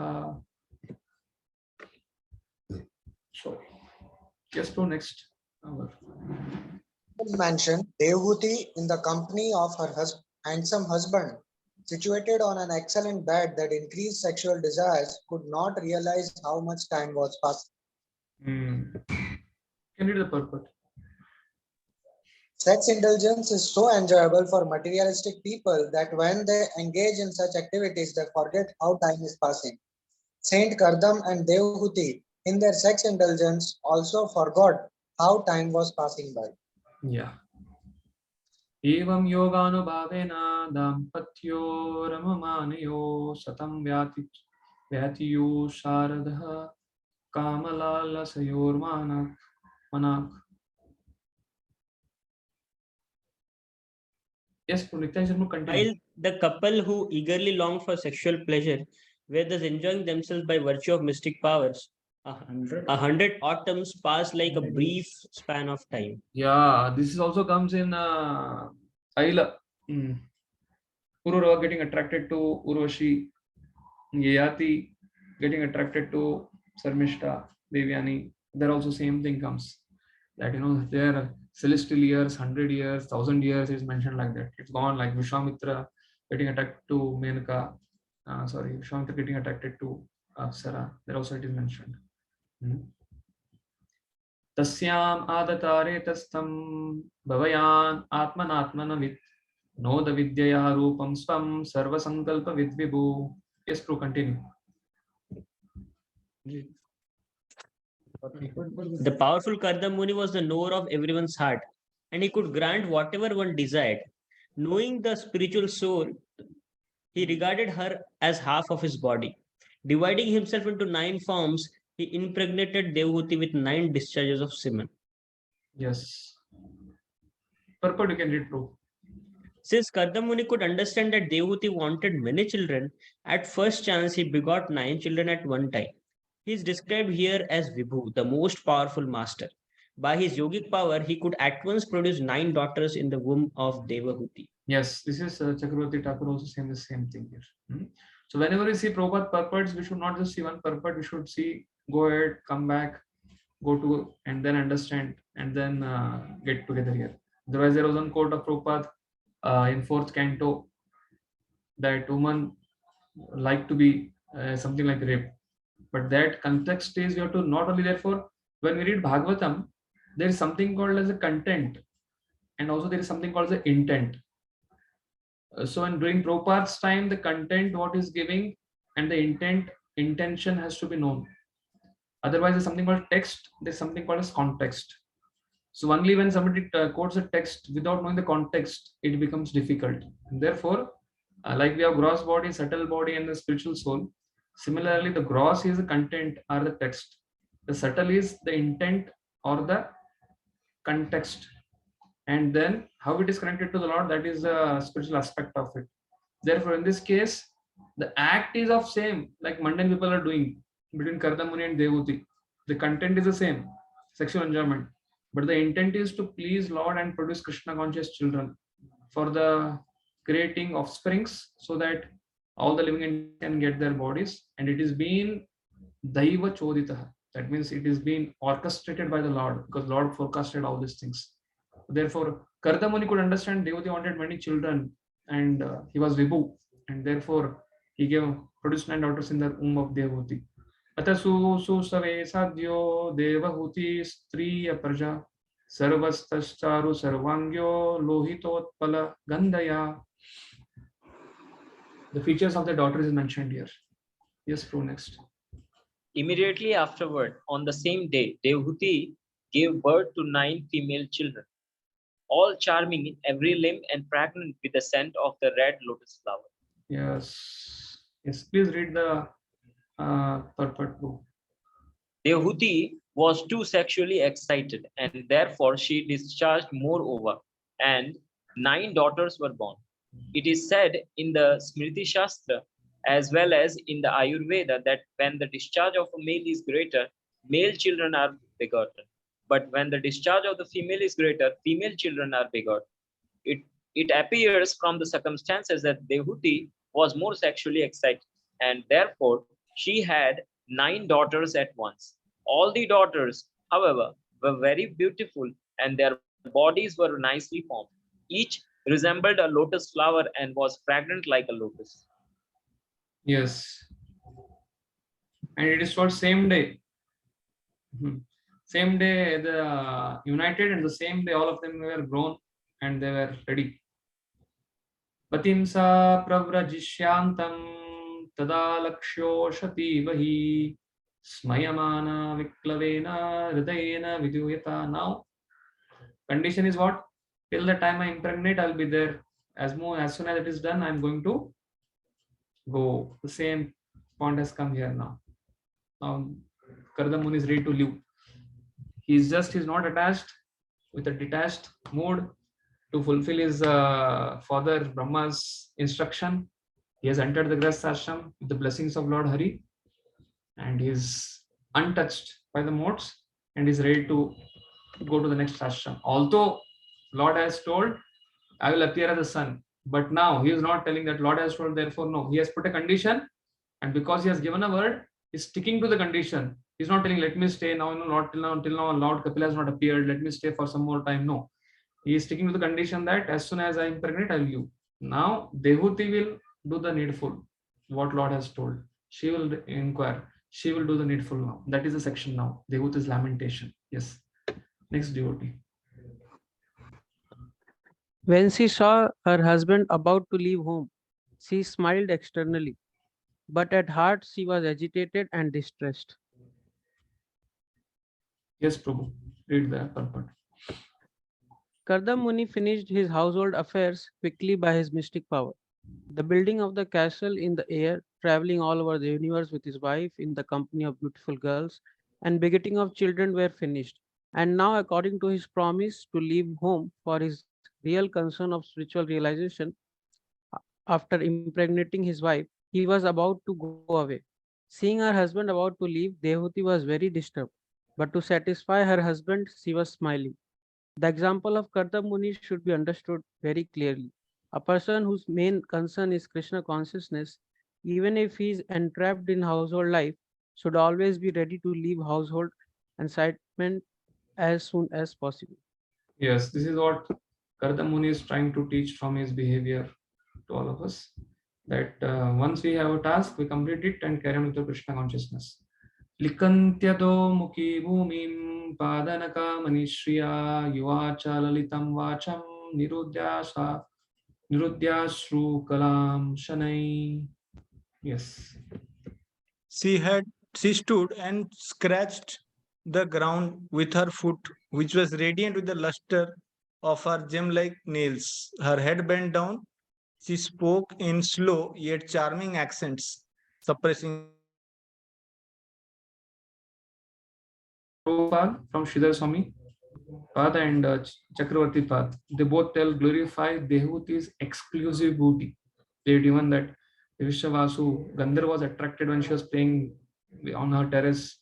So, just to next. Mentioned Devahuti in the company of her handsome husband, situated on an excellent bed that increased sexual desires, could not realize how much time was passing. Can you read the purport? Sex indulgence is so enjoyable for materialistic people that when they engage in such activities, they forget how time is passing. Saint Kardam and Devahuti, in their sex indulgence, also forgot how time was passing by. Yeah. Evam yoganubhavena dampatyo ramamanayo satam vyatiyo sharadha kamalala sayor manak. Yes, continue. While the couple who eagerly longed for sexual pleasure were thus enjoying themselves by virtue of mystic powers, 100 autumns passed like a brief span of time. Yeah, this is also comes in Aila. Pururava getting attracted to Urvashi, Yayati getting attracted to Sarmishta, Devyani. There also same thing comes. That their celestial years, 100 years, 1000 years is mentioned like that. It's gone like Vishwamitra getting attracted to Menaka. Vishwamitra getting attracted to Apsara. There also it is mentioned. Tasyam adatare tastam bhavayan atmanatmanavit nod vidyaya rupam swam sarva sankalpa vidvibhu. Yes, Pro, continue. The powerful Kardam Muni was the knower of everyone's heart, and he could grant whatever one desired. Knowing the spiritual soul, he regarded her as half of his body. Dividing himself into 9 forms, he impregnated Devahuti with 9 discharges of semen. Yes. Purport you can read proof. Since Kardamuni could understand that Devahuti wanted many children, at first chance he begot 9 children at one time. He is described here as Vibhu, the most powerful master. By his yogic power, he could at once produce 9 daughters in the womb of Devahuti. Yes, this is Chakravarti Thakur also saying the same thing here. So whenever we see Prabhupada purports, we should not just see one purport, we should see, go ahead, come back, go to, and then understand, and then get together here. Otherwise, there was one quote of Prabhupada in 4th Canto that woman like to be something like rape. But that context is you have to not only, therefore, when we read Bhagavatam, there is something called as a content, and also there is something called the intent. So in during Prabhupada's time, the content what is giving and the intention has to be known. Otherwise, there's something called text, there's something called as context. So only when somebody quotes a text without knowing the context, it becomes difficult. And therefore, like we have gross body, subtle body, and the spiritual soul. Similarly, the gross is the content or the text. The subtle is the intent or the context. And then how it is connected to the Lord, that is the spiritual aspect of it. Therefore, in this case, the act is of same, like mundane people are doing between Kardamuni and Devahuti. The content is the same, sexual enjoyment. But the intent is to please Lord and produce Krishna conscious children for the creating offsprings so that all the living entities can get their bodies. And it is being Daiva Choditaha. That means it is being orchestrated by the Lord, because Lord forecasted all these things. Therefore, Kardamuni could understand Devahuti wanted many children, and he was Vibhu, and therefore he produced 9 daughters in the womb of Devahuti. Atasu susave sadhyo Devahuti striya praja sarvastascharu sarvangyo lohitotpala gandaya. The features of the daughter is mentioned here. Yes, Pro, next. Immediately afterward, on the same day, Devahuti gave birth to 9 female children, all charming in every limb and fragrant with the scent of the red lotus flower. Yes. Yes, please read the purport. Devahuti was too sexually excited, and therefore she discharged more ova, and 9 daughters were born. It is said in the Smriti Shastra as well as in the Ayurveda that when the discharge of a male is greater, male children are begotten. But when the discharge of the female is greater, female children are begotten. It appears from the circumstances that Devahuti was more sexually excited, and therefore she had 9 daughters at once. All the daughters, however, were very beautiful, and their bodies were nicely formed. Each resembled a lotus flower and was fragrant like a lotus. Yes. And it is for same day. Same day the united, and the same day all of them were grown and they were ready. Patimsa pravrajishyantam tada lakshyoshati vahi smayamana viklavena hridayena viduyata. Now, condition is what? Till the time I impregnate, I'll be there. As soon as it is done, I'm going to go. The same point has come here now. Now, Kardamuni is ready to live. He's not attached with a detached mood to fulfill his father Brahma's instruction. He has entered the Grihastha ashram with the blessings of Lord Hari, and he is untouched by the modes, and is ready to go to the next ashram. Although Lord has told, I will appear as a son, but now he is not telling that Lord has told, therefore no. He has put a condition, and because he has given a word, he's sticking to the condition. He's not telling, let me stay now, not till now, Lord Kapila has not appeared, let me stay for some more time. No. He is sticking to the condition that as soon as I impregnate, I will leave. Now, Devahuti will do the needful, what Lord has told. She will inquire. She will do the needful now. That is the section now. Devahuti's lamentation. Yes. Next devotee. When she saw her husband about to leave home, she smiled externally, but at heart she was agitated and distressed. Yes, Prabhu. Read the purport. Kardamuni finished his household affairs quickly by his mystic power. The building of the castle in the air traveling all over the universe with his wife in the company of beautiful girls, and begetting of children were finished. And now, according to his promise to leave home for his real concern of spiritual realization, after impregnating his wife, he was about to go away. Seeing her husband about to leave, Dehuti was very disturbed. But to satisfy her husband, she was smiling. The example of Kartam Muni should be understood very clearly. A person whose main concern is Krishna consciousness, even if he is entrapped in household life, should always be ready to leave household excitement as soon as possible. Yes, this is what Kardam Muni is trying to teach from his behavior to all of us. That once we have a task, we complete it and carry on with the Krishna consciousness. Likantyado mukhi bhumim padanaka manishriya yuvacha lalitam vacham nirudyasa nirudyashru kalam shanai. Yes. She stood and scratched the ground with her foot, which was radiant with the luster of her gem-like nails. Her head bent down. She spoke in slow yet charming accents, suppressing Prabhupada from Sridhar Swami Pad and Chakravarti Pad, they both tell glorify Dehuti's exclusive beauty. They even that Vishwavasu Gandhar was attracted when she was playing on her terrace,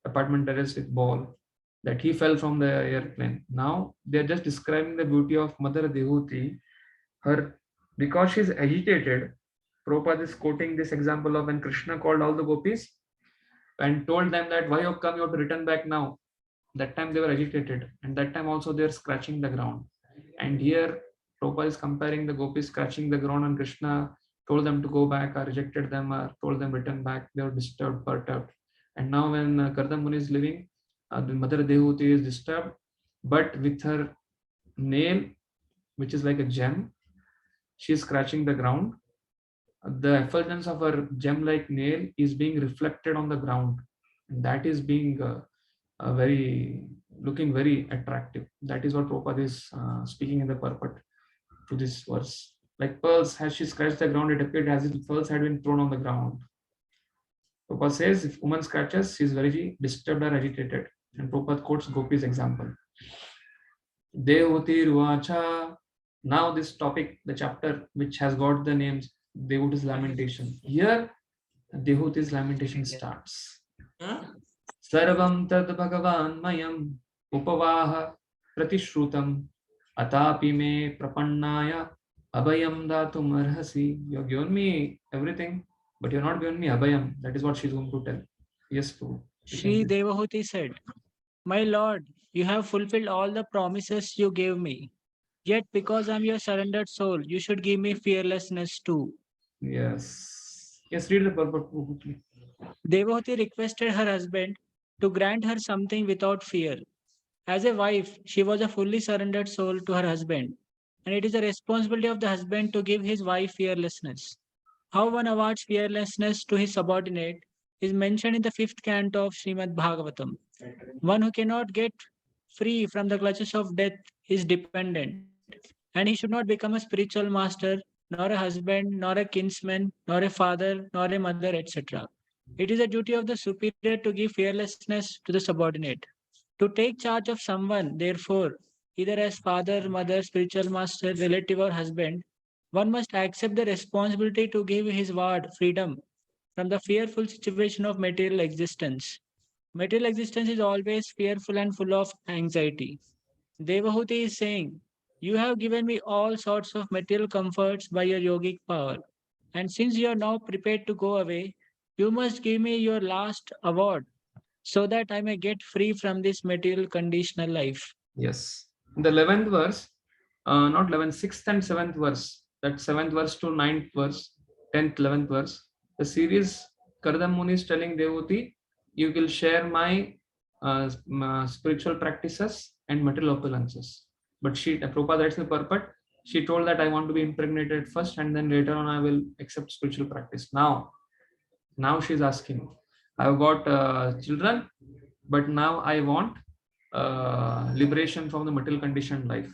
apartment terrace with ball, that he fell from the airplane. Now they are just describing the beauty of Mother Dehuti. Her because she is agitated. Prabhupada is quoting this example of when Krishna called all the gopis and told them that why you have come, you have to return back now. That time they were agitated, and that time also they are scratching the ground. And here Prabhupada is comparing the gopis scratching the ground, and Krishna told them to go back, or rejected them, or told them return back. They were disturbed, perturbed. And now when Kardam Muni is living, the Mother Dehuti is disturbed, but with her nail, which is like a gem, she is scratching the ground. The effulgence of her gem-like nail is being reflected on the ground, and that is being very looking very attractive. That is what Prabhupada is speaking in the purport to this verse. Like pearls, as she scratched the ground, it appeared as if pearls had been thrown on the ground. Prabhupada says if woman scratches, she is very disturbed or agitated. And Prabhupada quotes Gopi's example. Devuti Ruacha. Now this topic, the chapter which has got the names Devuti's lamentation. Here, Devuti's lamentation starts. Sarvam tad bhagavan mayam upavaha pratishrutam atapi me prapannaya abhayam datum arhasi. You have given me everything, but you have not given me abhayam. That is what she is going to tell. Yes, Prabhu. Shri Devahuti said, My lord, you have fulfilled all the promises you gave me. Yet because I am your surrendered soul, you should give me fearlessness too. Yes. Yes, read the purport, Prabhu. Devahuti requested her husband to grant her something without fear. As a wife, she was a fully surrendered soul to her husband, and it is the responsibility of the husband to give his wife fearlessness. How one awards fearlessness to his subordinate is mentioned in the fifth canto of Srimad Bhagavatam. One who cannot get free from the clutches of death is dependent, and he should not become a spiritual master, nor a husband, nor a kinsman, nor a father, nor a mother, etc. It is a duty of the superior to give fearlessness to the subordinate. To take charge of someone, therefore, either as father, mother, spiritual master, relative, or husband, one must accept the responsibility to give his ward freedom from the fearful situation of material existence. Material existence is always fearful and full of anxiety. Devahuti is saying, You have given me all sorts of material comforts by your yogic power, and since you are now prepared to go away, you must give me your last award so that I may get free from this material conditional life. Yes. In the 11th verse, not 11th, 6th and 7th verse, that 7th verse to 9th verse, 10th, 11th verse, the series Kardam Muni is telling Devuti, you will share my spiritual practices and material opulences. But she, Prabhupada, that's the purport. She told that I want to be impregnated first and then later on I will accept spiritual practice. Now she's asking, I've got children, but now I want liberation from the material conditioned life.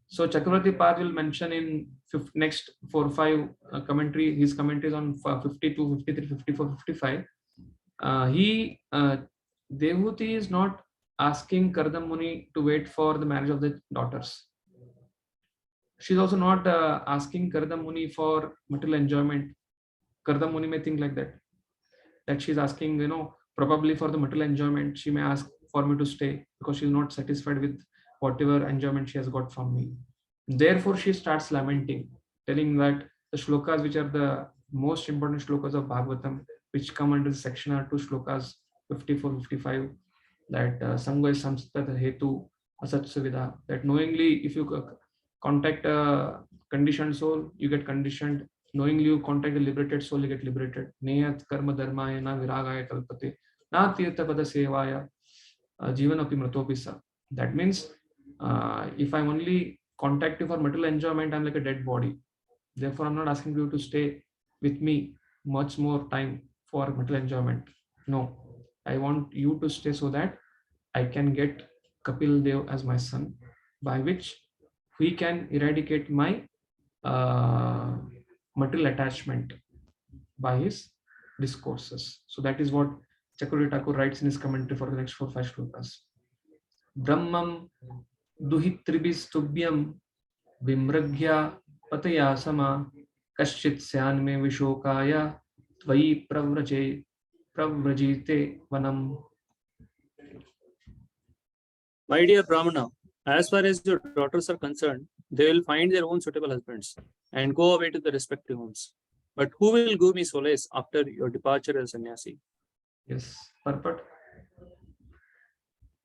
So Chakravarti Pad will mention in next 4 or 5 commentary, his commentaries on 52, 53, 54, 55. Devahuti is not asking Kardam Muni to wait for the marriage of the daughters. She's also not asking Kardam Muni for material enjoyment. Kardam Muni may think like that she's asking, probably for the material enjoyment. She may ask for me to stay because she's not satisfied with whatever enjoyment she has got from me. Therefore, she starts lamenting, telling that the shlokas which are the most important shlokas of Bhagavatam, which come under this section, are 2 shlokas, 54, 55, that Sangha is samstata hetu asat suvidha, that knowingly if you contact a conditioned soul, you get conditioned. Knowingly you contact a liberated soul, you get liberated. Neyat karma dharmaya na viragaya kalpate na tirtha pada sevaya jivanapi mritopisa. That means if I'm only contact you for material enjoyment, I'm like a dead body. Therefore, I'm not asking you to stay with me much more time for material enjoyment. No, I want you to stay so that I can get Kapil Dev as my son, by which we can eradicate my material attachment by his discourses. So that is what Chakravarti Thakur writes in his commentary for the next 4-5 shlokas. Brahmam duhitribhistubyam vimraghya pataya sama kaschit syan me vishokaya tvayi pravrajite vanam. My dear Brahmana, as far as your daughters are concerned, they will find their own suitable husbands and go away to their respective homes. But who will give me solace after your departure as sannyasi? Yes, purport.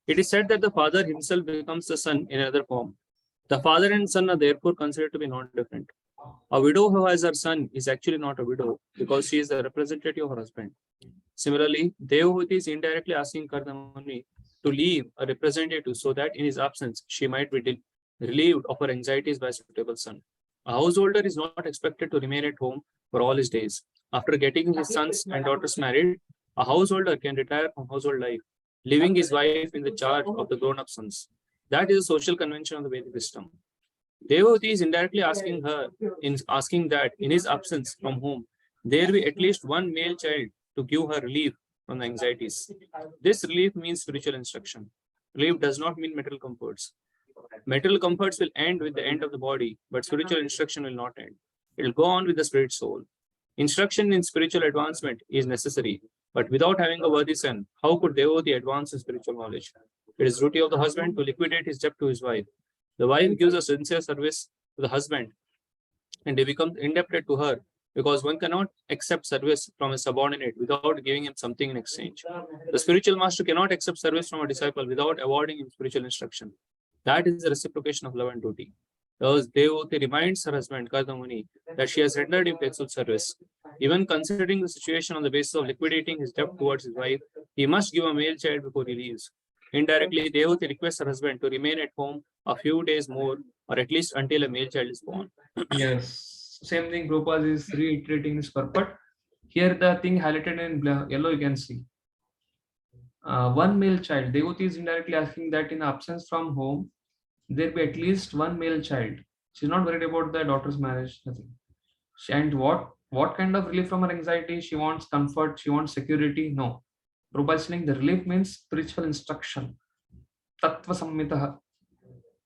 It is said that the father himself becomes the son in another form. The father and son are therefore considered to be non-different. A widow who has her son is actually not a widow because she is the representative of her husband. Similarly, Devahuti is indirectly asking Kardamuni to leave a representative so that in his absence she might be relieved of her anxieties by a suitable son. A householder is not expected to remain at home for all his days. After getting his sons and daughters married, a householder can retire from household life, leaving his wife in the charge of the grown-up sons. That is a social convention of the Vedic wisdom. Devahuti is indirectly asking that in his absence from home, there be at least one male child to give her relief from the anxieties. This relief means spiritual instruction. Relief does not mean material comforts. Material comforts will end with the end of the body, but spiritual instruction will not end. It will go on with the spirit soul. Instruction in spiritual advancement is necessary, but without having a worthy son, how could Devahuti advance in spiritual knowledge? It is duty of the husband to liquidate his debt to his wife. The wife gives a sincere service to the husband and they become indebted to her because one cannot accept service from a subordinate without giving him something in exchange. The spiritual master cannot accept service from a disciple without awarding him spiritual instruction. That is the reciprocation of love and duty. Thus, Devahuti reminds her husband, Kardamuni, that she has rendered him faithful service. Even considering the situation on the basis of liquidating his debt towards his wife, he must give a male child before he leaves. Indirectly, Devahuti requests her husband to remain at home a few days more, or at least until a male child is born. Yes, same thing Prabhupada is reiterating this purport. Here the thing highlighted in yellow you can see. One male child. Devahuti is indirectly asking that in absence from home, there be at least one male child. She's not worried about the daughter's marriage, nothing. And what kind of relief from her anxiety? She wants comfort, she wants security. No. Prabhupada is saying the relief means spiritual instruction. Tattva Samhita,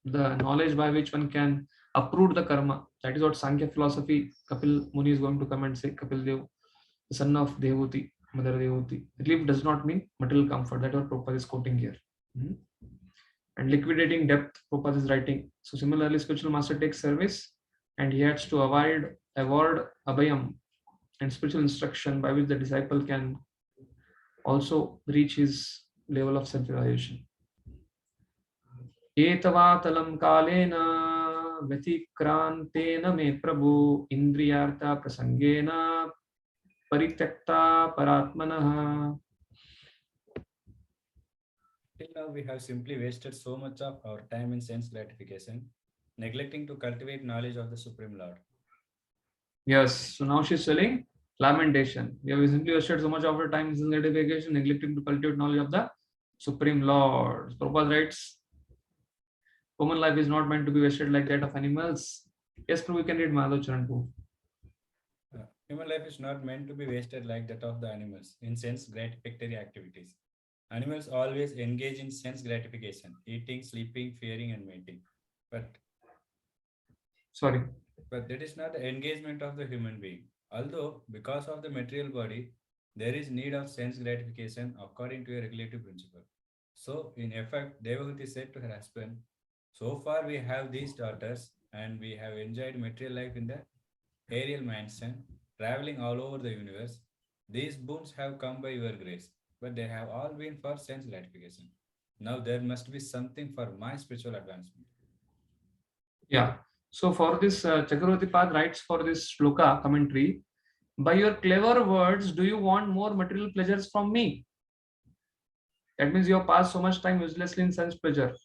the knowledge by which one can uproot the karma. That is what Sankhya philosophy, Kapil Muni is going to come and say, Kapil Dev, the son of Devahuti, Mother Devahuti. Relief does not mean material comfort. That is what Prabhupada is quoting here. And liquidating debt, Prabhupada is writing. So similarly, spiritual master takes service and he has to award abhayam and spiritual instruction by which the disciple can also reach his level of self-realization. Etavatalam kalena vyatikrantena me prabhu indriyartha prasangena parityakta paratmanaha. Till now, we have simply wasted so much of our time in sense gratification, neglecting to cultivate knowledge of the Supreme Lord. Yes, so now she's telling lamentation. We have simply wasted so much of our time in sense gratification, neglecting to cultivate knowledge of the Supreme Lord. Prabhupada writes, human life is not meant to be wasted like that of animals. Yes, Prabhu, you can read Madhav Charan too. Human life is not meant to be wasted like that of the animals in sense gratificatory activities. Animals always engage in sense gratification, eating, sleeping, fearing, and mating. But Sorry. But that is not the engagement of the human being. Although, because of the material body, there is need of sense gratification according to a regulative principle. So, in effect, Devahuti said to her husband, so far we have these daughters and we have enjoyed material life in the aerial mansion, traveling all over the universe. These boons have come by your grace, but they have all been for sense gratification. Now there must be something for my spiritual advancement. Yeah. So for this, Chakravarti Pad writes for this shloka commentary, by your clever words, do you want more material pleasures from me? That means you have passed so much time uselessly in sense pleasure.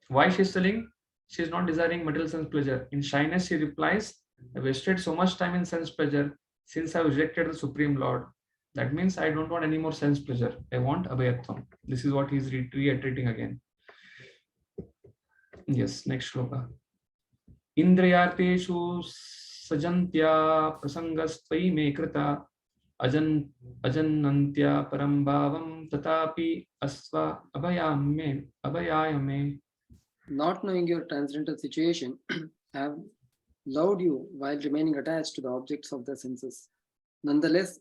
Why she's telling? She's not desiring material sense pleasure. In shyness, she replies, I wasted so much time in sense pleasure since I rejected the Supreme Lord. That means I don't want any more sense pleasure. I want abhayatvam. This is what he's reiterating again. Yes, next shloka. Indriyarteshu sajantya prasangastvai me krita ajannantya parambhavam tatapi asva abhayame. Not knowing your transcendental situation, I have loved you while remaining attached to the objects of the senses. Nonetheless,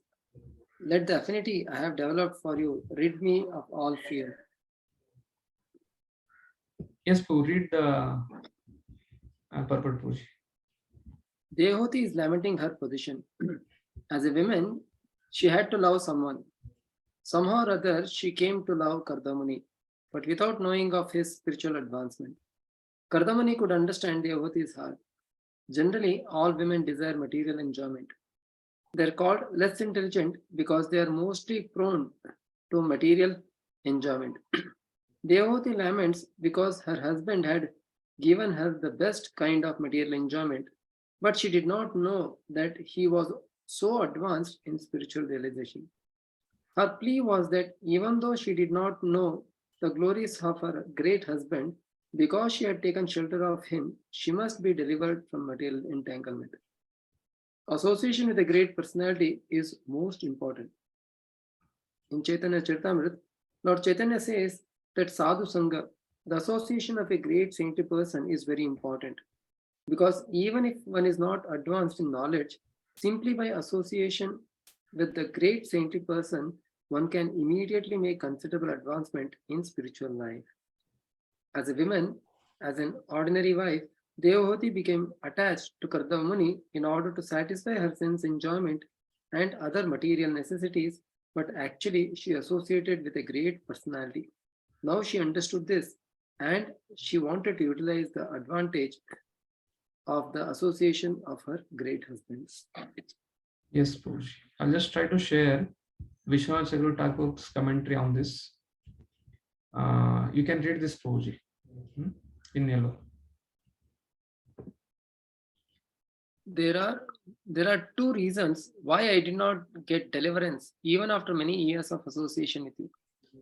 let the affinity I have developed for you rid me of all fear. Yes, Poo, read the purport, Pooji. Devahuti is lamenting her position. As a woman, she had to love someone. Somehow or other, she came to love Kardamuni, but without knowing of his spiritual advancement. Kardamuni could understand Devahuti's heart. Generally, all women desire material enjoyment. They're called less intelligent because they are mostly prone to material enjoyment. Devahuti laments because her husband had given her the best kind of material enjoyment, but she did not know that he was so advanced in spiritual realization. Her plea was that even though she did not know the glories of her great husband, because she had taken shelter of him, she must be delivered from material entanglement. Association with a great personality is most important. In Chaitanya Charitamrita, Lord Chaitanya says that sadhu sangha, the association of a great saintly person, is very important. Because even if one is not advanced in knowledge, simply by association with the great saintly person, one can immediately make considerable advancement in spiritual life. As a woman, as an ordinary wife, Devahuti became attached to Kardamuni in order to satisfy her sense enjoyment and other material necessities, but actually she associated with a great personality. Now she understood this and she wanted to utilize the advantage of the association of her great husband. Yes, Pooji. I'll just try to share Vishwanath Chakravarti Thakur's commentary on this. You can read this, Pooji, in yellow. There are two reasons why I did not get deliverance even after many years of association with you.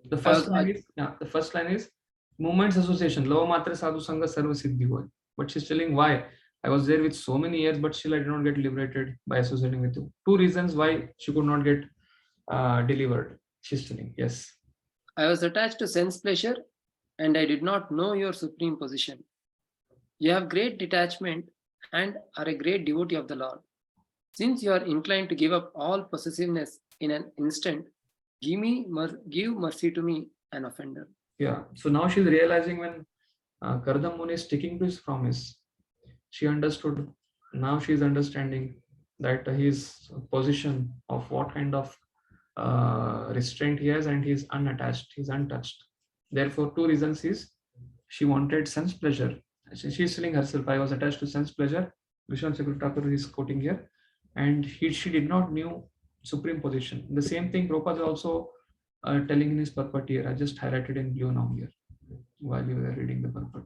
The first line is movements association. Lava matra sadhu sangha sarva siddhi hoy. But she's telling why. I was there with so many years, but still I did not get liberated by associating with you. Two reasons why she could not get delivered. She's telling, yes. I was attached to sense pleasure and I did not know your supreme position. You have great detachment and are a great devotee of the Lord. Since you are inclined to give up all possessiveness in an instant, give mercy to me, an offender. Yeah. So now she's realizing when Kardam Muni is sticking to his promise, she understood. Now she is understanding that his position of what kind of restraint he has, and he's unattached, he's untouched. Therefore, two reasons is she wanted sense pleasure. She's telling herself, I was attached to sense pleasure. Vishwanath Chakravarti Thakur is quoting here, and she did not knew supreme position. The same thing Prabhupada is also telling in his purport here. I just highlighted in blue now here while you were reading the purport.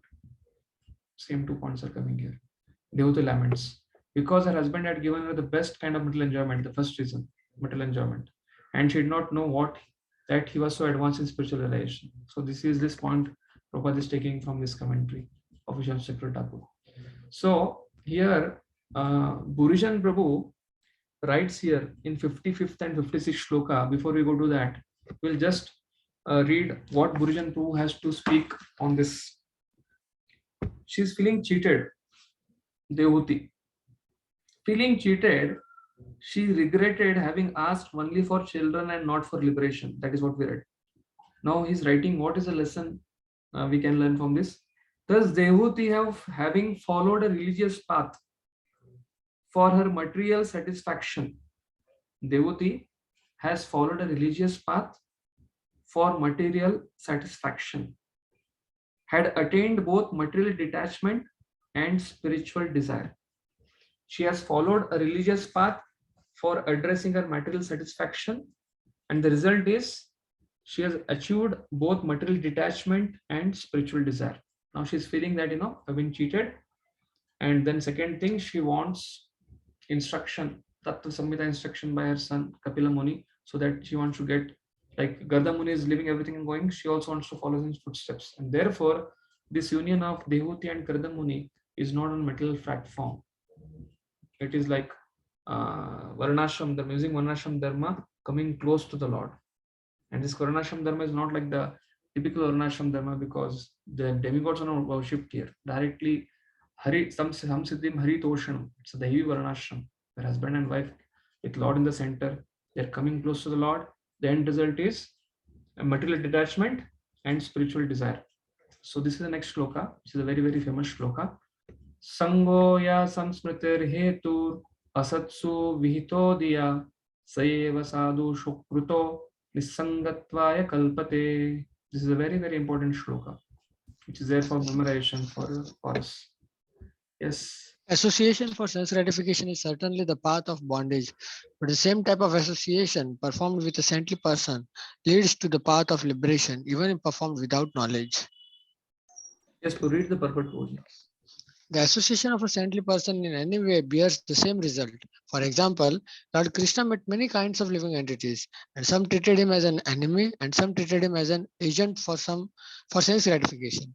Same 2 points are coming here. Devahuti laments because her husband had given her the best kind of material enjoyment. The first reason, material enjoyment, and she did not know that he was so advanced in spiritual realization. So this point Prabhupada is taking from this commentary of Vishwanath Chakravarti Thakur. So Here, Burijan Prabhu writes here in 55th and 56th shloka. Before we go to that, we'll just read what Burijan Prabhu has to speak on this. She's feeling cheated, Devuti. Feeling cheated, she regretted having asked only for children and not for liberation. That is what we read. Now he's writing what is a lesson we can learn from this. Thus, Devuti having followed a religious path for her material satisfaction. Devuti has followed a religious path for material satisfaction, had attained both material detachment and spiritual desire. She has followed a religious path for addressing her material satisfaction, and the result is she has achieved both material detachment and spiritual desire. Now she's feeling that, I've been cheated. And then second thing, she wants instruction, Tattva Samhita instruction by her son Kapila Muni, so that she wants to get, like Garda Muni is leaving everything and going, she also wants to follow his footsteps. And therefore, this union of Dehuti and Garda Muni is not on material platform. It is like Varnashram Dharma, using Varnashram Dharma, coming close to the Lord. And this Varnashram Dharma is not like the typical Varnashram Dharma, because the demigods are not worshipped here. Directly, Hari, some Siddhim Hari Toshanam. It's a Devi Varnashram, where husband and wife with Lord in the center, they're coming close to the Lord. The end result is a material detachment and spiritual desire. So this is the next shloka, which is a very, very famous shloka. Sangoya samsmritir hetur asatsu vihito diya sayeva sadhu shukruto nisangatvaya kalpate. This is a very, very important shloka, which is there for memorization for us. Yes. Association for sense gratification is certainly the path of bondage, but the same type of association performed with a saintly person leads to the path of liberation, even if performed without knowledge. Yes, to read the purport. The association of a saintly person in any way bears the same result. For example, Lord Krishna met many kinds of living entities, and some treated him as an enemy, and some treated him as an agent for sense gratification.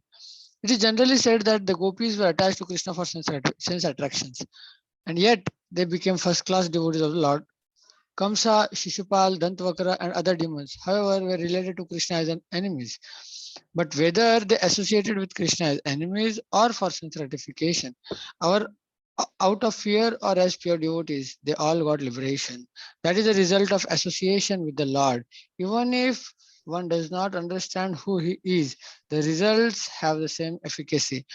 It is generally said that the gopis were attached to Krishna for sense attractions, and yet they became first-class devotees of the Lord. Kamsa, Shishupal, Dantavakra, and other demons, however, were related to Krishna as enemies. But whether they associated with Krishna as enemies or for sense gratification, out of fear or as pure devotees, they all got liberation. That is the result of association with the Lord. Even if one does not understand who he is, the results have the same efficacy.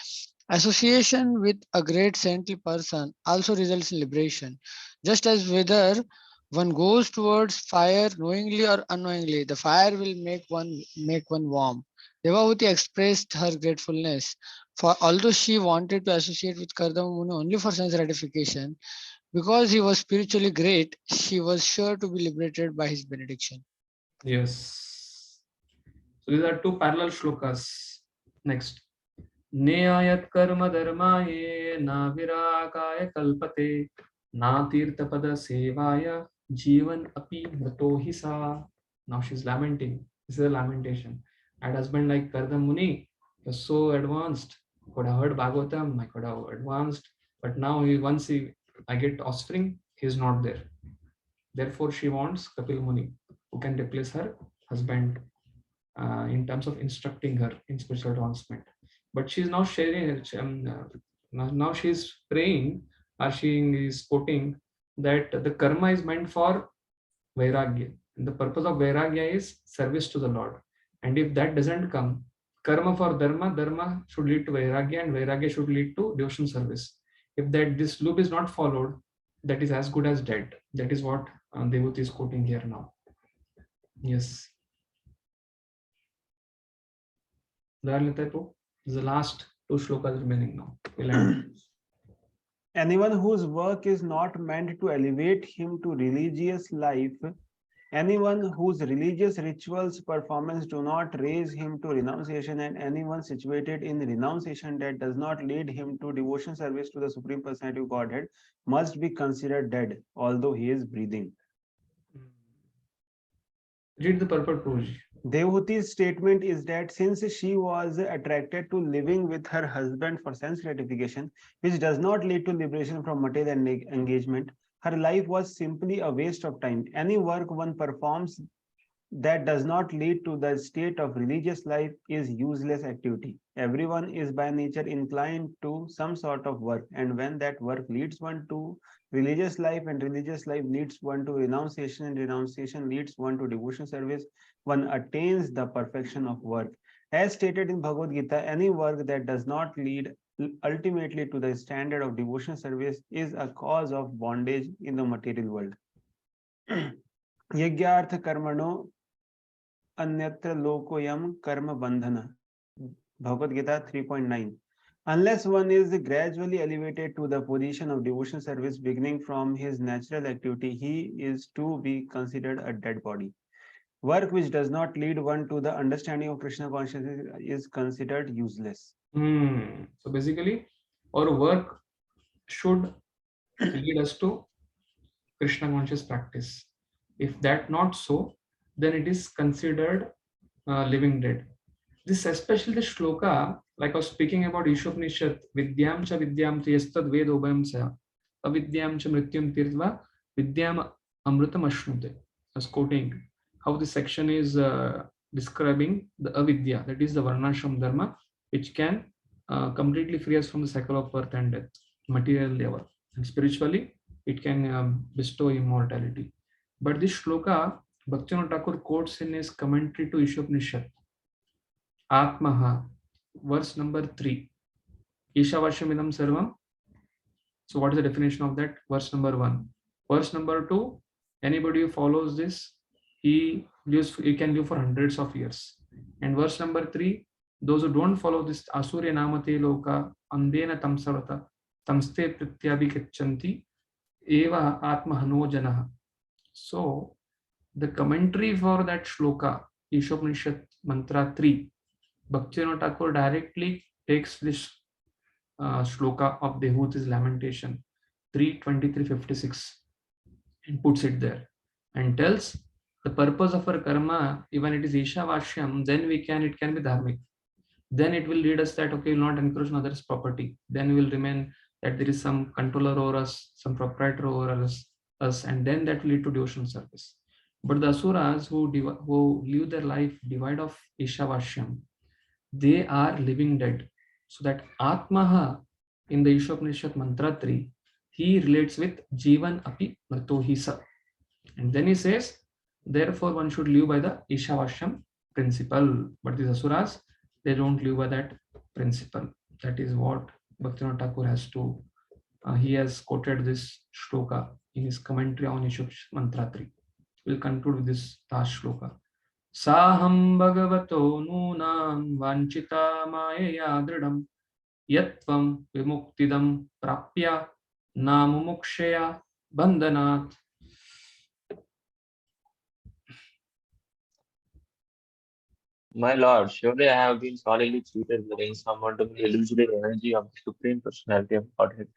Association with a great saintly person also results in liberation. Just as whether one goes towards fire knowingly or unknowingly, the fire will make one warm. Devahuti expressed her gratefulness, for although she wanted to associate with Kardama Muni only for sense gratification, because he was spiritually great, she was sure to be liberated by his benediction. Yes. So these are two parallel shlokas. Next. Neyayat karma dharmaye na virakaya kalpate na tirthapada sevaya jivan api mrato hisa. Now she's lamenting. This is a lamentation. I had husband like Kardam Muni, was so advanced. Could have heard Bhagavatam, I could have advanced, but now I get offspring, he's not there. Therefore, she wants Kapil Muni, who can replace her husband in terms of instructing her in spiritual advancement. But she's now sharing, now she's praying, or she is quoting that the karma is meant for Vairagya. And the purpose of Vairagya is service to the Lord. And if that doesn't come, karma for dharma should lead to Vairagya, and Vairagya should lead to devotion service. If this loop is not followed, that is as good as dead. That is what Devuti is quoting here now. Yes. The last two shlokas remaining now. We'll end. Anyone whose work is not meant to elevate him to religious life, anyone whose religious rituals performance do not raise him to renunciation, and anyone situated in renunciation that does not lead him to devotion service to the Supreme Personality of Godhead must be considered dead, although he is breathing. Read the purport, Prabhuji. Devhuti's statement is that since she was attracted to living with her husband for sense gratification, which does not lead to liberation from material engagement, her life was simply a waste of time. Any work one performs that does not lead to the state of religious life is useless activity. Everyone is by nature inclined to some sort of work, and when that work leads one to religious life, and religious life leads one to renunciation, and renunciation leads one to devotion service, one attains the perfection of work. As stated in Bhagavad Gita, any work that does not lead ultimately to the standard of devotion service is a cause of bondage in the material world. Yagyartha karmano Anyatra lokoyam karma bandhana. Bhagavad Gita 3.9. Unless one is gradually elevated to the position of devotion service beginning from his natural activity, he is to be considered a dead body. Work which does not lead one to the understanding of Krishna consciousness is considered useless. So basically, our work should lead us to Krishna conscious practice. If that not so, then it is considered living dead. This especially the shloka, like I was speaking about Ishopanishad, Vidyam cha yastad ved obhayam sa, avidyam cha mrityum tirtva, vidyam amrutam ashnute. I was quoting how this section is describing the avidya, that is the varnashram dharma, which can completely free us from the cycle of birth and death, material level. And spiritually, it can bestow immortality. But this shloka, Bhaktivinoda Thakur quotes in his commentary to Ishopanishad, Atmaha, verse number 3. Ishavashamidam sarvam. So what is the definition of that? Verse number 1. Verse number 2. Anybody who follows this, he can live for hundreds of years. And verse number 3. Those who don't follow this, Asurya namate loka andena tamsarata tamste pratyabhikachanti eva atmahano janaha. So the commentary for that shloka, Ishopanishad mantra 3, Bhaktivinoda Thakur directly takes this shloka of Devhuti's lamentation 3:23:56 and puts it there and tells the purpose of our karma, even it is Ishavashyam, then it can be dharmic. Then it will lead us that okay, we'll not encroach on others' property. Then we will remain that there is some controller over us, some proprietor over us, and then that will lead to devotional service. But the asuras who live their life devoid of Ishavashyam, they are living dead. So that Atmaha in the Ishopanishad mantra 3, he relates with Jivan api mrito sa. And then he says, therefore one should live by the Ishavashyam principle. But these asuras, they don't live by that principle. That is what Bhaktivinoda Thakur has to, he has quoted this shloka in his commentary on Ishopanishad mantra 3. We'll conclude with this last shloka. Saham bhagavato nunam vanchita maya dridam yatvam vimuktidam prapya namumukshaya bandhanat. My lord, surely I have been solidly cheated with the insurmountable illusory energy of the Supreme Personality of Godhead.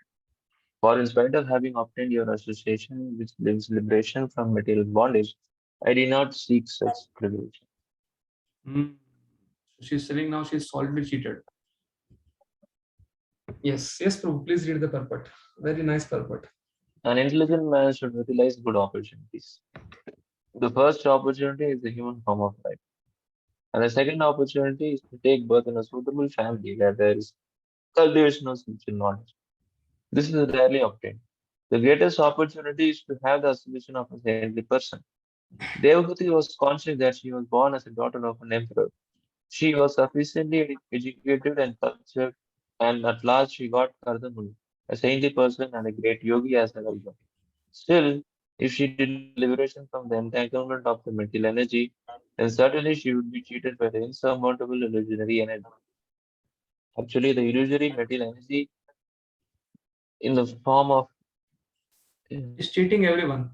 For in spite of having obtained your association, which gives liberation from material bondage, I did not seek such privilege. So she's saying now she's solidly cheated. Yes, Prabhu, please read the purport. Very nice purport. An intelligent man should utilize good opportunities. The first opportunity is the human form of life. And the second opportunity is to take birth in a suitable family where there is cultivation of spiritual knowledge. This is rarely obtained. The greatest opportunity is to have the association of a saintly person. Devhuti was conscious that she was born as a daughter of an emperor. She was sufficiently educated and cultured, and at last she got Kardamuni, a saintly person and a great yogi as her husband. Still, if she did not gain liberation from the entanglement of the mental energy, then certainly she would be cheated by the insurmountable illusionary energy. Actually, the illusory material energy in the form of She's cheating everyone.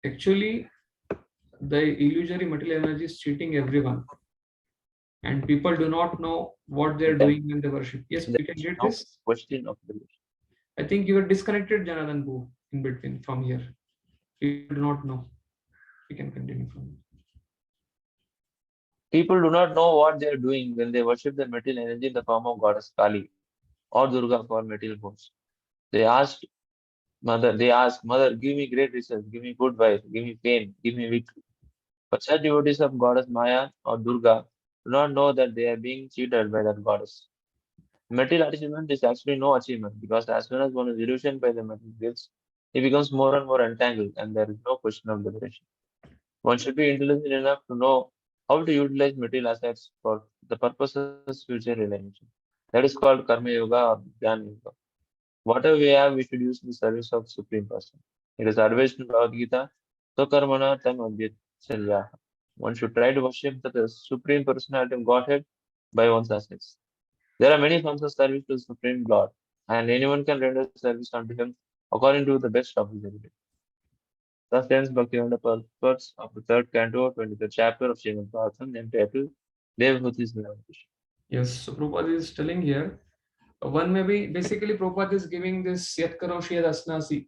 Actually, the illusory material energy is cheating everyone, and people do not know what they're doing when they worship. Yes, we can get No this. question of belief. I think you are disconnected, Janardhan Boo, in between from here. You do not know. We can continue from here. People do not know what they are doing when they worship the material energy in the form of goddess Kali or Durga for material forms. They ask Mother, give me great riches, give me good wife, give me fame, give me victory. But such devotees of goddess Maya or Durga do not know that they are being cheated by that goddess. Material achievement is actually no achievement because as soon as one is illusioned by the material gifts, he becomes more and more entangled and there is no question of liberation. One should be intelligent enough to know how to utilize material assets for the purposes future realization. That is called Karma Yoga or Jnana Yoga. Whatever we have, we should use in the service of Supreme Person. It is advised in Bhagavad Gita, So Karmana Tam Abhyacharya. One should try to worship the Supreme Personality of Godhead by one's assets. There are many forms of service to the Supreme Lord, and anyone can render service unto him according to the best of his ability. Thus ends Bhaktivinoda purports of the third canto, 23rd chapter of Srimad Bhagavatam, entitled Devhuti's Lamentation. Yes, so Prabhupada is telling here, one may be, basically Prabhupada is giving this Yat Karoshi Yad Asnasi,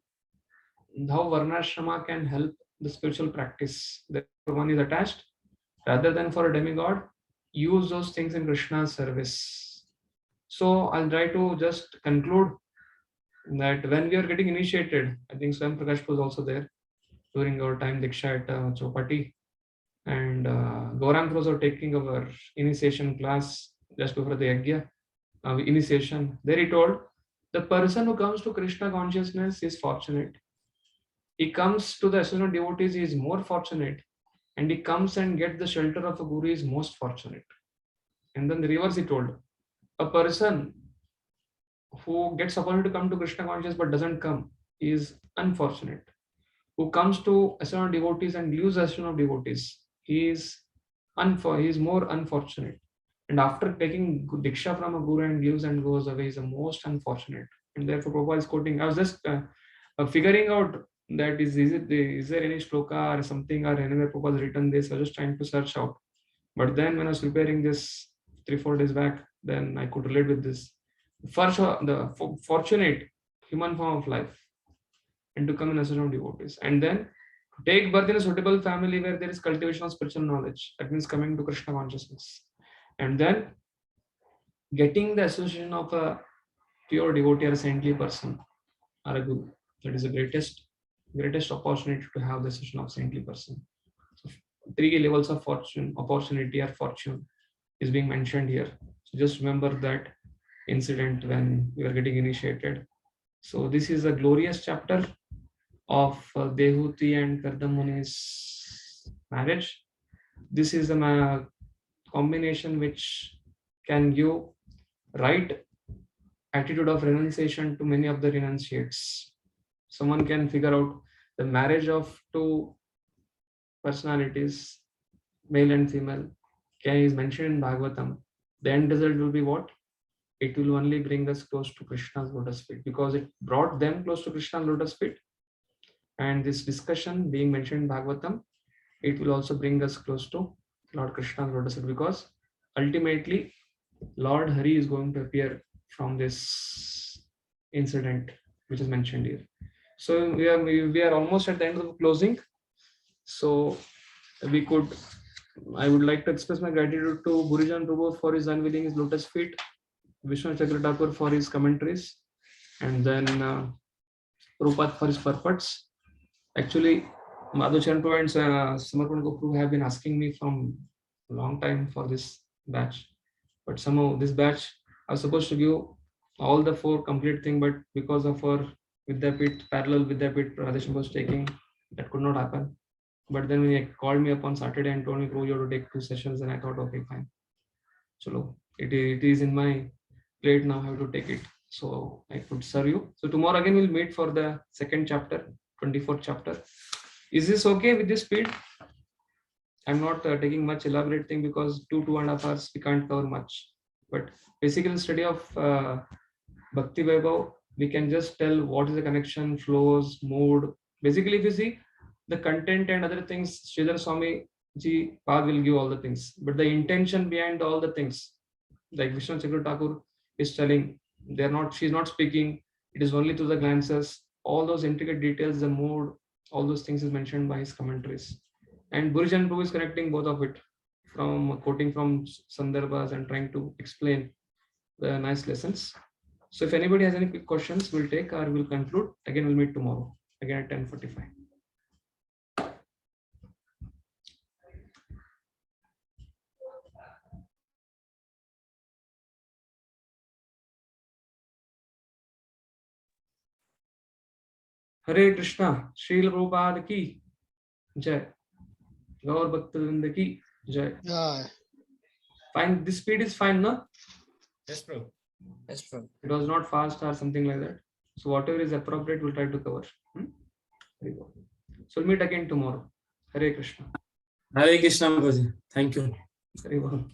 how Varnashrama can help the spiritual practice. Therefore, one is attached, rather than for a demigod, use those things in Krishna's service. So I'll try to just conclude that when we are getting initiated, I think Swam Prakash was also there during our time Diksha at Chopati, and Gaurang was also taking our initiation class just before the Yagya initiation. There he told, the person who comes to Krishna consciousness is fortunate. He comes to the associate devotees, he is more fortunate, and he comes and gets the shelter of a guru is most fortunate. And then the reverse he told, a person who gets opportunity to come to Krishna consciousness but doesn't come is unfortunate. Who comes to asana devotees and leaves asana devotees, he is more unfortunate. And after taking diksha from a guru and leaves and goes away is the most unfortunate. And therefore Prabhupada is quoting. I was just figuring out that is there any shloka or something or anywhere Prabhupada has written this. I was just trying to search out. But then when I was preparing this 3-4 days back, then I could relate with this. First, the fortunate human form of life, and to come in association of devotees, and then take birth in a suitable family where there is cultivation of spiritual knowledge. That means coming to Krishna consciousness, and then getting the association of a pure devotee or a saintly person or a guru. That is the greatest opportunity to have the association of saintly person. So 3 levels of opportunity or fortune is being mentioned here. So just remember that incident when we are getting initiated. So this is a glorious chapter of Dehuti and Kardamuni's marriage. This is a combination which can give right attitude of renunciation to many of the renunciates. Someone can figure out the marriage of 2 personalities, male and female, is mentioned in Bhagavatam. The end result will be what? It will only bring us close to Krishna's lotus feet, because it brought them close to Krishna's lotus feet. And this discussion being mentioned in Bhagavatam, it will also bring us close to Lord Krishna's lotus feet, because ultimately Lord Hari is going to appear from this incident which is mentioned here. So we are almost at the end of the closing. So I would like to express my gratitude to Burijan Prabhu for his unveiling his lotus feet, Vishnu Chakra Thakur for his commentaries, and then Prabhupada for his purports. Actually, Madhucharan Prabhu and Samarpan Gopru have been asking me from a long time for this batch, but somehow this batch I was supposed to give all the 4 complete thing, but because of our Vidyapit, parallel Vidyapit Radhesham was taking, that could not happen. But then when he called me up on Saturday and told me, "Bro, you have to take 2 sessions," and I thought, okay, fine. So it is in my plate now. I have to take it, so I could serve you. So tomorrow again we'll meet for the second chapter, 24th chapter. Is this okay with this speed? I'm not taking much elaborate thing, because 2.5 hours we can't cover much. But basically the study of Bhakti Vaibhav, we can just tell what is the connection, flows, mood. Basically, if you see, The content and other things, Sridhar Swami Ji Pad will give all the things. But the intention behind all the things, like Vishnu Chakravarti Thakur is telling, she's not speaking, it is only through the glances. All those intricate details, the mood, all those things is mentioned by his commentaries. And Burjan Prabhu is connecting both of it, from quoting from Sandarbhas and trying to explain the nice lessons. So if anybody has any quick questions, we'll take or we'll conclude. Again, we'll meet tomorrow, again at 10:45. Hare Krishna, Srila Prabhupada ki Jai. Gaur Bhaktavrinda ki Jai. Fine, this speed is fine, no? Yes, bro. Yes, bro. It was not fast or something like that. So whatever is appropriate, we'll try to cover. Very good. So we'll meet again tomorrow. Hare Krishna. Hare Krishna, Prabhuji. Thank you. Very well.